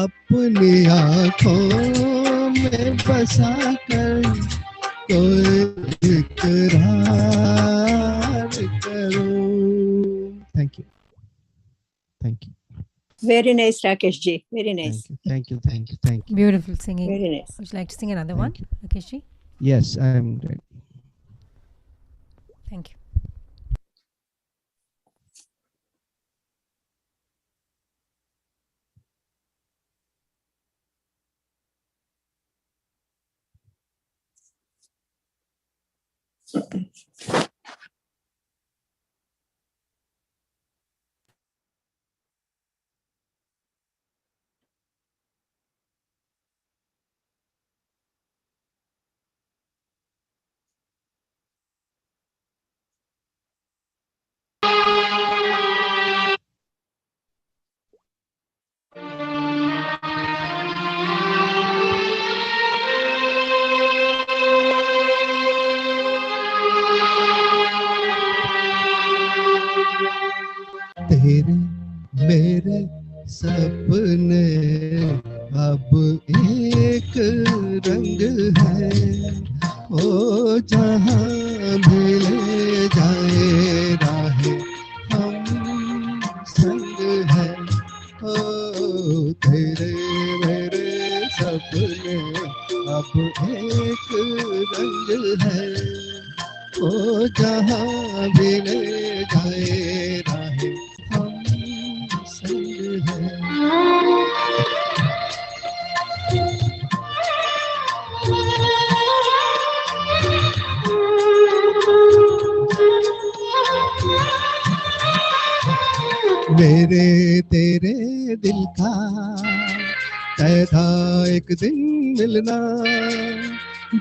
[SPEAKER 10] अपनी आँखों में बसा कर कोई इकरार करूं thank you
[SPEAKER 22] Very nice, Rakesh ji. Very nice.
[SPEAKER 10] Thank you.
[SPEAKER 3] Beautiful singing.
[SPEAKER 22] Very nice.
[SPEAKER 3] Would you like to sing another one, Rakesh ji?
[SPEAKER 10] Yes, I am ready.
[SPEAKER 3] Thank you.
[SPEAKER 10] तेरे मेरे सपने अब एक रंग है ओ जहां भी ले जाए राहें हम संग है ओ तेरे मेरे सपने अब एक रंग है ओ जहां भी ले जाए राहें हम संग है मेरे तेरे दिल का तय था एक दिन मिलना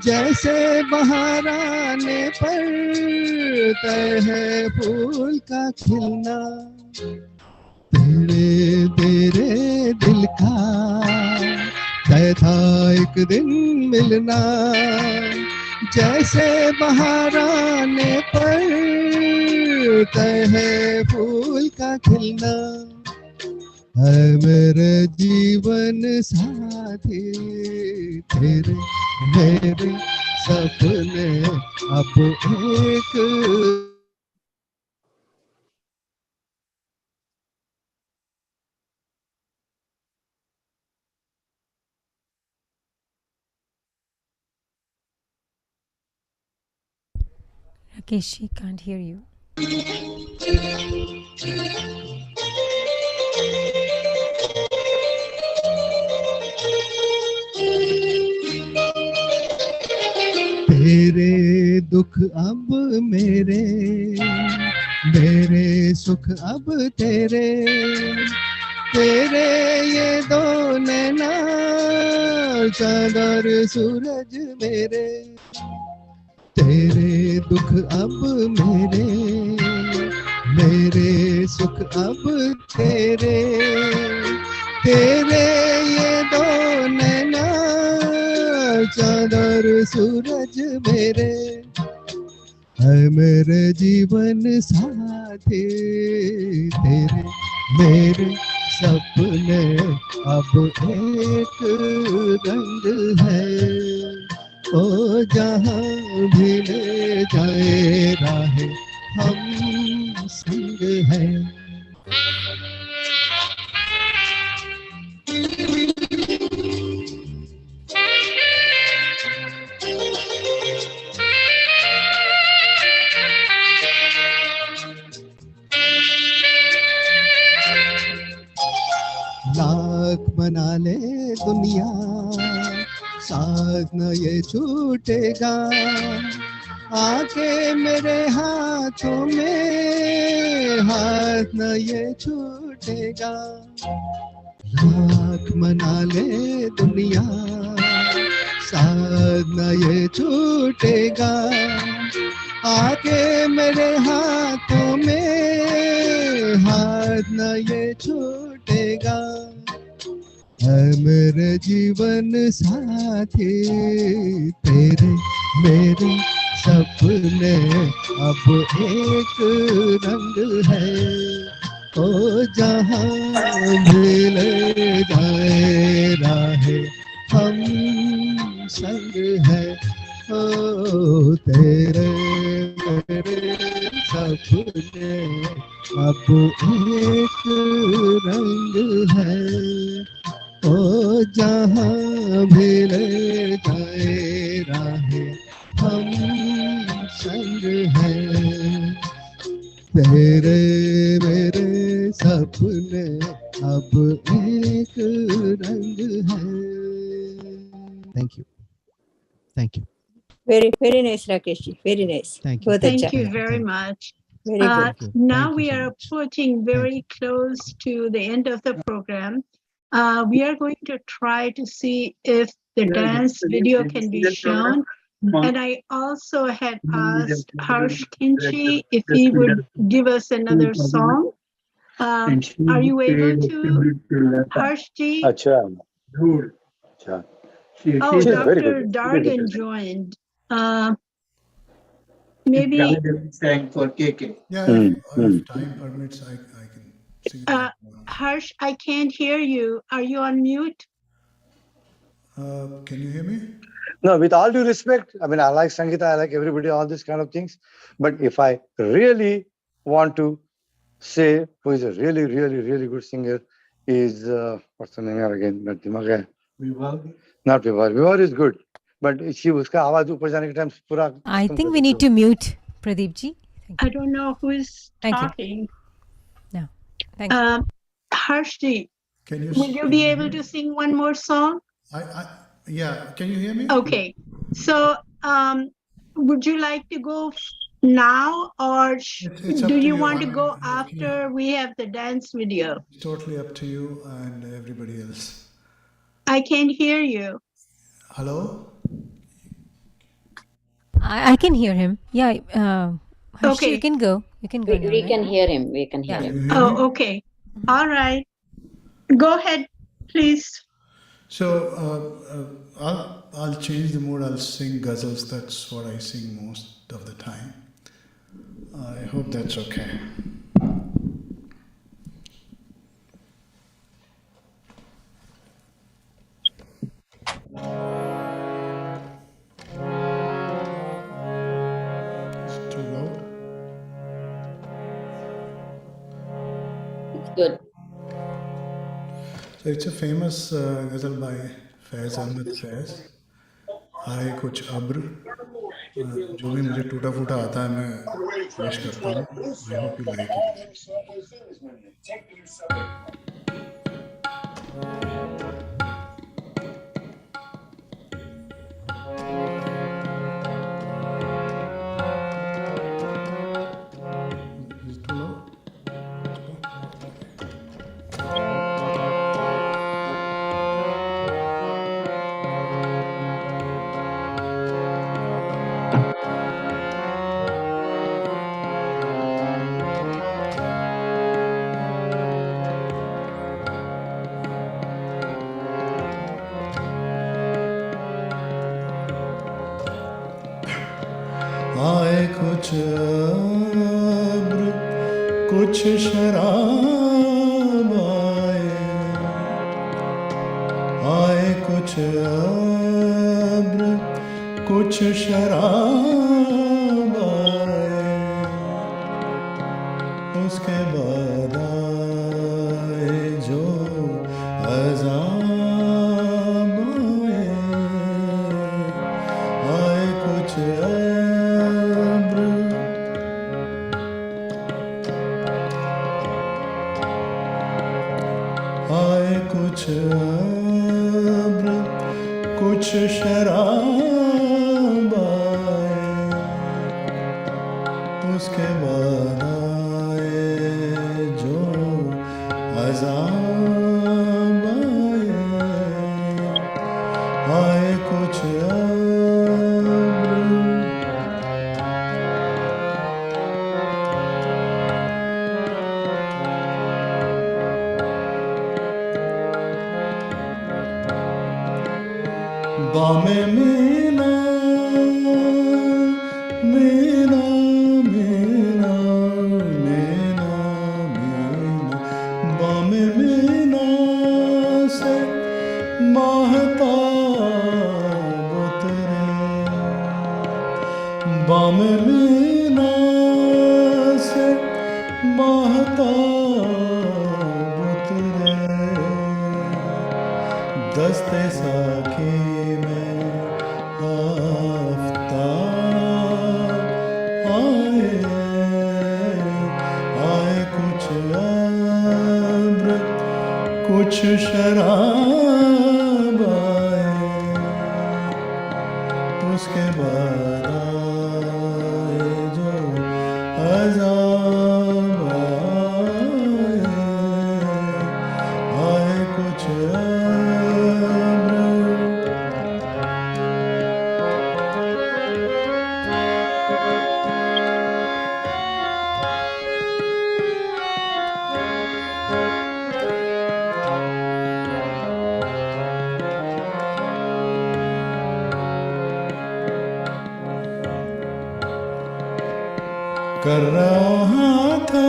[SPEAKER 10] जैसे बहार आने पर तय है फूल का खिलना तेरे तेरे दिल का तय था एक दिन मिलना जैसे बहार आने पर तय है फूल का खिलना है मेरे जीवन साथी तेरे मेरे सपने अब एक
[SPEAKER 3] Rakesh ji, can't hear you.
[SPEAKER 10] तेरे दुख अब मेरे मेरे सुख अब तेरे तेरे ये दो नैना चाँद और सूरज मेरे तेरे दुख अब मेरे मेरे सुख अब तेरे तेरे ये दो नैना चाँद और सूरज मेरे है मेरे जीवन साथी, तेरे मेरे सपने अब एक रंग है, ओ जहाँ भी ले जाए राहें हम संग हैं। लाख बना ले दुनिया, साथ न ये छूटेगा, आके मेरे हाथों में हाथ न ये छूटेगा। लाख मना ले दुनिया, साथ न ये छूटेगा, आके मेरे हाथों में हाथ न ये छूटेगा। है मेरे जीवन साथी, तेरे मेरे सपने अब एक रंग है, ओ जहाँ मिल जाए राहें हम संग है, ओ तेरे मेरे सपने अब एक रंग है, ओ जहाँ भी ले जाए राहें हम संग हैं। तेरे मेरे सपने अब एक रंग है। Thank you. Thank you.
[SPEAKER 22] Very nice, Rakesh ji. Very nice.
[SPEAKER 10] Thank you.
[SPEAKER 22] बहुत
[SPEAKER 1] Thank
[SPEAKER 22] अच्छा.
[SPEAKER 1] you very much.
[SPEAKER 22] Very good.
[SPEAKER 1] Now we are approaching very close to the end of the program. We are going to try to see if the dance video can be shown. And I also had asked Harsh Kinchi if he would give us another song. Are you able to, Harsh ji?
[SPEAKER 4] अच्छा अच्छा
[SPEAKER 1] Oh, Dr. Dargan joined. Maybe
[SPEAKER 6] sang for KK. Yeah, if time permits, I can sing it.
[SPEAKER 1] Harsh, I can't hear you. Are you on mute?
[SPEAKER 6] Can you hear me?
[SPEAKER 4] No, with all due respect, I mean, I like Sangeeta, I like everybody, all these kind of things. But if I really want to say who is a really, really, really good singer is, what's the name here again? Not Vival. Vival is good. But she, uska आवाज ऊपर जाने के time पूरा.
[SPEAKER 3] I think we need to mute Pradeep ji.
[SPEAKER 1] I don't know who is talking.
[SPEAKER 3] No, thank you.
[SPEAKER 1] Harsh ji, will you be able to sing one more song?
[SPEAKER 6] Yeah, can you hear me?
[SPEAKER 1] Okay. So, would you like to go now, or do you want to go after we have the dance video?
[SPEAKER 6] It's totally up to you and everybody else.
[SPEAKER 1] I can't hear you.
[SPEAKER 6] Hello?
[SPEAKER 3] I can hear him. Yeah. Harsh,
[SPEAKER 1] Okay.
[SPEAKER 3] you can go. You can go.
[SPEAKER 2] We
[SPEAKER 3] now, right?
[SPEAKER 2] can hear him. We can hear him.
[SPEAKER 1] Oh, okay. All right. Go ahead, please.
[SPEAKER 6] So I'll change the mood. I'll sing ghazals. That's what I sing most of the time. I hope that's okay. It's too loud.
[SPEAKER 2] It's good.
[SPEAKER 6] So it's a famous ghazal by Faiz Ahmed Faiz. आए कुछ अब्र, जो भी मुझे टूटा फूटा आता है मैं पेश करता हूँ. I hope you like it. Is it too loud? कुछ अब्र कुछ शराब आए कुछ अब्र कुछ शराब आए उसके बाद आए जो अज़ाब आए कुछ अब्र आए कुछ अब्र कुछ शराब आए उसके बाद आए जो अज़ाब आए कुछ बामे मीना मीना मीना मीना मीना बामे मीना से महताब उतरे बामे मीना से महताब उतरे दस्ते साकी कुछ शराब आए उसके बाद आए जो अज़ाब आए कुछ कर रहा था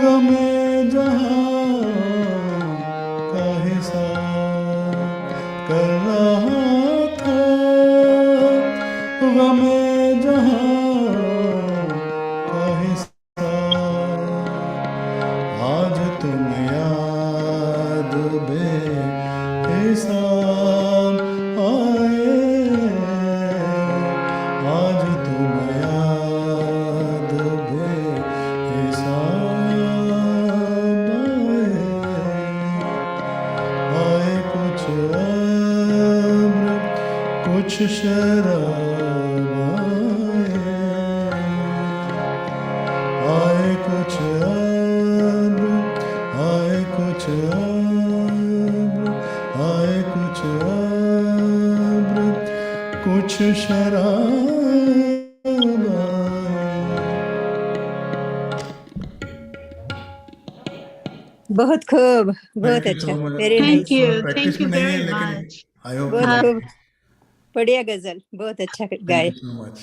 [SPEAKER 6] गमे जहां का हिसाब कर रहा था गमे जहां का हिसाब आज तुम याद बेहिसाब आए आज तुम याद बेहिसाब आए कुछ अब्र कुछ शराब आए कुछ अब्र आए कुछ आए कुछ अब्र कुछ शराब
[SPEAKER 22] बहुत खूब बहुत अच्छा very
[SPEAKER 1] Thank
[SPEAKER 22] nice
[SPEAKER 1] you. Thank you very much.
[SPEAKER 6] I hope
[SPEAKER 22] बहुत खूब बढ़िया गजल बहुत अच्छा गाए
[SPEAKER 6] so much.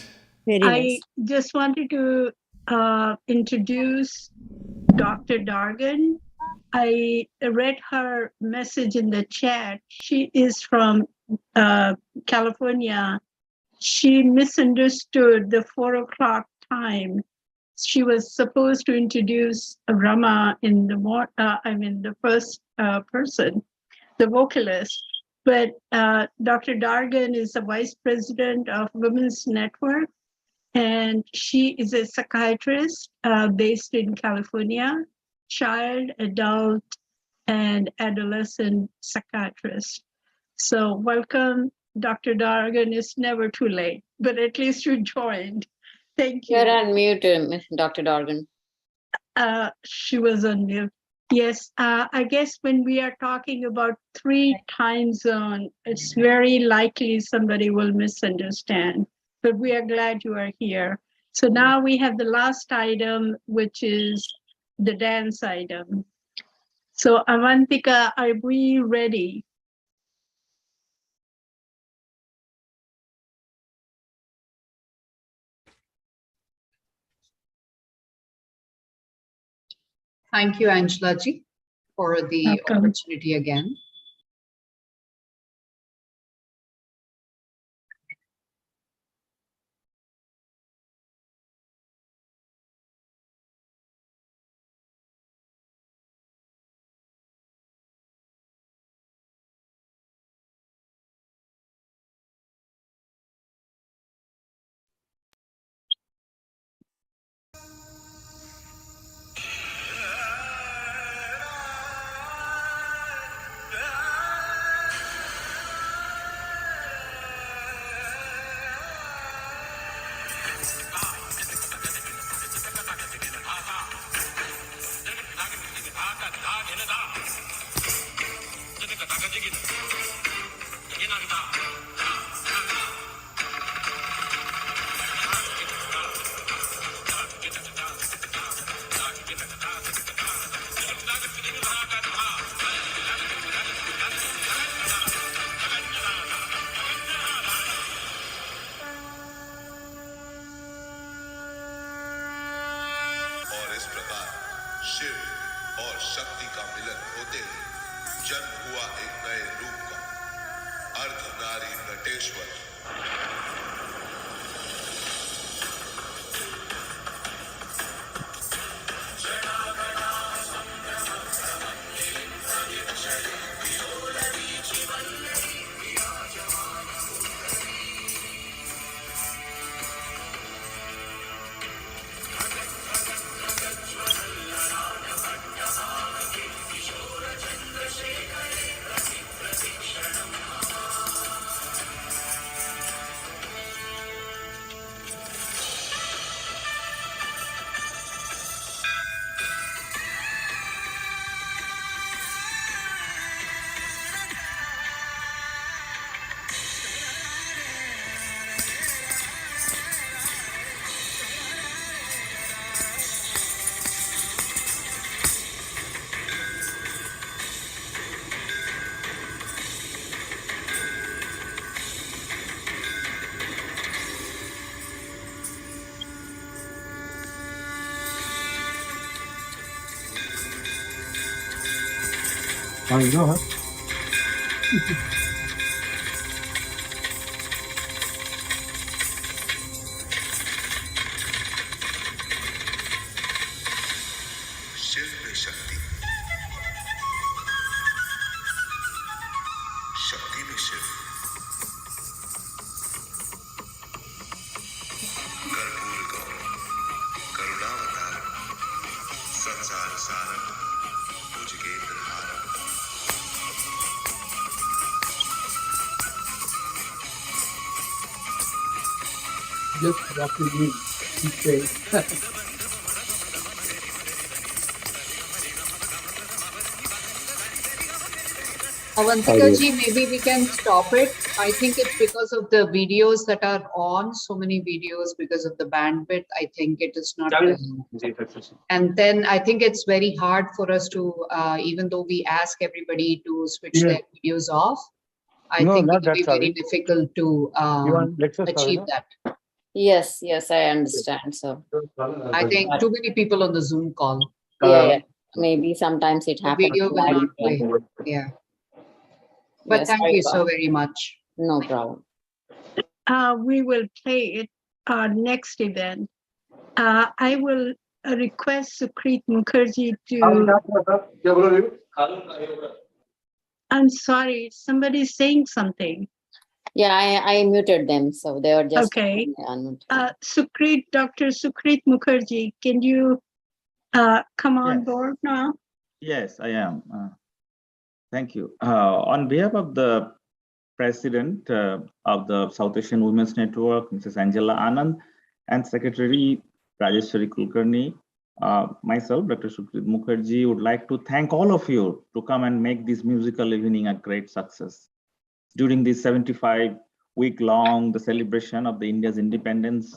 [SPEAKER 22] Very
[SPEAKER 1] I
[SPEAKER 22] nice
[SPEAKER 1] just wanted to introduce Dr. Dargan. I read her message in the chat. She is from California. She misunderstood the 4 o'clock time. She was supposed to introduce Rama in the the first person, the vocalist. But Dr. Dargan is the vice president of Women's Network, and she is a psychiatrist based in California, child, adult, and adolescent psychiatrist. So welcome, Dr. Dargan. It's never too late, but at least you joined. Thank you.
[SPEAKER 2] You're on mute, Dr. Dargan.
[SPEAKER 1] She was on mute. Yes, I guess when we are talking about 3 time zone, it's very likely somebody will misunderstand, but we are glad you are here. So now we have the last item, which is the dance item. So Avantika, are we ready
[SPEAKER 11] Thank you, Angela ji, for the
[SPEAKER 1] Welcome.
[SPEAKER 11] opportunity again.
[SPEAKER 8] और इस प्रकार शिव और शक्ति का मिलन होते ही जन्म हुआ एक नए रूप का, Ardhanari Nateshwar.
[SPEAKER 4] Oh, you know, huh?
[SPEAKER 8] Shiv में शक्ति, शक्ति में शिव, कर्पूर गौरम, करुणावतारम, संसार सारम, भुजगेंद्रहारम।
[SPEAKER 9] Just roughly mean, he says.
[SPEAKER 11] Avantika ji, maybe we can stop it. I think it's because of the videos that are on, so many videos because of the bandwidth. I think it is not. And then I think it's very hard for us to, even though we ask everybody to switch their videos off, I
[SPEAKER 4] No,
[SPEAKER 11] think
[SPEAKER 4] not
[SPEAKER 11] it will be
[SPEAKER 4] that,
[SPEAKER 11] very
[SPEAKER 4] Savita.
[SPEAKER 11] difficult to
[SPEAKER 4] want lectures,
[SPEAKER 11] achieve
[SPEAKER 4] Savita?
[SPEAKER 11] that.
[SPEAKER 2] Yes, yes, I understand. So
[SPEAKER 11] I think too many people on the Zoom call.
[SPEAKER 2] yeah, maybe sometimes it
[SPEAKER 11] The
[SPEAKER 2] happens.
[SPEAKER 11] video will not play. Yeah. But
[SPEAKER 2] Yes,
[SPEAKER 11] thank
[SPEAKER 2] sorry
[SPEAKER 11] you
[SPEAKER 2] about
[SPEAKER 11] so
[SPEAKER 2] it.
[SPEAKER 11] very much.
[SPEAKER 2] No problem.
[SPEAKER 1] We will play it next event. I will request Sukrit Mukherjee to. I'm sorry, somebody's saying something.
[SPEAKER 2] Yeah, I muted them, so they were just
[SPEAKER 1] Okay.
[SPEAKER 2] unmuted.
[SPEAKER 1] Dr. Sukrit Mukherjee, can you come on
[SPEAKER 21] Yes.
[SPEAKER 1] board now?
[SPEAKER 21] Yes, I am. Thank you. On behalf of the President of the South Asian Women's Network, Mrs. Angela Anand, and Secretary Rajeshwari Kulkarni, myself, Dr. Sukrit Mukherjee, would like to thank all of you to come and make this musical evening a great success. During this 75-week-long the celebration of the India's Independence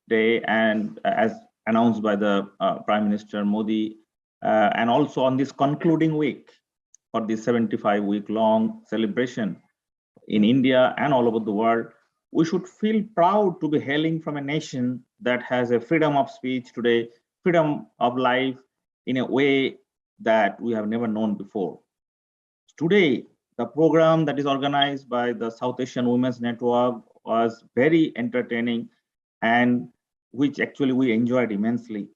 [SPEAKER 21] Day, and as announced by the Prime Minister Modi, and also on this concluding week for this 75-week-long celebration in India and all over the world, we should feel proud to be hailing from a nation that has a freedom of speech today, freedom of life, in a way that we have never known before. Today, the program that is organized by the South Asian Women's Network was very entertaining and which actually we enjoyed immensely.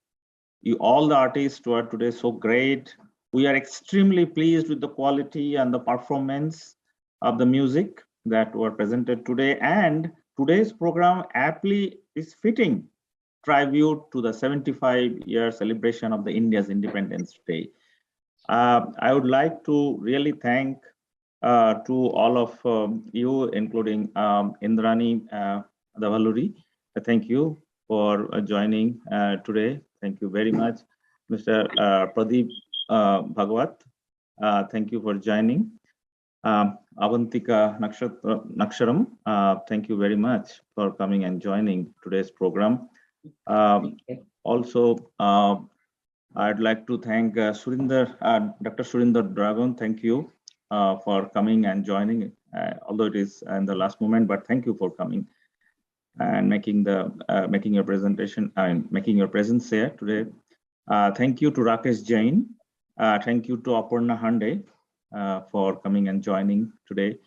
[SPEAKER 21] All the artists were today so great. We are extremely pleased with the quality and the performance of the music that were presented today, and today's program aptly is fitting tribute to the 75-year celebration of the India's Independence Day. I would like to really thank to all of you, including Indrani Davaluri. Thank you for joining today. Thank you very much. Mr. Pradeep Bhagwat, thank you for joining. Avantika Naksharam, thank you very much for coming and joining today's program. Also, I'd like to thank Dr. Surinder Dragon. Thank you for coming and joining, although it is in the last moment, but thank you for coming and making your presentation and making your presence here today. Thank you to Rakesh Jain. Thank you to Aparna Hande for coming and joining today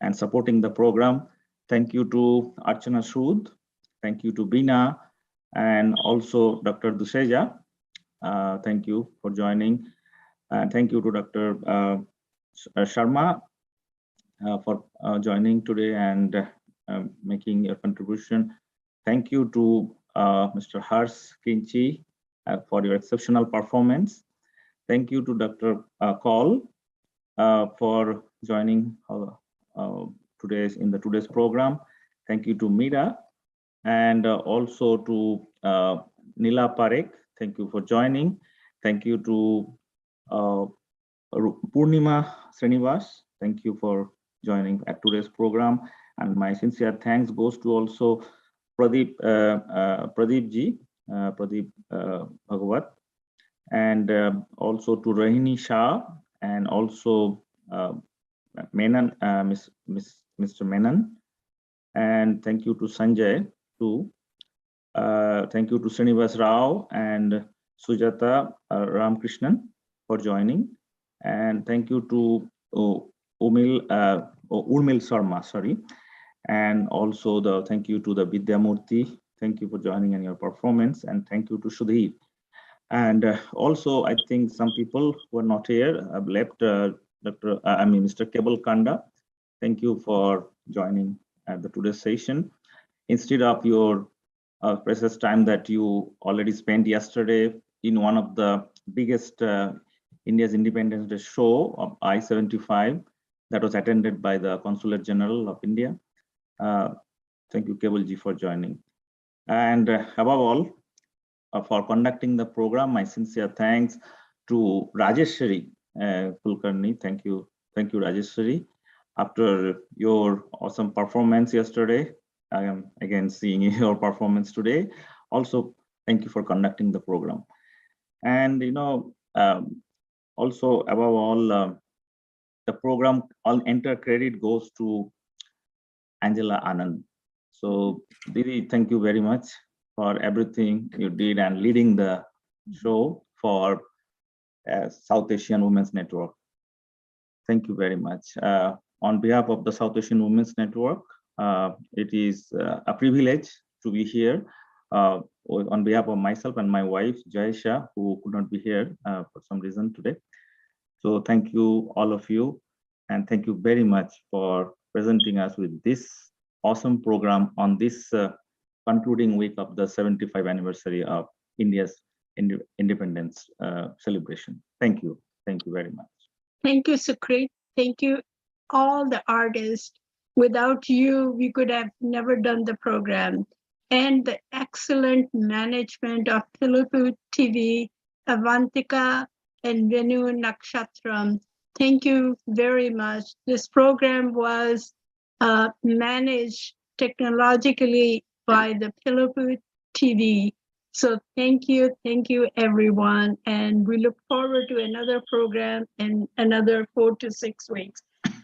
[SPEAKER 21] and supporting the program. Thank you to Archana Sood. Thank you to Bina and also Dr. Duseja. Thank you for joining. Thank you to Dr. Sharma for joining today and making your contribution. Thank you to Mr. Harsh Kinchi for your exceptional performance. Thank you to Dr. Kaul for joining today's program. Thank you to Mira and also to Nila Parekh. Thank you for joining. Thank you to Purnima Srinivas. Thank you for joining at today's program. And my sincere thanks goes to also Pradeep Bhagwat, and also to Rahini Shah, and also Menon, Mr. Menon, and thank you to Sanjay too. Thank you to Srinivas Rao and Sujata Ramkrishnan for joining, and thank you to Urmil Sharma, sorry, and also thank you to the Vidyamurthy. Thank you for joining and your performance, and thank you to Sudhir. And also, I think some people who are not here have left. Mr. Kebal Kanda, thank you for joining at today's session. Instead of your precious time that you already spent yesterday in one of the biggest India's Independence Day show of I-75 that was attended by the Consulate General of India. Thank you, Kebalji, for joining. And above all, for conducting the program, my sincere thanks to Rajeshwari Kulkarni. Thank you, Rajeshwari. After your awesome performance yesterday, I am again seeing your performance today. Also, thank you for conducting the program. And also above all, the program entire credit goes to Angela Anand. So, Didi, thank you very much for everything you did and leading the show for South Asian Women's Network. Thank you very much. On behalf of the South Asian Women's Network, it is a privilege to be here on behalf of myself and my wife, Jaisha, who could not be here for some reason today. So thank you, all of you, and thank you very much for presenting us with this awesome program on this concluding week of the 75th anniversary of India's independence celebration. Thank you. Thank you very much.
[SPEAKER 1] Thank you, Sukrit. Thank you, all the artists. Without you, we could have never done the program. And the excellent management of Telugu TV, Avantika and Venu Nakshatram. Thank you very much. This program was managed technologically by the Telugu TV. So thank you everyone. And we look forward to another program in another 4 to 6 weeks.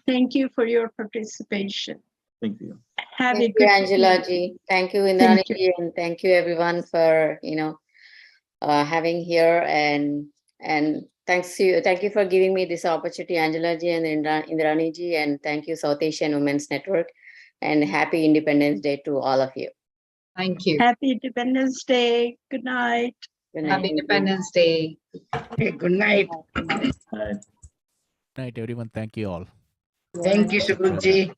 [SPEAKER 1] Thank you for your participation.
[SPEAKER 21] Thank you.
[SPEAKER 2] Thank you, Angela ji. Thank you, Indrani ji, and thank you everyone for having here. And And thank you for giving me this opportunity, Angela ji and Indrani ji, and thank you, South Asian Women's Network, and happy Independence Day to all of you.
[SPEAKER 11] Thank you.
[SPEAKER 1] Happy Independence Day. Good night.
[SPEAKER 2] Good night.
[SPEAKER 11] Happy Independence Day.
[SPEAKER 15] Good night.
[SPEAKER 10] Night, everyone. Thank you all.
[SPEAKER 15] Thank you, Suguji.